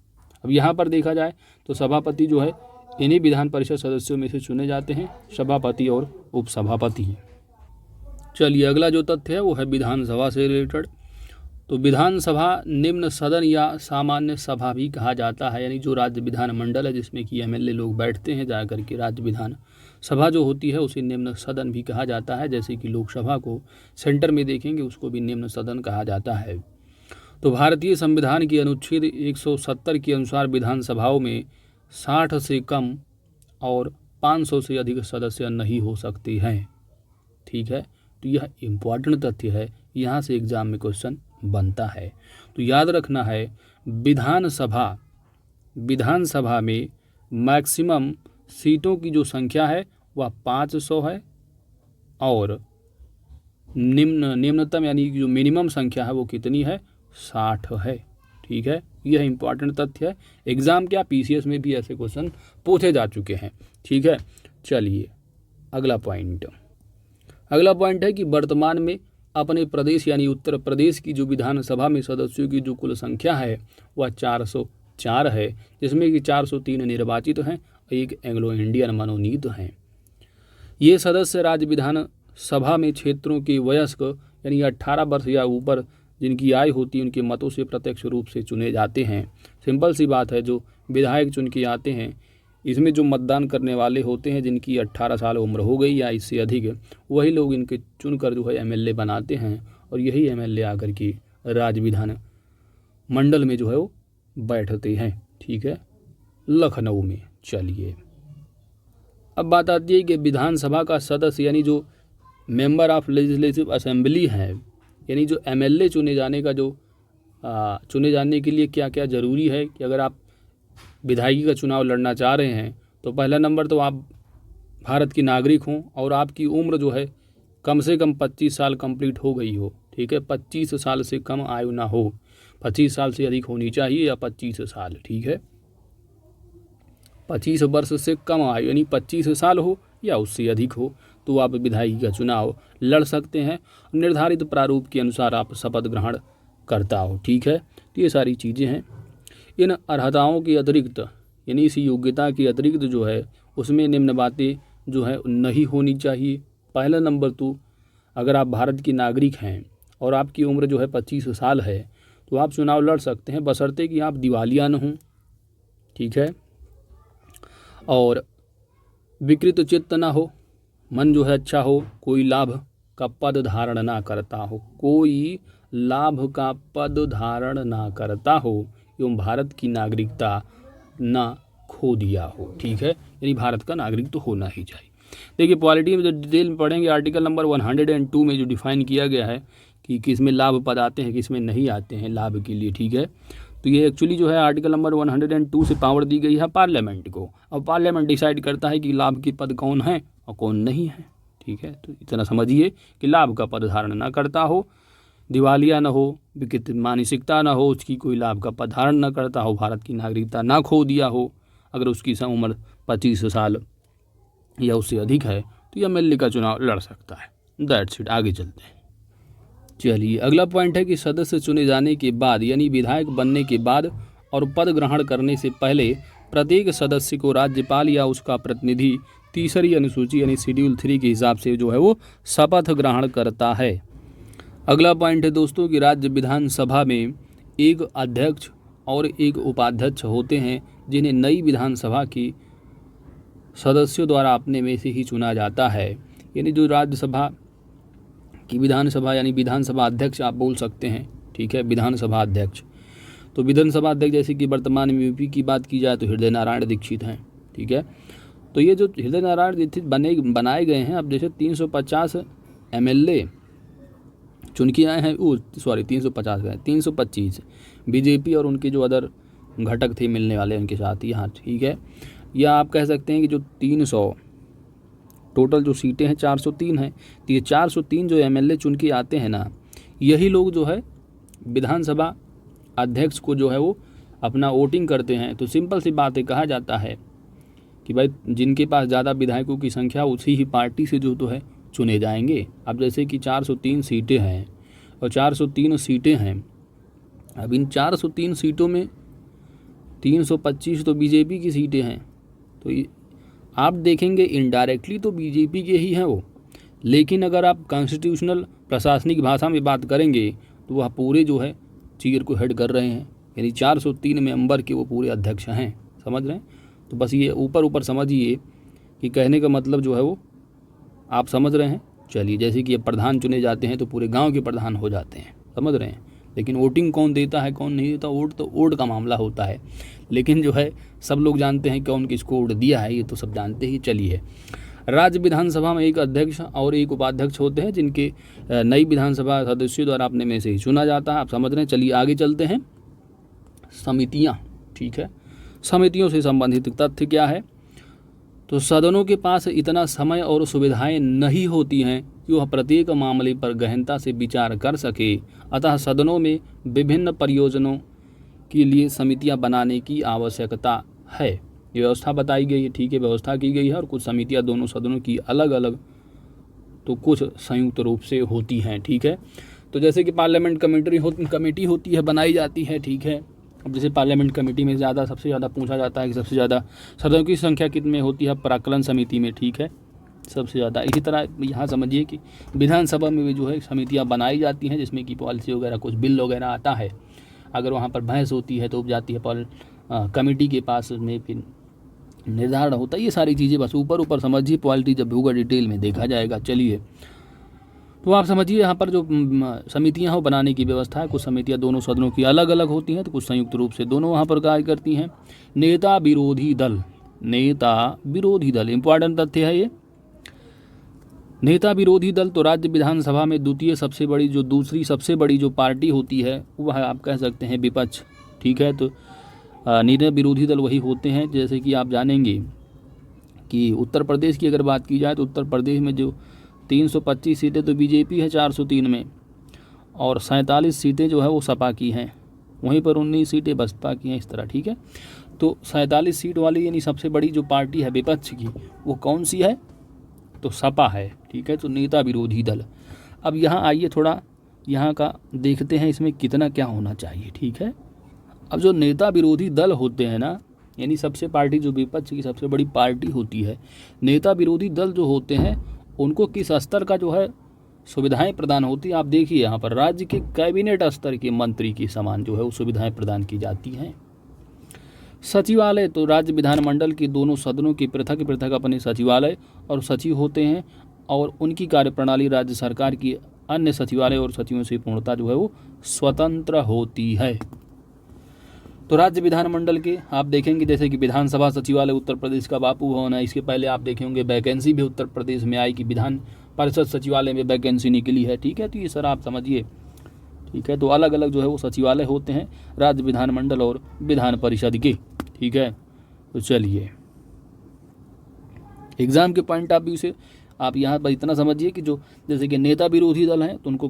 अब यहाँ पर देखा जाए तो सभापति जो है इन्हीं विधान परिषद सदस्यों में से चुने जाते हैं, सभापति और उपसभापति। चलिए अगला जो तथ्य है वो है विधानसभा से रिलेटेड। तो विधानसभा निम्न सदन या सामान्य सभा भी कहा जाता है, यानी जो राज्य विधानमंडल है जिसमें कि एमएलए लोग बैठते हैं जाकर के, राज्य विधान सभा जो होती है उसे निम्न सदन भी कहा जाता है। जैसे कि लोकसभा को सेंटर में देखेंगे उसको भी निम्न सदन कहा जाता है। तो भारतीय संविधान की अनुच्छेद 170 के अनुसार विधानसभाओं में 60 से कम और 500 से अधिक सदस्य नहीं हो सकते हैं। ठीक है, तो यह इम्पॉर्टेंट तथ्य है, यहाँ से एग्जाम में क्वेश्चन बनता है। तो याद रखना है विधानसभा में मैक्सिमम सीटों की जो संख्या है वह 500 है और निम्नतम यानी जो मिनिमम संख्या है वो कितनी है, 60 है। ठीक है, यह इंपॉर्टेंट तथ्य है, एग्जाम क्या पीसीएस में भी ऐसे क्वेश्चन पूछे जा चुके हैं। ठीक है, चलिए अगला पॉइंट है कि वर्तमान में अपने प्रदेश यानी उत्तर प्रदेश की जो विधानसभा में सदस्यों की जो कुल संख्या है वह 404 है, जिसमें कि 403 निर्वाचित हैं, एक एंग्लो इंडियन मनोनीत हैं। ये सदस्य राज्य विधानसभा में क्षेत्रों के वयस्क यानी 18 वर्ष या ऊपर जिनकी आयु होती है उनके मतों से प्रत्यक्ष रूप से चुने जाते हैं। सिंपल सी बात है, जो विधायक चुन के आते हैं इसमें जो मतदान करने वाले होते हैं जिनकी 18 साल उम्र हो गई या इससे अधिक, वही लोग इनके चुनकर जो है एमएलए बनाते हैं और यही एमएलए आकर के राज्य विधान मंडल में जो है वो बैठते हैं। ठीक है, लखनऊ में। चलिए अब बात आती है कि विधानसभा का सदस्य यानी जो मेंबर ऑफ लेजिस्लेटिव असेंबली है, यानी जो एमएलए चुने जाने के लिए क्या क्या ज़रूरी है कि अगर आप विधायकी का चुनाव लड़ना चाह रहे हैं तो पहला नंबर तो आप भारत की नागरिक हों और आपकी उम्र जो है कम से कम 25 साल कंप्लीट हो गई हो। ठीक है, 25 साल से कम आयु ना हो, 25 साल से अधिक होनी चाहिए या 25 साल। ठीक है, 25 वर्ष से कम आयु यानी 25 साल हो या उससे अधिक हो तो आप विधायकी का चुनाव लड़ सकते हैं। निर्धारित प्रारूप के अनुसार आप शपथ ग्रहण करता हो। ठीक है, तो ये सारी चीज़ें हैं। इन अर्हताओं के अतिरिक्त यानी इस योग्यता के अतिरिक्त जो है उसमें निम्न बातें जो है नहीं होनी चाहिए। पहला नंबर तो अगर आप भारत की नागरिक हैं और आपकी उम्र जो है 25 साल है तो आप चुनाव लड़ सकते हैं, बशर्ते कि आप दिवालिया न हों। ठीक है, और विकृत चित्त ना हो, मन जो है अच्छा हो, कोई लाभ का पद धारण ना करता हो, कोई लाभ का पद धारण ना करता हो एवं भारत की नागरिकता ना खो दिया हो। ठीक है, यानी भारत का नागरिक तो होना ही चाहिए। देखिए पॉलिटी में जो डिटेल में पढ़ेंगे आर्टिकल नंबर 102 में जो डिफाइन किया गया है कि किस में लाभ पद आते हैं किस में नहीं आते हैं लाभ के लिए। ठीक है, तो ये एक्चुअली जो है आर्टिकल नंबर 102 से पावर दी गई है पार्लियामेंट को। अब पार्लियामेंट डिसाइड करता है कि लाभ के पद कौन है और कौन नहीं है। ठीक है, तो इतना समझिए कि लाभ का पद धारण ना करता हो, दिवालिया न हो, विकृत मानसिकता ना हो, उसकी कोई लाभ का पद धारण न करता हो, भारत की नागरिकता ना खो दिया हो, अगर उसकी उम्र 25 साल या उससे अधिक है तो एमएलए का चुनाव लड़ सकता है। That's it. आगे चलते हैं। चलिए अगला पॉइंट है कि सदस्य चुने जाने के बाद यानी विधायक बनने के बाद और पद ग्रहण करने से पहले प्रत्येक सदस्य को राज्यपाल या उसका प्रतिनिधि तीसरी अनुसूची यानी शेड्यूल 3 के हिसाब से जो है वो शपथ ग्रहण करता है। अगला पॉइंट है दोस्तों कि राज्य विधानसभा में एक अध्यक्ष और एक उपाध्यक्ष होते हैं जिन्हें नई विधानसभा की सदस्यों द्वारा अपने में से ही चुना जाता है। यानी जो राज्यसभा की विधानसभा यानी विधानसभा अध्यक्ष आप बोल सकते हैं। ठीक है, विधानसभा अध्यक्ष। तो विधानसभा अध्यक्ष जैसे कि वर्तमान में यूपी की बात की जाए तो हृदय नारायण दीक्षित हैं। ठीक है, तो ये जो हृदय नारायण दीक्षित बनाए गए हैं, अब जैसे 350 एमएलए चुन के आए हैं, 350 गए 325 बीजेपी और उनके जो अदर घटक थे मिलने वाले उनके साथ यहाँ। ठीक है, या आप कह सकते हैं कि जो टोटल जो सीटें हैं 403 हैं। तो ये 403 जो एमएलए चुन के आते हैं ना, यही लोग जो है विधानसभा अध्यक्ष को जो है वो अपना वोटिंग करते हैं। तो सिंपल सी बात है, कहा जाता है कि भाई जिनके पास ज़्यादा विधायकों की संख्या उसी ही पार्टी से जो तो है चुने जाएंगे। अब जैसे कि 403 सीटें हैं और 403 सीटें हैं, अब इन 403 सीटों में 325 तो बीजेपी की सीटें हैं। तो आप देखेंगे इनडायरेक्टली तो बीजेपी के ही हैं वो, लेकिन अगर आप कॉन्स्टिट्यूशनल प्रशासनिक भाषा में बात करेंगे तो वह पूरे जो है चीर को हेड कर रहे हैं, यानी 403 मेंबर के वो पूरे अध्यक्ष हैं। समझ रहे हैं? तो बस ये ऊपर ऊपर समझिए कि कहने का मतलब जो है वो आप समझ रहे हैं। चलिए, जैसे कि ये प्रधान चुने जाते हैं तो पूरे गांव के प्रधान हो जाते हैं, समझ रहे हैं। लेकिन वोटिंग कौन देता है कौन नहीं देता, वोट तो वोट का मामला होता है, लेकिन जो है सब लोग जानते हैं कौन किसको वोट दिया है, ये तो सब जानते ही। चलिए, राज्य विधानसभा में एक अध्यक्ष और एक उपाध्यक्ष होते हैं जिनके नई विधानसभा सदस्यों द्वारा अपने में से ही चुना जाता है। आप समझ रहे हैं। चलिए आगे चलते हैं। समितियाँ, ठीक है, समितियों से संबंधित तथ्य क्या है? तो सदनों के पास इतना समय और सुविधाएं नहीं होती हैं कि वह प्रत्येक मामले पर गहनता से विचार कर सके। अतः सदनों में विभिन्न परियोजनों के लिए समितियां बनाने की आवश्यकता है। ये व्यवस्था बताई गई है, ठीक है, व्यवस्था की गई है। और कुछ समितियां दोनों सदनों की अलग अलग तो कुछ संयुक्त रूप से होती हैं, ठीक है। तो जैसे कि पार्लियामेंट कमेटी होती है, बनाई जाती है, ठीक है। अब जैसे पार्लियामेंट कमेटी में सबसे ज़्यादा पूछा जाता है कि सबसे ज़्यादा सदनों की संख्या कितने होती है, प्राक्कलन समिति में, ठीक है, सबसे ज़्यादा। इसी तरह यहाँ समझिए कि विधानसभा में भी जो है समितियाँ बनाई जाती हैं जिसमें कि पॉलिसी वगैरह कुछ बिल वगैरह आता है। अगर वहाँ पर बहस होती है तो जाती है कमेटी के पास में, फिर निर्धारण होता है। ये सारी चीज़ें बस ऊपर ऊपर समझिए, पॉलिटी जब होगा डिटेल में देखा जाएगा। चलिए, तो आप समझिए यहाँ पर जो समितियाँ हो बनाने की व्यवस्था है। कुछ समितियाँ दोनों सदनों की अलग अलग होती हैं तो कुछ संयुक्त रूप से दोनों वहाँ पर कार्य करती हैं। नेता विरोधी दल इंपॉर्टेंट तथ्य है ये। नेता विरोधी दल तो राज्य विधानसभा में दूसरी सबसे बड़ी जो पार्टी होती है वह आप कह सकते हैं विपक्ष, ठीक है। तो नेता विरोधी दल वही होते हैं। जैसे कि आप जानेंगे कि उत्तर प्रदेश की अगर बात की जाए तो उत्तर प्रदेश में जो 325 सीटें तो बीजेपी है 403 में, और 47 सीटें जो है वो सपा की हैं। वहीं पर 19 सीटें बसपा की हैं, इस तरह, ठीक है। तो 47 सीट वाली यानी सबसे बड़ी जो पार्टी है विपक्ष की, वो कौन सी है? तो सपा है, ठीक है। तो नेता विरोधी दल। अब यहाँ आइए थोड़ा यहाँ का देखते हैं इसमें कितना क्या होना चाहिए, ठीक है। अब जो नेता विरोधी दल होते हैं ना, यानी सबसे पार्टी जो विपक्ष की सबसे बड़ी पार्टी होती है, नेता विरोधी दल जो होते हैं उनको किस स्तर का जो है सुविधाएं प्रदान होती है? आप देखिए यहाँ पर राज्य के कैबिनेट स्तर के मंत्री के समान जो है वो सुविधाएं प्रदान की जाती हैं। सचिवालय तो राज्य विधानमंडल के दोनों सदनों के पृथक पृथक अपने सचिवालय और सचिव होते हैं, और उनकी कार्यप्रणाली राज्य सरकार की अन्य सचिवालय और सचिवों से पूर्णतः जो है वो स्वतंत्र होती है। तो राज्य विधानमंडल के आप देखेंगे जैसे कि विधानसभा सचिवालय उत्तर प्रदेश का बापू भवन है। इसके पहले आप देखे होंगे वैकेंसी भी उत्तर प्रदेश में आई कि विधान परिषद सचिवालय में वैकेंसी निकली है, ठीक है। तो ये सर आप समझिए, ठीक है। तो अलग अलग जो है वो सचिवालय होते हैं राज्य विधानमंडल और विधान परिषद के, ठीक है। तो चलिए, एग्जाम के पॉइंट ऑफ व्यू से आप यहाँ पर इतना समझिए कि जो जैसे कि नेता विरोधी दल हैं तो उनको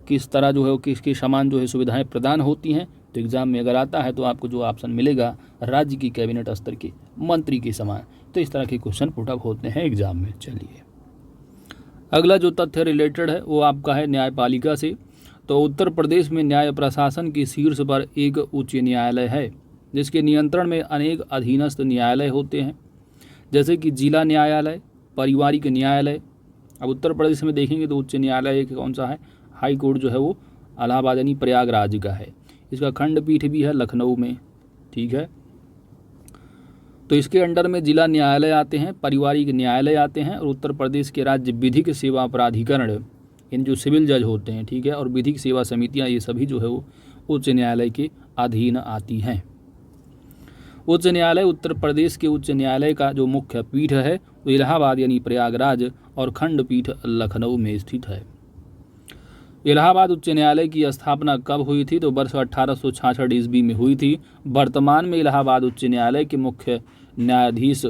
किस तरह जो है वो किसके समान जो है सुविधाएं प्रदान होती हैं। तो एग्ज़ाम में अगर आता है तो आपको जो ऑप्शन मिलेगा राज्य की कैबिनेट स्तर के मंत्री के समान। तो इस तरह के क्वेश्चन पुटअप होते हैं एग्जाम में। चलिए, अगला जो तथ्य रिलेटेड है वो आपका है न्यायपालिका से। तो उत्तर प्रदेश में न्याय प्रशासन के शीर्ष पर एक उच्च न्यायालय है जिसके नियंत्रण में अनेक अधीनस्थ न्यायालय होते हैं, जैसे कि जिला न्यायालय, पारिवारिक न्यायालय। अब उत्तर प्रदेश में देखेंगे तो उच्च न्यायालय कौन सा है? हाई कोर्ट जो है वो इलाहाबाद यानी प्रयागराज का है। इसका खंडपीठ भी है लखनऊ में, ठीक है। तो इसके अंडर में जिला न्यायालय आते हैं, पारिवारिक न्यायालय आते हैं, और उत्तर प्रदेश के राज्य विधिक सेवा प्राधिकरण, इन जो सिविल जज होते हैं, ठीक है, और विधिक सेवा समितियां, ये सभी जो है वो उच्च न्यायालय के अधीन आती हैं। उच्च न्यायालय उत्तर प्रदेश के उच्च न्यायालय का जो मुख्य पीठ है वो इलाहाबाद यानी प्रयागराज, और खंडपीठ लखनऊ में स्थित है। इलाहाबाद उच्च न्यायालय की स्थापना कब हुई थी? तो वर्ष 1866 ईस्वी में हुई थी। वर्तमान में इलाहाबाद उच्च न्यायालय के मुख्य न्यायाधीश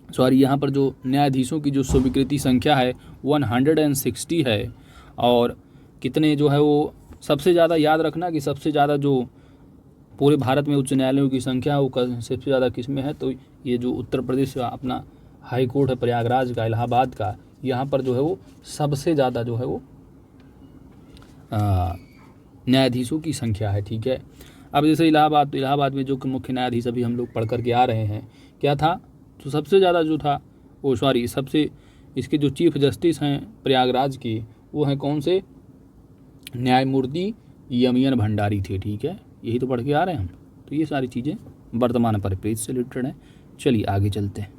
सॉरी यहाँ पर जो न्यायाधीशों की जो स्वीकृति संख्या है 160 है। और कितने जो है वो सबसे ज़्यादा याद रखना कि सबसे ज़्यादा जो पूरे भारत में उच्च न्यायालयों की संख्या है वो सबसे ज़्यादा किस में है, तो ये जो उत्तर प्रदेश का अपना हाई कोर्ट है प्रयागराज का, इलाहाबाद का, यहाँ पर जो है वो सबसे ज़्यादा जो है वो न्यायाधीशों की संख्या है। ठीक है, अब जैसे इलाहाबाद, तो इलाहाबाद में जो मुख्य न्यायाधीश अभी हम लोग पढ़ कर के आ रहे हैं क्या था, तो सबसे ज़्यादा जो था वो सबसे इसके जो चीफ जस्टिस हैं प्रयागराज के वो हैं कौन से, न्यायमूर्ति यमियन भंडारी थे। ठीक है, यही तो पढ़ के आ रहे हैं हम। तो ये सारी चीज़ें वर्तमान परिप्रेक्ष्य से रिलेटेड हैं। चलिए आगे चलते हैं।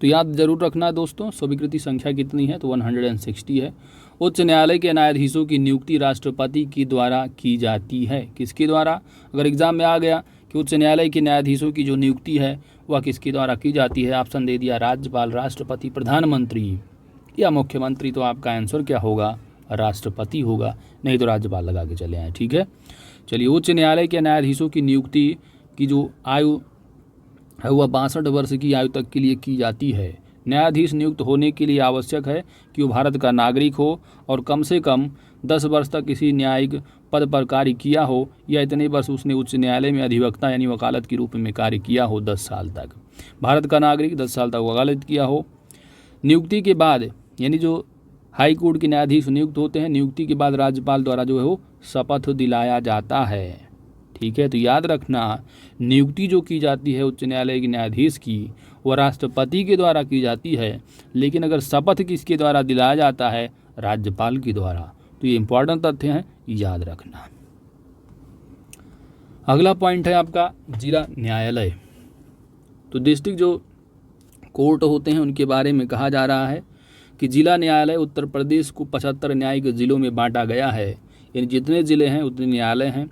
तो याद जरूर रखना है दोस्तों, स्वीकृति संख्या कितनी है, तो 160 है। उच्च न्यायालय के न्यायाधीशों की नियुक्ति राष्ट्रपति के द्वारा की जाती है। किसके द्वारा, अगर एग्जाम में आ गया कि उच्च न्यायालय के न्यायाधीशों की जो नियुक्ति है वह किसके द्वारा की जाती है, ऑप्शन दे दिया राज्यपाल, राष्ट्रपति, प्रधानमंत्री या मुख्यमंत्री, तो आपका आंसर क्या होगा, राष्ट्रपति होगा, नहीं तो राज्यपाल लगा के चले आए। ठीक है, चलिए उच्च न्यायालय के न्यायाधीशों की नियुक्ति की जो आयु है वह 62 वर्ष की आयु तक के लिए की जाती है। न्यायाधीश नियुक्त होने के लिए आवश्यक है कि वो भारत का नागरिक हो और कम से कम 10 वर्ष तक किसी न्यायिक पद पर कार्य किया हो या इतने वर्ष उसने उच्च न्यायालय में अधिवक्ता यानी वकालत के रूप में कार्य किया हो 10 साल तक। भारत का नागरिक 10 साल तक वकालत किया हो। नियुक्ति के बाद यानी जो हाई कोर्ट के न्यायाधीश नियुक्त होते हैं, नियुक्ति के बाद राज्यपाल द्वारा जो है वो शपथ दिलाया जाता है। ठीक है, तो याद रखना नियुक्ति जो की जाती है उच्च न्यायालय के न्यायाधीश की वह राष्ट्रपति के द्वारा की जाती है, लेकिन अगर शपथ किसके द्वारा दिलाया जाता है, राज्यपाल के द्वारा। तो ये इंपॉर्टेंट तथ्य हैं, याद रखना। अगला पॉइंट है आपका जिला न्यायालय। तो डिस्ट्रिक्ट जो कोर्ट होते हैं उनके बारे में कहा जा रहा है कि जिला न्यायालय उत्तर प्रदेश को 75 न्यायिक जिलों में बांटा गया है, यानी जितने ज़िले हैं उतने न्यायालय हैं,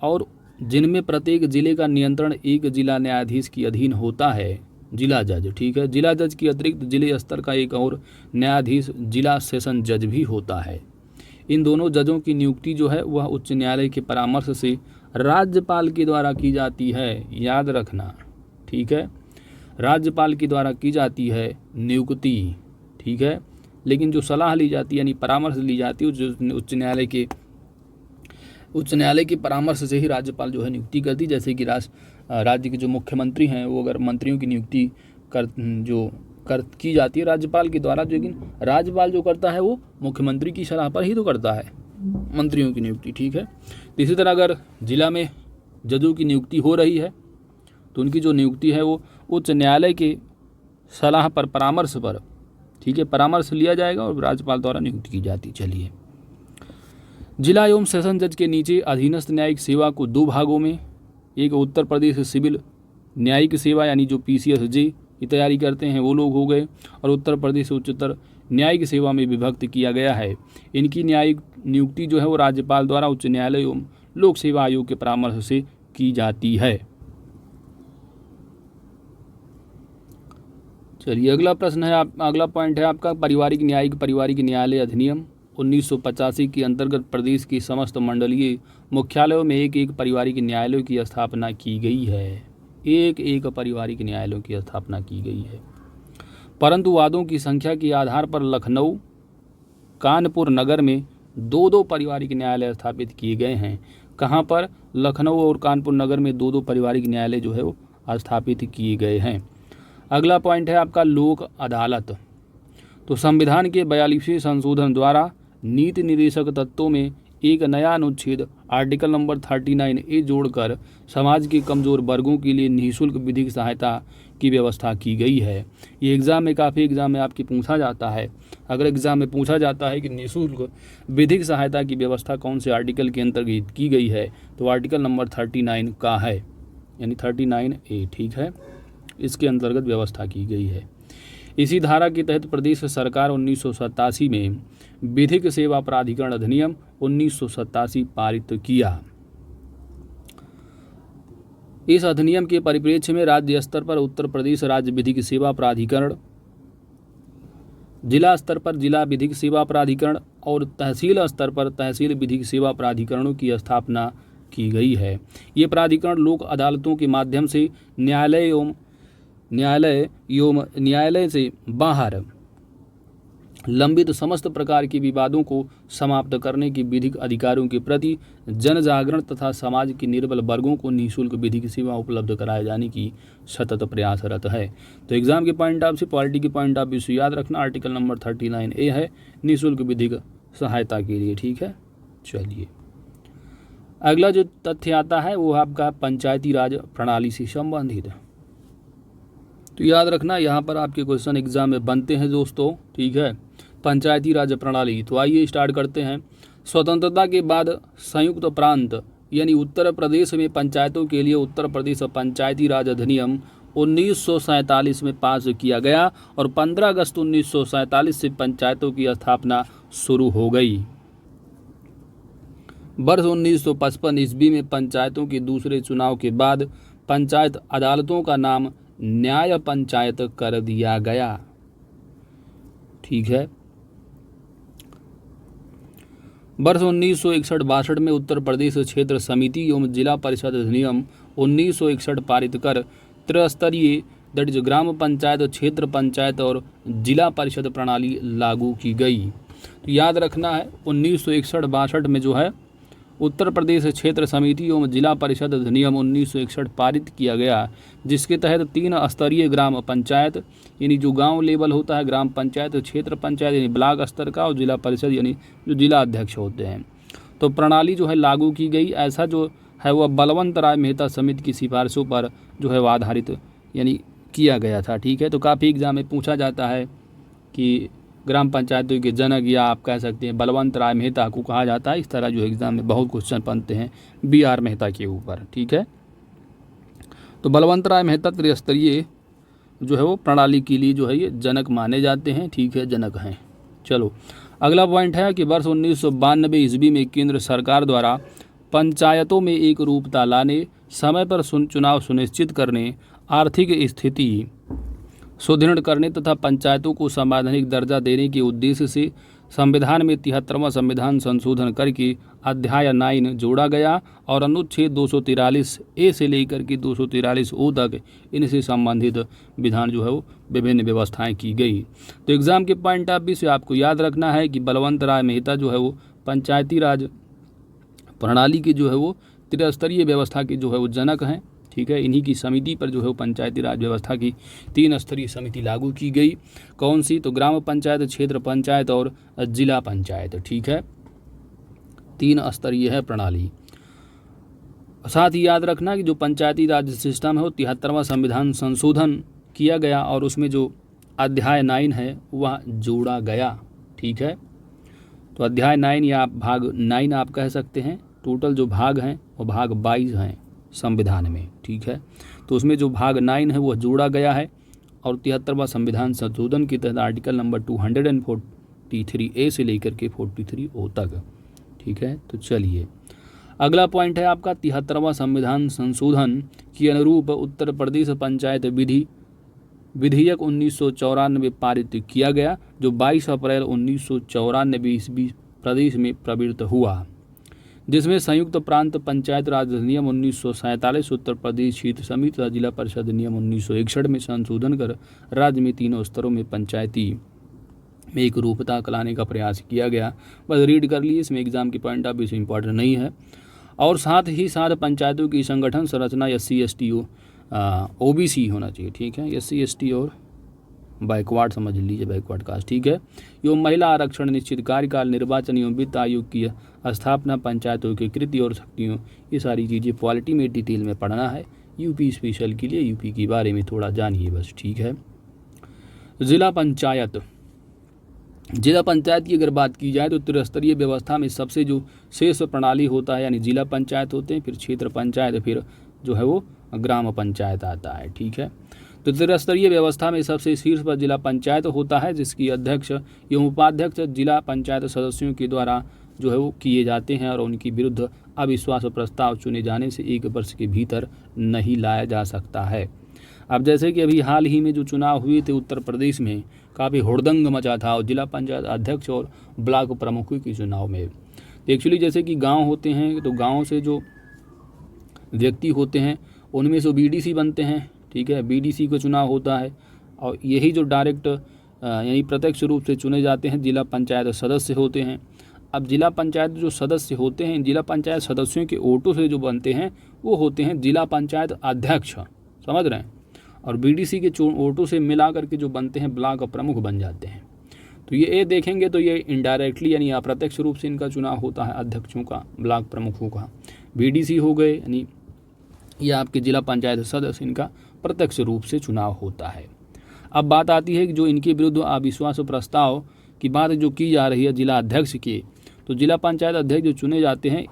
और जिनमें प्रत्येक जिले का नियंत्रण एक जिला न्यायाधीश के अधीन होता है, जिला जज। ठीक है, जिला जज के अतिरिक्त जिले स्तर का एक और न्यायाधीश जिला सेशन जज भी होता है। इन दोनों जजों की नियुक्ति जो है वह उच्च न्यायालय के परामर्श से राज्यपाल के द्वारा की जाती है, याद रखना। ठीक है, राज्यपाल के द्वारा की जाती है नियुक्ति। ठीक है, लेकिन जो सलाह ली जाती है यानी परामर्श ली जाती है उच्च न्यायालय के परामर्श से ही राज्यपाल जो है नियुक्ति करती। जैसे कि राज्य के जो मुख्यमंत्री हैं वो अगर मंत्रियों की नियुक्ति की जाती है राज्यपाल के द्वारा, लेकिन राज्यपाल जो करता है वो मुख्यमंत्री की सलाह पर ही तो करता है मंत्रियों की नियुक्ति। ठीक है, इसी तरह अगर जिला में जजों की नियुक्ति हो रही है तो उनकी जो नियुक्ति है वो उच्च न्यायालय के सलाह पर, परामर्श पर, ठीक है, परामर्श लिया जाएगा और राज्यपाल द्वारा नियुक्ति की जाती। चलिए, जिला एवं सेशन जज के नीचे अधीनस्थ न्यायिक सेवा को 2 भागों में, एक उत्तर प्रदेश सिविल न्यायिक सेवा यानी जो PCSJ की तैयारी करते हैं वो लोग हो गए, और उत्तर प्रदेश उच्चतर न्यायिक सेवा में विभक्त किया गया है। इनकी न्यायिक नियुक्ति जो है वो राज्यपाल द्वारा उच्च न्यायालय एवं लोक सेवा आयोग के परामर्श से की जाती है। चलिए अगला प्रश्न है, अगला पॉइंट है आपका पारिवारिक न्यायालय अधिनियम 1985 के अंतर्गत प्रदेश की समस्त मंडलीय मुख्यालयों में एक पारिवारिक न्यायालयों की स्थापना की गई है। एक पारिवारिक न्यायालयों की स्थापना की गई है, परंतु वादों की संख्या के आधार पर लखनऊ, कानपुर नगर में 2 पारिवारिक न्यायालय स्थापित किए गए हैं। कहाँ पर, लखनऊ और कानपुर नगर में 2 पारिवारिक न्यायालय जो है वो स्थापित किए गए हैं। अगला पॉइंट है आपका लोक अदालत। तो संविधान के 42वें संशोधन द्वारा नीति निर्देशक तत्वों में एक नया अनुच्छेद आर्टिकल नंबर 39A जोड़कर समाज के कमज़ोर वर्गों के लिए निःशुल्क विधिक सहायता की व्यवस्था की गई है। ये काफ़ी एग्ज़ाम में आपके पूछा जाता है। अगर एग्ज़ाम में पूछा जाता है कि निःशुल्क विधिक सहायता की व्यवस्था कौन से आर्टिकल के अंतर्गत की गई है, तो आर्टिकल नंबर 39 का है, यानी 39A। ठीक है, इसके अंतर्गत व्यवस्था की गई है। इसी धारा के तहत प्रदेश सरकार 1987 में विधिक सेवा प्राधिकरण अधिनियम 1987 पारित किया। इस अधिनियम के परिप्रेक्ष्य में राज्य स्तर पर उत्तर प्रदेश राज्य विधिक सेवा प्राधिकरण, जिला स्तर पर जिला विधिक सेवा प्राधिकरण और तहसील स्तर पर तहसील विधिक सेवा प्राधिकरणों की स्थापना की गई है। ये प्राधिकरण लोक अदालतों के माध्यम से न्यायालय एवं न्यायालय से बाहर लंबित समस्त प्रकार के विवादों को समाप्त करने की विधिक अधिकारों के प्रति जन जागरण तथा समाज के निर्बल वर्गों को निःशुल्क विधिक सेवा उपलब्ध कराए जाने की सतत प्रयासरत है। तो एग्जाम के पॉइंट ऑफ से, पॉलिटी के पॉइंट ऑफ व्यू से याद रखना आर्टिकल नंबर 39A है निःशुल्क विधिक सहायता के लिए। ठीक है, चलिए अगला जो तथ्य आता है वो आपका पंचायती राज प्रणाली से संबंधित। तो याद रखना यहाँ पर आपके क्वेश्चन एग्जाम में बनते हैं दोस्तों। ठीक है, पंचायती राज प्रणाली। तो आइए स्टार्ट करते हैं। स्वतंत्रता के बाद संयुक्त प्रांत यानी उत्तर प्रदेश में पंचायतों के लिए उत्तर प्रदेश पंचायती राज अधिनियम 1947 में पास किया गया और 15 अगस्त 1947 से पंचायतों की स्थापना शुरू हो गई। वर्ष 1955 ईस्वी में पंचायतों के दूसरे चुनाव के बाद पंचायत अदालतों का नाम न्याय पंचायत कर दिया गया। ठीक है, वर्ष 1961-62 में उत्तर प्रदेश क्षेत्र समिति एवं जिला परिषद अधिनियम 1961 पारित कर त्रिस्तरीय दैट इज ग्राम पंचायत, क्षेत्र पंचायत और जिला परिषद प्रणाली लागू की गई। तो याद रखना है 1961-62 में जो है उत्तर प्रदेश क्षेत्र समिति एवं जिला परिषद अधिनियम 1961 पारित किया गया, जिसके तहत 3 स्तरीय ग्राम पंचायत यानी जो गांव लेवल होता है ग्राम पंचायत, क्षेत्र पंचायत यानी ब्लॉक स्तर का और जिला परिषद यानी जो जिला अध्यक्ष होते हैं, तो प्रणाली जो है लागू की गई। ऐसा जो है वह बलवंत राय मेहता समिति की सिफारिशों पर जो है वह आधारित यानी किया गया था। ठीक है, तो काफ़ी एग्जाम में पूछा जाता है कि ग्राम पंचायतों के जनक या आप कह सकते हैं बलवंत राय मेहता को कहा जाता है। इस तरह जो एग्जाम में बहुत क्वेश्चन बनते हैं BR मेहता के ऊपर। ठीक है, तो बलवंत राय मेहता त्रिस्तरीय जो है वो प्रणाली के लिए जो है ये जनक माने जाते हैं। ठीक है, जनक हैं। चलो अगला पॉइंट है कि वर्ष 1992 ईस्वी में केंद्र सरकार द्वारा पंचायतों में एक रूपता लाने, समय पर चुनाव सुनिश्चित करने, आर्थिक स्थिति सुदृढ़ करने तथा पंचायतों को संवैधानिक दर्जा देने के उद्देश्य से संविधान में 73वां संविधान संशोधन करके अध्याय 9 जोड़ा गया और अनुच्छेद 243A से लेकर के 243O तक इनसे संबंधित विधान जो है वो विभिन्न व्यवस्थाएं की गई। तो एग्जाम के पॉइंट ऑफ व्यू से आपको याद रखना है कि बलवंत राय मेहता जो है वो पंचायती राज प्रणाली के जो है वो त्रिस्तरीय व्यवस्था के जो है वो जनक हैं। ठीक है, इन्हीं की समिति पर जो है वो पंचायती राज व्यवस्था की 3 स्तरीय समिति लागू की गई। कौन सी? तो ग्राम पंचायत, क्षेत्र पंचायत और जिला पंचायत। ठीक है, 3 स्तरीय है प्रणाली। साथ ही याद रखना कि जो पंचायती राज सिस्टम है वो 73वां संविधान संशोधन किया गया और उसमें जो अध्याय 9 है वह जोड़ा गया। ठीक है, तो अध्याय 9 या भाग 9 आप कह सकते हैं। टोटल जो भाग हैं वो भाग 22 हैं संविधान में। ठीक है, तो उसमें जो भाग 9 है वह जोड़ा गया है और 73वां संविधान संशोधन के तहत आर्टिकल नंबर 243A से लेकर के 43O तक। ठीक है, तो चलिए अगला पॉइंट है आपका 73वां संविधान संशोधन के अनुरूप उत्तर प्रदेश पंचायत विधेयक 1994 पारित किया गया, जो 22 अप्रैल 1994 ईस्वी प्रदेश में प्रवृत्त हुआ, जिसमें संयुक्त प्रांत पंचायत राज अधिनियम 1947, उत्तर प्रदेश क्षेत्र समिति तथा जिला परिषद अधिनियम 1961 में संशोधन कर राज्य में 3 स्तरों में पंचायती में एक रूपता लाने का प्रयास किया गया। बस रीड कर लिए, इसमें एग्जाम की पॉइंट ऑफ व्यू से इम्पॉर्टेंट नहीं है। और साथ ही साथ पंचायतों की संगठन संरचना SC ST OBC होना चाहिए। ठीक है, SC ST और बैकवर्ड समझ लीजिए, बैकवर्ड कास्ट। ठीक है, एवं महिला आरक्षण, निश्चित कार्यकाल, निर्वाचन एवं वित्त आयोग की स्थापना, पंचायतों की कृति और शक्तियों, ये सारी चीज़ें पॉलिटी में डिटेल में पढ़ना है। यूपी स्पेशल के लिए यूपी के बारे में थोड़ा जानिए बस। ठीक है, जिला पंचायत की अगर बात की जाए तो त्रिस्तरीय व्यवस्था में सबसे जो शेष प्रणाली होता है यानी जिला पंचायत होते हैं, फिर क्षेत्र पंचायत, फिर जो है वो ग्राम पंचायत आता है। ठीक है, तो त्रिस्तरीय व्यवस्था में सबसे शीर्ष पर जिला पंचायत होता है, जिसकी अध्यक्ष एवं उपाध्यक्ष जिला पंचायत सदस्यों के द्वारा जो है वो किए जाते हैं और उनकी विरुद्ध अविश्वास प्रस्ताव चुने जाने से 1 वर्ष के भीतर नहीं लाया जा सकता है। अब जैसे कि अभी हाल ही में जो चुनाव हुए थे उत्तर प्रदेश में, काफ़ी हुड़दंग मचा था और जिला पंचायत अध्यक्ष और ब्लॉक प्रमुखों के चुनाव में। तो एक्चुअली जैसे कि गांव होते हैं तो गांव से जो व्यक्ति होते हैं उनमें से BDC बनते हैं। ठीक है, बीडीसी का चुनाव होता है, और यही जो डायरेक्ट यानी प्रत्यक्ष रूप से चुने जाते हैं जिला पंचायत सदस्य होते हैं। अब जिला पंचायत जो सदस्य होते हैं, जिला पंचायत सदस्यों के वोटों से जो बनते हैं वो होते हैं जिला पंचायत अध्यक्ष, समझ रहे हैं, और बीडीसी के वोटों से मिला करके जो बनते हैं ब्लॉक प्रमुख बन जाते हैं। तो ये देखेंगे तो ये इनडायरेक्टली यानी अप्रत्यक्ष रूप से इनका चुनाव होता है अध्यक्षों का, ब्लॉक प्रमुखों का। बीडीसी हो गए यानी ये आपके जिला पंचायत सदस्य, इनका प्रत्यक्ष रूप से चुनाव होता है। अब बात आती है कि जो इनके विरुद्ध अविश्वास प्रस्ताव की बात जो की जा रही है जिला अध्यक्ष की, तो जिला पंचायत अध्यक्ष जो चुने जाते हैं,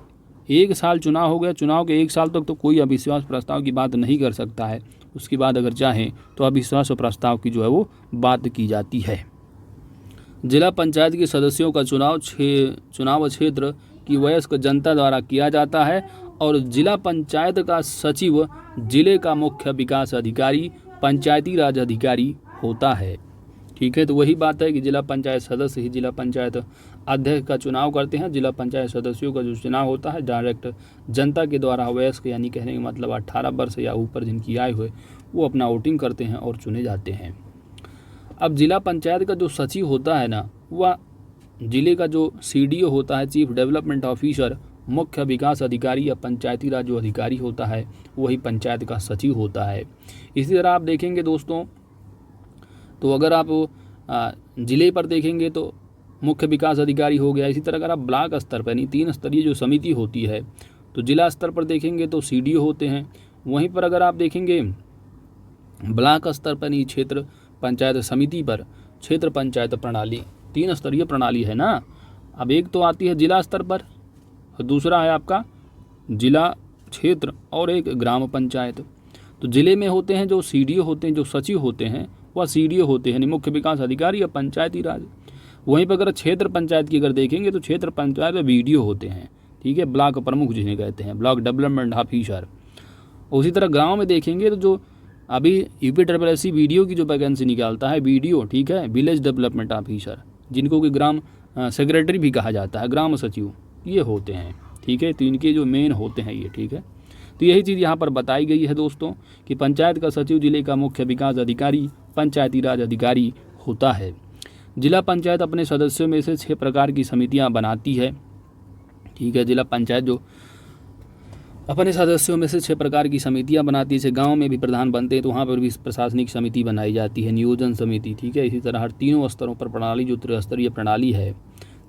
1 साल चुनाव हो गया, चुनाव के 1 साल तक तो कोई अविश्वास प्रस्ताव की बात नहीं कर सकता है। उसके बाद अगर चाहें तो अविश्वास प्रस्ताव की जो है वो बात की जाती है। जिला पंचायत के सदस्यों का चुनाव क्षेत्र की वयस्क जनता द्वारा किया जाता है, और जिला पंचायत का सचिव जिले का मुख्य विकास अधिकारी पंचायती राज अधिकारी होता है। ठीक है, तो वही बात है कि जिला पंचायत सदस्य ही जिला पंचायत अध्यक्ष का चुनाव करते हैं। जिला पंचायत सदस्यों का जो चुनाव होता है डायरेक्ट जनता के द्वारा वयस्क यानी कहने का मतलब 18 वर्ष या ऊपर जिनकी आयु है वो अपना वोटिंग करते हैं और चुने जाते हैं। अब जिला पंचायत का जो सचिव होता है ना, वह जिले का जो सीडीओ होता है, चीफ डेवलपमेंट ऑफिसर, मुख्य विकास अधिकारी या पंचायती राज जो अधिकारी होता है वही पंचायत का सचिव होता है। इसी तरह आप देखेंगे दोस्तों, तो अगर आप ज़िले पर देखेंगे तो मुख्य विकास अधिकारी हो गया। इसी तरह अगर आप ब्लॉक स्तर पर यानी 3 स्तरीय जो समिति होती है, तो जिला स्तर पर देखेंगे तो सीडीओ होते हैं। वहीं पर अगर आप देखेंगे ब्लॉक स्तर पर यानी क्षेत्र पंचायत समिति पर क्षेत्र पंचायत प्रणाली 3 स्तरीय प्रणाली है ना। अब एक तो आती है जिला स्तर पर, और दूसरा है आपका जिला क्षेत्र, और एक ग्राम पंचायत। तो जिले में होते हैं जो सीडीओ होते हैं, जो सचिव होते हैं वह सीडीओ होते हैं यानी मुख्य विकास अधिकारी या पंचायती राज। वहीं पर अगर क्षेत्र पंचायत की अगर देखेंगे तो क्षेत्र पंचायत में बीडीओ होते हैं, ठीक है, ब्लॉक प्रमुख जिन्हें कहते हैं, ब्लॉक डेवलपमेंट ऑफिसर। उसी तरह गाँव में देखेंगे तो जो अभी यूपीएससी बीडीओ की जो वैकेंसी निकालता है बीडीओ, ठीक है, विलेज डेवलपमेंट ऑफिसर, जिनको कि ग्राम सेक्रेटरी भी कहा जाता है, ग्राम सचिव, ये होते हैं। ठीक है, तो इनके जो मेन होते हैं ये, ठीक है। तो यही चीज़ यहाँ पर बताई गई है दोस्तों कि पंचायत का सचिव जिले का मुख्य विकास अधिकारी पंचायती राज अधिकारी होता है। जिला पंचायत अपने सदस्यों में से 6 प्रकार की समितियाँ बनाती है। ठीक है, जिला पंचायत जो अपने सदस्यों में से 6 प्रकार की समितियां बनाती है। जैसे गांव में भी प्रधान बनते हैं तो वहाँ पर भी प्रशासनिक समिति बनाई जाती है, नियोजन समिति। ठीक है, इसी तरह हर 3 स्तरों पर प्रणाली जो त्रिस्तरीय प्रणाली है,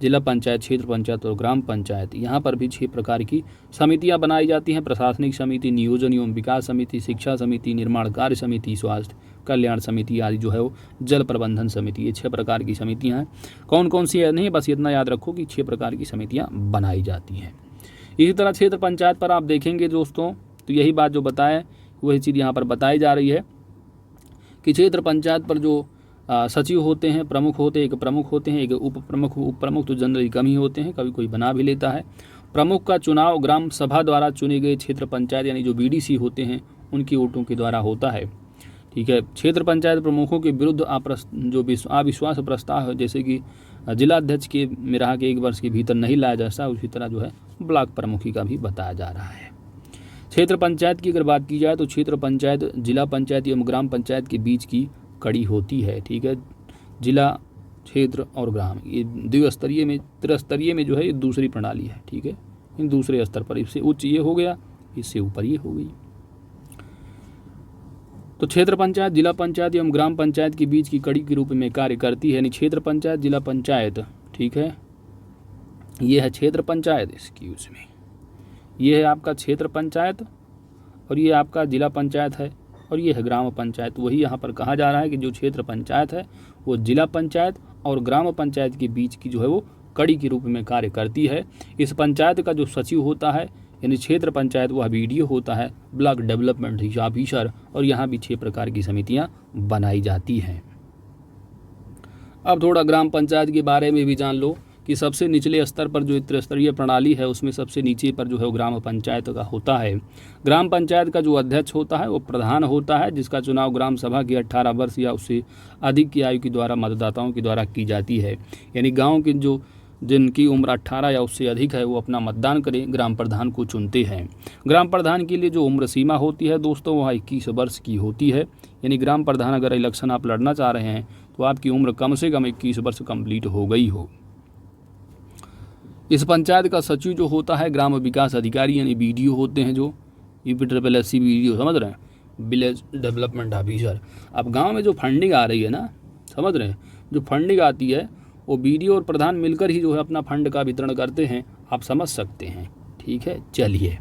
जिला पंचायत, क्षेत्र पंचायत और ग्राम पंचायत, यहाँ पर भी 6 प्रकार की समितियाँ बनाई जाती हैं। प्रशासनिक समिति, नियोजन एवं विकास समिति, शिक्षा समिति, निर्माण कार्य समिति, स्वास्थ्य कल्याण समिति आदि जो है वो जल प्रबंधन समिति, ये 6 प्रकार की समितियाँ हैं। कौन कौन सी है नहीं, बस इतना याद रखो कि 6 प्रकार की समितियाँ बनाई जाती हैं। इसी तरह क्षेत्र पंचायत पर आप देखेंगे दोस्तों, तो यही बात जो बताएं वही चीज़ यहाँ पर बताई जा रही है कि क्षेत्र पंचायत पर जो सचिव होते हैं, प्रमुख होते हैं, एक प्रमुख होते हैं, एक उप प्रमुख तो जनरली कम ही होते हैं, कभी कोई बना भी लेता है। प्रमुख का चुनाव ग्राम सभा द्वारा चुने गए क्षेत्र पंचायत यानी जो बीडीसी होते हैं उनकी वोटों के द्वारा होता है। ठीक है, क्षेत्र पंचायत प्रमुखों के विरुद्ध जो अविश्वास प्रस्ताव है, जैसे कि जिला अध्यक्ष के में रहा कि 1 वर्ष के भीतर नहीं लाया जा सकता, उसी तरह जो है ब्लॉक प्रमुखी का भी बताया जा रहा है। क्षेत्र पंचायत की अगर बात की जाए तो क्षेत्र पंचायत जिला पंचायत एवं ग्राम पंचायत के बीच की कड़ी होती है। ठीक है, जिला, क्षेत्र और ग्राम, ये त्रिस्तरीय में जो है ये दूसरी प्रणाली है। ठीक है, इन दूसरे स्तर पर इससे उच्च ये हो गया, इससे ऊपर ये हो गई। तो क्षेत्र पंचायत जिला पंचायत एवं ग्राम पंचायत के बीच की कड़ी के रूप में कार्य करती है, यानी क्षेत्र पंचायत जिला पंचायत। ठीक है, ये है क्षेत्र पंचायत, एक्सक्यूज में, ये है आपका क्षेत्र पंचायत और ये आपका जिला पंचायत है और ये है ग्राम पंचायत। वही यहाँ पर कहा जा रहा है कि जो क्षेत्र पंचायत है वो जिला पंचायत और ग्राम पंचायत के बीच की जो है वो कड़ी के रूप में कार्य करती है। इस पंचायत का जो सचिव होता है यानी क्षेत्र पंचायत वह बीडीओ होता है, ब्लॉक डेवलपमेंट ऑफिसर, और यहाँ भी 6 प्रकार की समितियाँ बनाई जाती हैं। अब थोड़ा ग्राम पंचायत के बारे में भी जान लो कि सबसे निचले स्तर पर जो त्रिस्तरीय प्रणाली है उसमें सबसे नीचे पर जो है वो ग्राम पंचायत का होता है। ग्राम पंचायत का जो अध्यक्ष होता है वो प्रधान होता है, जिसका चुनाव ग्राम सभा की 18 वर्ष या उससे अधिक की आयु के द्वारा मतदाताओं के द्वारा की जाती है। यानी गांव के जो जिनकी उम्र 18 या उससे अधिक है वो अपना मतदान करें, ग्राम प्रधान को चुनते हैं। ग्राम प्रधान के लिए जो उम्र सीमा होती है दोस्तों वह 21 वर्ष की होती है। यानी ग्राम प्रधान अगर इलेक्शन आप लड़ना चाह रहे हैं तो आपकी उम्र कम से कम 21 वर्ष कंप्लीट हो गई हो। इस पंचायत का सचिव जो होता है ग्राम विकास अधिकारी यानी BDO होते हैं, जो UPSSC BDO समझ रहे हैं, विलेज डेवलपमेंट ऑफिसर। अब गांव में जो फंडिंग आ रही है ना, समझ रहे हैं, जो फंडिंग आती है वो BDO और प्रधान मिलकर ही जो है अपना फंड का वितरण करते हैं, आप समझ सकते हैं। ठीक है, चलिए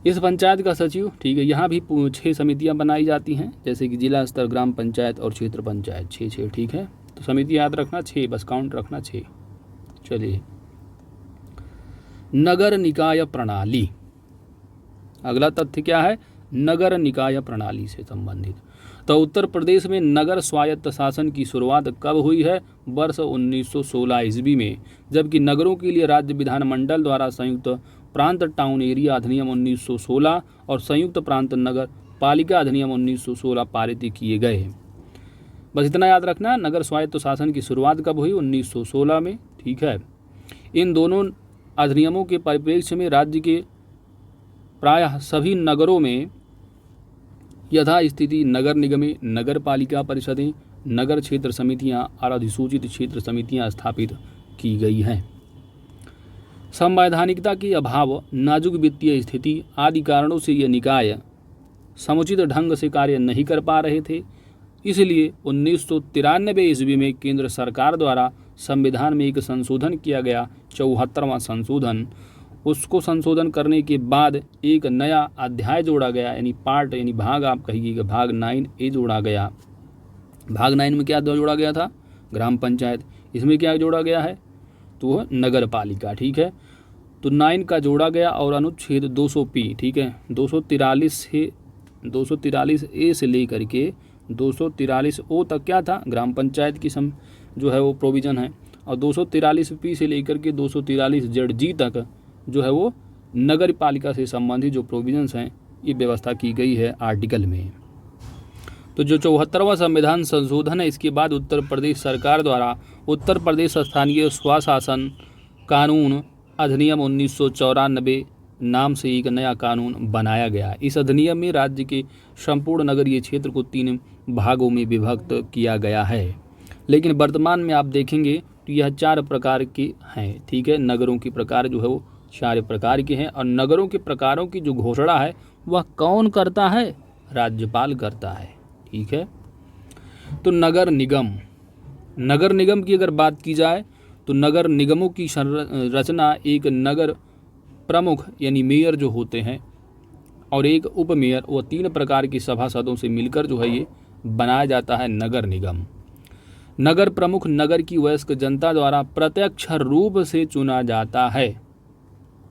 इस पंचायत का सचिव, ठीक है, यहाँ भी 6 समितियाँ बनाई जाती हैं, जैसे कि जिला स्तर, ग्राम पंचायत और क्षेत्र पंचायत, 6। ठीक है, तो समिति याद रखना 6, बस काउंट रखना 6। चलिए नगर निकाय प्रणाली, अगला तथ्य क्या है, नगर निकाय प्रणाली से संबंधित। तो उत्तर प्रदेश में नगर स्वायत्त शासन की शुरुआत कब हुई है, वर्ष 1916 ईस्वी में, जबकि नगरों के लिए राज्य विधानमंडल द्वारा संयुक्त प्रांत टाउन एरिया अधिनियम 1916 और संयुक्त प्रांत नगर पालिका अधिनियम 1916 पारित किए गए। बस इतना याद रखना, नगर स्वायत्त शासन की शुरुआत कब हुई, 1916 में। ठीक है, इन दोनों अधिनियमों के परिप्रेक्ष्य में राज्य के प्रायः सभी नगरों में यथास्थिति नगर निगमें, नगर पालिका परिषदें, नगर क्षेत्र समितियां और अधिसूचित क्षेत्र समितियां स्थापित की गई हैं। संवैधानिकता के अभाव, नाजुक वित्तीय स्थिति आदि कारणों से ये निकाय समुचित ढंग से कार्य नहीं कर पा रहे थे। इसलिए 1993 ईस्वी में केंद्र सरकार द्वारा संविधान में एक संशोधन किया गया, 74वां संशोधन। उसको संशोधन करने के बाद एक नया अध्याय जोड़ा गया, यानी पार्ट, यानी भाग आप कहिएगा, भाग 9A जोड़ा गया। भाग 9 में क्या जोड़ा गया था, ग्राम पंचायत। इसमें क्या जोड़ा गया है, तो वह नगर पालिका। ठीक है, तो 9 का जोड़ा गया और अनुच्छेद 200P, ठीक है, 243A से लेकर के 243O तक क्या था, ग्राम पंचायत की जो है वो प्रोविज़न है, और 243P से लेकर के 243ZG तक जो है वो नगर पालिका से संबंधित जो प्रोविजंस हैं ये व्यवस्था की गई है आर्टिकल में। तो जो 74वां संविधान संशोधन है, इसके बाद उत्तर प्रदेश सरकार द्वारा उत्तर प्रदेश स्थानीय स्वशासन कानून अधिनियम 1994 नाम से एक नया कानून बनाया गया। इस अधिनियम में राज्य के संपूर्ण नगरीय क्षेत्र को 3 भागों में विभक्त किया गया है, लेकिन वर्तमान में आप देखेंगे तो यह 4 प्रकार के हैं। ठीक है, नगरों के प्रकार जो है वो 4 प्रकार के हैं, और नगरों के प्रकारों की जो घोषणा है वह कौन करता है, राज्यपाल करता है। ठीक है, तो नगर निगम की अगर बात की जाए तो नगर निगमों की रचना एक नगर प्रमुख यानी मेयर जो होते हैं और एक उप मेयर, वह 3 प्रकार के सभासदों से मिलकर जो है ये बनाया जाता है नगर निगम। नगर प्रमुख नगर की वयस्क जनता द्वारा प्रत्यक्ष रूप से चुना जाता है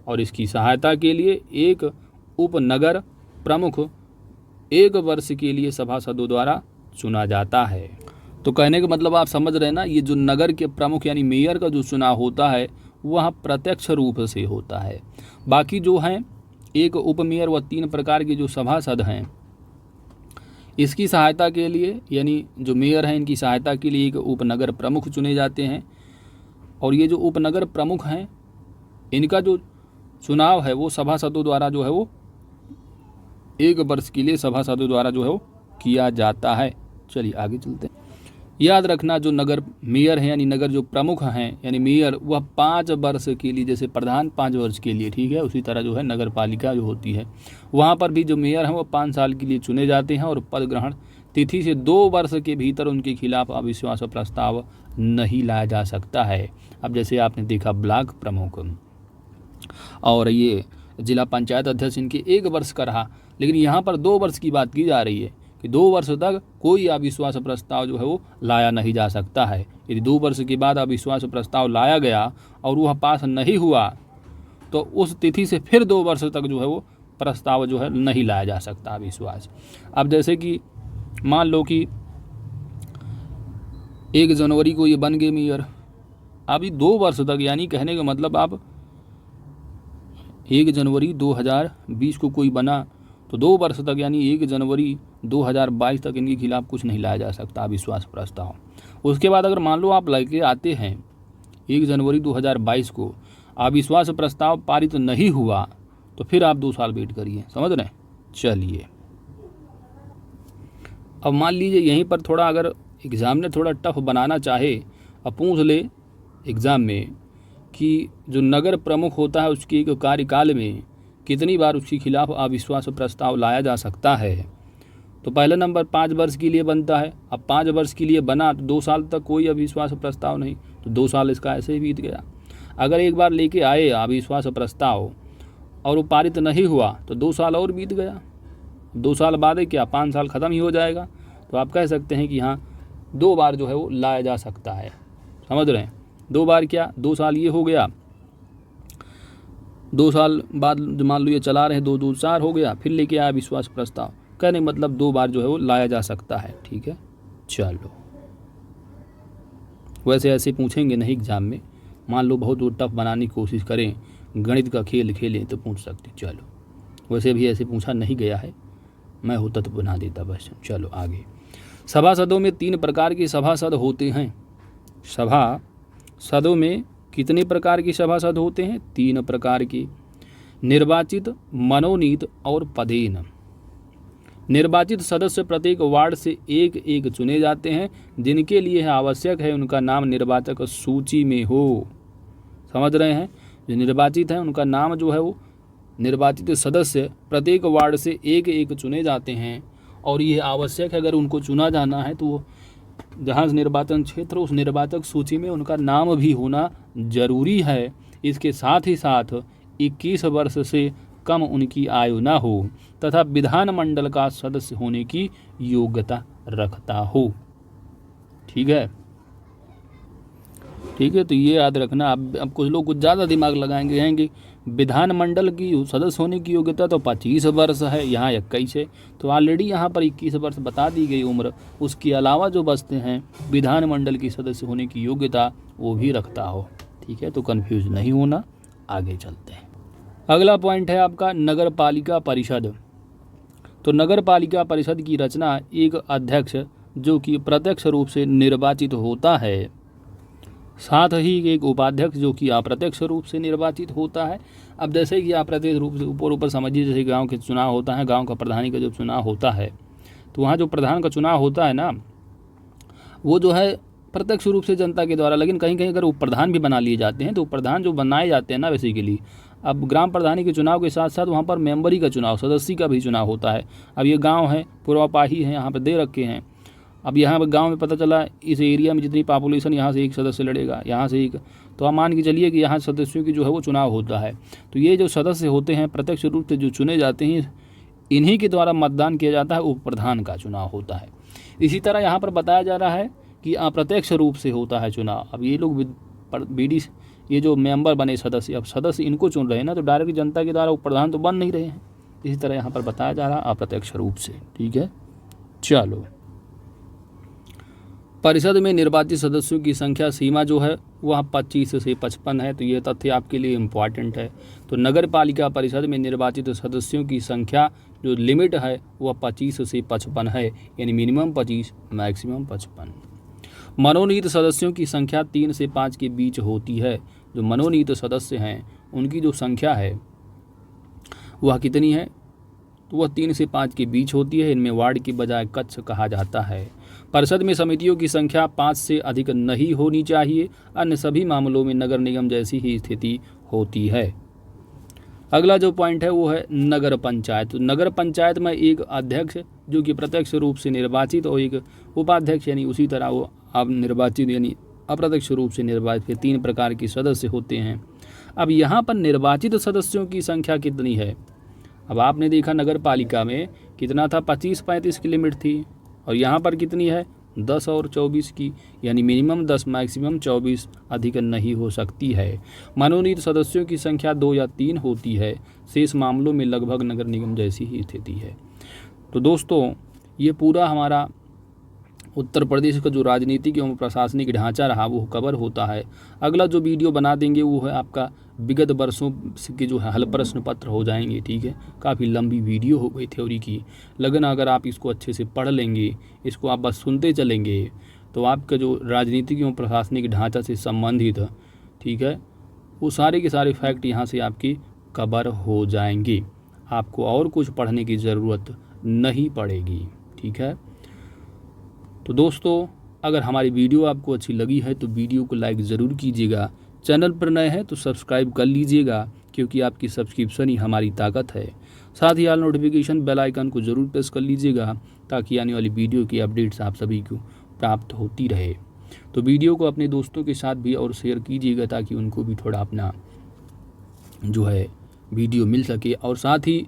और इसकी सहायता के लिए एक उप नगर प्रमुख 1 वर्ष के लिए सभासदों द्वारा चुना जाता है। तो कहने का मतलब आप समझ रहे हैं ना, ये जो नगर के प्रमुख यानी मेयर का जो चुनाव होता है वह प्रत्यक्ष रूप से होता है। बाकी जो हैं एक उप मेयर व 3 प्रकार के जो सभासद हैं, इसकी सहायता के लिए यानी जो मेयर हैं इनकी सहायता के लिए एक उपनगर प्रमुख चुने जाते हैं, और ये जो उपनगर प्रमुख हैं इनका जो चुनाव है वो सभासदों द्वारा जो है वो 1 वर्ष के लिए सभासदों द्वारा जो है वो किया जाता है। चलिए आगे चलते हैं। याद रखना, जो नगर मेयर हैं यानी नगर जो प्रमुख हैं यानी मेयर, वह 5 वर्ष के लिए, जैसे प्रधान 5 वर्ष के लिए, ठीक है, उसी तरह जो है नगर पालिका जो होती है वहाँ पर भी जो मेयर हैं वो 5 साल के लिए चुने जाते हैं और पद ग्रहण तिथि से 2 वर्ष के भीतर उनके खिलाफ अविश्वास प्रस्ताव नहीं लाया जा सकता है। अब जैसे आपने देखा ब्लॉक प्रमुख और ये जिला पंचायत अध्यक्ष, इनके 1 वर्ष का रहा, लेकिन यहाँ पर 2 वर्ष की बात की जा रही है कि 2 वर्ष तक कोई अविश्वास प्रस्ताव जो है वो लाया नहीं जा सकता है। यदि 2 वर्ष के बाद अविश्वास प्रस्ताव लाया गया और वह पास नहीं हुआ तो उस तिथि से फिर 2 वर्ष तक जो है वो प्रस्ताव जो है नहीं लाया जा सकता अविश्वास। अब जैसे कि मान लो कि 1 जनवरी को ये बन गए मेयर, अभी 2 वर्ष तक, यानी कहने का मतलब आप 1 जनवरी 2020 को कोई बना तो 2 वर्ष तक यानी 1 जनवरी 2022 तक इनके खिलाफ कुछ नहीं लाया जा सकता अविश्वास प्रस्ताव। उसके बाद अगर मान लो आप लेके आते हैं 1 जनवरी 2022 को अविश्वास प्रस्ताव पारित नहीं हुआ तो फिर आप 2 साल वेट करिए, समझ रहे हैं। चलिए अब मान लीजिए यहीं पर थोड़ा अगर एग्जामिनर थोड़ा टफ बनाना चाहे, अब पूछ ले एग्ज़ाम में कि जो नगर प्रमुख होता है उसके एक कार्यकाल में कितनी बार उसके खिलाफ अविश्वास प्रस्ताव लाया जा सकता है, तो पहला नंबर 5 वर्ष के लिए बनता है। अब 5 वर्ष के लिए बना तो 2 साल तक कोई अविश्वास प्रस्ताव नहीं, तो 2 साल इसका ऐसे ही बीत गया। अगर एक बार लेके आए अविश्वास प्रस्ताव और वो पारित नहीं हुआ तो 2 साल और बीत गया। 2 साल बाद क्या 5 साल ख़त्म ही हो जाएगा। तो आप कह सकते हैं कि हाँ 2 बार जो है वो लाया जा सकता है, समझ रहे हैं। 2 बार क्या, 2 साल ये हो गया, 2 साल बाद मान लो ये चला रहे 2 2 4 हो गया, फिर लेके आया विश्वास प्रस्ताव, कहने मतलब 2 बार जो है वो लाया जा सकता है, ठीक है। चलो वैसे ऐसे पूछेंगे नहीं एग्जाम में, मान लो बहुत टफ बनाने की कोशिश करें, गणित का खेल खेलें तो पूछ सकते। चलो वैसे भी ऐसे पूछा नहीं गया है, मैं होता तो बना देता बस। चलो आगे, सभासदों में 3 प्रकार के सभासद होते हैं। सभासदों में कितने प्रकार के सभासद होते हैं? 3 प्रकार के, निर्वाचित, मनोनीत और पदेन। निर्वाचित सदस्य प्रत्येक वार्ड से एक एक चुने जाते हैं, जिनके लिए आवश्यक है उनका नाम निर्वाचक सूची में हो, समझ रहे हैं। जो निर्वाचित हैं उनका नाम जो है वो निर्वाचित सदस्य प्रत्येक वार्ड से एक एक चुने जाते हैं, और ये आवश्यक है अगर उनको चुना जाना है तो जहाँ निर्वाचन क्षेत्र उस निर्वाचक सूची में उनका नाम भी होना जरूरी है। इसके साथ ही साथ 21 वर्ष से कम उनकी आयु ना हो तथा विधानमंडल का सदस्य होने की योग्यता रखता हो, ठीक है। ठीक है, तो ये याद रखना। अब कुछ लोग कुछ ज़्यादा दिमाग लगाएंगे, कहेंगे विधानमंडल की सदस्य होने की योग्यता तो 25 वर्ष है, यहाँ 21 है, तो ऑलरेडी यहाँ पर 21 वर्ष बता दी गई उम्र। उसके अलावा जो बचते हैं विधानमंडल की सदस्य होने की योग्यता वो भी रखता हो, ठीक है। तो कन्फ्यूज नहीं होना, आगे चलते हैं। अगला पॉइंट है आपका नगर पालिका परिषद। तो नगर पालिका परिषद की रचना एक अध्यक्ष जो कि प्रत्यक्ष रूप से निर्वाचित होता है, साथ ही एक उपाध्यक्ष जो कि अप्रत्यक्ष रूप से निर्वाचित होता है। अब जैसे कि अप्रत्यक्ष रूप से ऊपर समझिए, जैसे गांव के चुनाव होता है, गांव का प्रधानी का जो चुनाव होता है, तो वहाँ जो प्रधान का चुनाव होता है ना, वो जो है प्रत्यक्ष रूप से जनता के द्वारा, लेकिन कहीं कहीं अगर वो प्रधान भी बना लिए जाते हैं तो प्रधान जो बनाए जाते हैं ना बेसिकली, अब ग्राम प्रधानी के चुनाव के साथ साथ वहाँ पर मेंबरी का चुनाव, सदस्य का भी चुनाव होता है। अब ये गाँव है, पूर्वापाही है, यहाँ पर दे रखे हैं। अब यहाँ पर गांव में पता चला इस एरिया में जितनी पॉपुलेशन, यहाँ से एक सदस्य लड़ेगा, यहाँ से एक, तो आप मान के चलिए कि यहाँ सदस्यों की जो है वो चुनाव होता है। तो ये जो सदस्य होते हैं प्रत्यक्ष रूप से जो चुने जाते हैं, इन्हीं के द्वारा मतदान किया जाता है, उप प्रधान का चुनाव होता है। इसी तरह यहाँ पर बताया जा रहा है कि अप्रत्यक्ष रूप से होता है चुनाव। अब ये लोग बीडी ये जो मेंबर बने सदस्य, अब सदस्य इनको चुन रहे हैं ना, तो डायरेक्ट जनता के द्वारा उप प्रधान तो बन नहीं रहे हैं। इसी तरह यहाँ पर बताया जा रहा है अप्रत्यक्ष रूप से, ठीक है। चलो, परिषद में निर्वाचित सदस्यों की संख्या सीमा जो है वह 25 से 55 है, तो ये तथ्य आपके लिए इम्पॉर्टेंट है। तो नगर पालिका परिषद में निर्वाचित सदस्यों की संख्या जो लिमिट है वह 25 से 55 है, यानी मिनिमम 25 मैक्सिमम 55। मनोनीत सदस्यों की संख्या 3 से 5 के बीच होती है। जो मनोनीत सदस्य हैं उनकी जो संख्या है वह कितनी है, तो वह 3 से 5 के बीच होती है। इनमें वार्ड की बजाय कक्ष कहा जाता है। परिषद में समितियों की संख्या 5 से अधिक नहीं होनी चाहिए। अन्य सभी मामलों में नगर निगम जैसी ही स्थिति होती है। अगला जो पॉइंट है वो है नगर पंचायत। तो नगर पंचायत में एक अध्यक्ष जो कि प्रत्यक्ष रूप से निर्वाचित और एक उपाध्यक्ष, यानी उसी तरह वो अब निर्वाचित यानी अप्रत्यक्ष रूप से निर्वाचित 3 प्रकार के सदस्य होते हैं। अब यहाँ पर निर्वाचित सदस्यों की संख्या कितनी है? अब आपने देखा नगर पालिका में कितना था, 25-35 की लिमिट थी, और यहाँ पर कितनी है 10 और 24 की, यानी मिनिमम 10 मैक्सिमम 24, अधिक नहीं हो सकती है। मनोनीत सदस्यों की संख्या 2 या 3 होती है। शेष मामलों में लगभग नगर निगम जैसी ही स्थिति है। तो दोस्तों ये पूरा हमारा उत्तर प्रदेश का जो राजनीतिक एवं प्रशासनिक ढांचा रहा वो कवर होता है। अगला जो वीडियो बना देंगे वो है आपका विगत वर्षों के जो है हल प्रश्न पत्र हो जाएंगे, ठीक है। काफ़ी लंबी वीडियो हो गई थ्योरी की, लेकिन अगर आप इसको अच्छे से पढ़ लेंगे, इसको आप बस सुनते चलेंगे, तो आपका जो राजनीतिक एवं प्रशासनिक ढांचा से संबंधित ठीक है, वो सारे के सारे फैक्ट यहाँ से आपके कवर हो जाएंगे, आपको और कुछ पढ़ने की ज़रूरत नहीं पड़ेगी। ठीक है, तो दोस्तों अगर हमारी वीडियो आपको अच्छी लगी है तो वीडियो को लाइक ज़रूर कीजिएगा, चैनल पर नए हैं तो सब्सक्राइब कर लीजिएगा, क्योंकि आपकी सब्सक्रिप्शन ही हमारी ताकत है। साथ ही ऑल नोटिफिकेशन बेल आइकन को ज़रूर प्रेस कर लीजिएगा, ताकि आने वाली वीडियो की अपडेट्स आप सभी को प्राप्त होती रहे। तो वीडियो को अपने दोस्तों के साथ भी और शेयर कीजिएगा, ताकि उनको भी थोड़ा अपना जो है वीडियो मिल सके। और साथ ही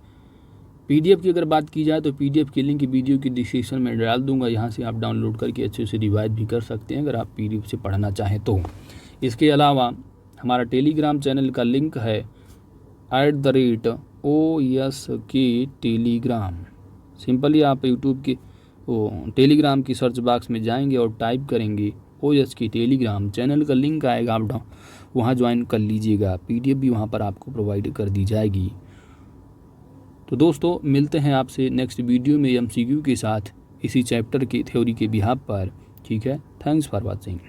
PDF की अगर बात की जाए तो PDF की लिंक वीडियो की डिस्क्रिप्शन में डाल दूंगा, यहाँ से आप डाउनलोड करके अच्छे से रिवाइज भी कर सकते हैं अगर आप PDF से पढ़ना चाहें तो। इसके अलावा हमारा टेलीग्राम चैनल का लिंक है @OSK टेलीग्राम। सिंपली आप यूट्यूब के टेलीग्राम की सर्च बॉक्स में जाएंगे और टाइप करेंगे OSK टेलीग्राम, चैनल का लिंक आएगा, आप वहाँ ज्वाइन कर लीजिएगा। PDF भी वहाँ पर आपको प्रोवाइड कर दी जाएगी। तो दोस्तों मिलते हैं आपसे नेक्स्ट वीडियो में MCQ के साथ, इसी चैप्टर की थ्योरी के बिहाफ पर। ठीक है, थैंक्स फॉर वॉचिंग।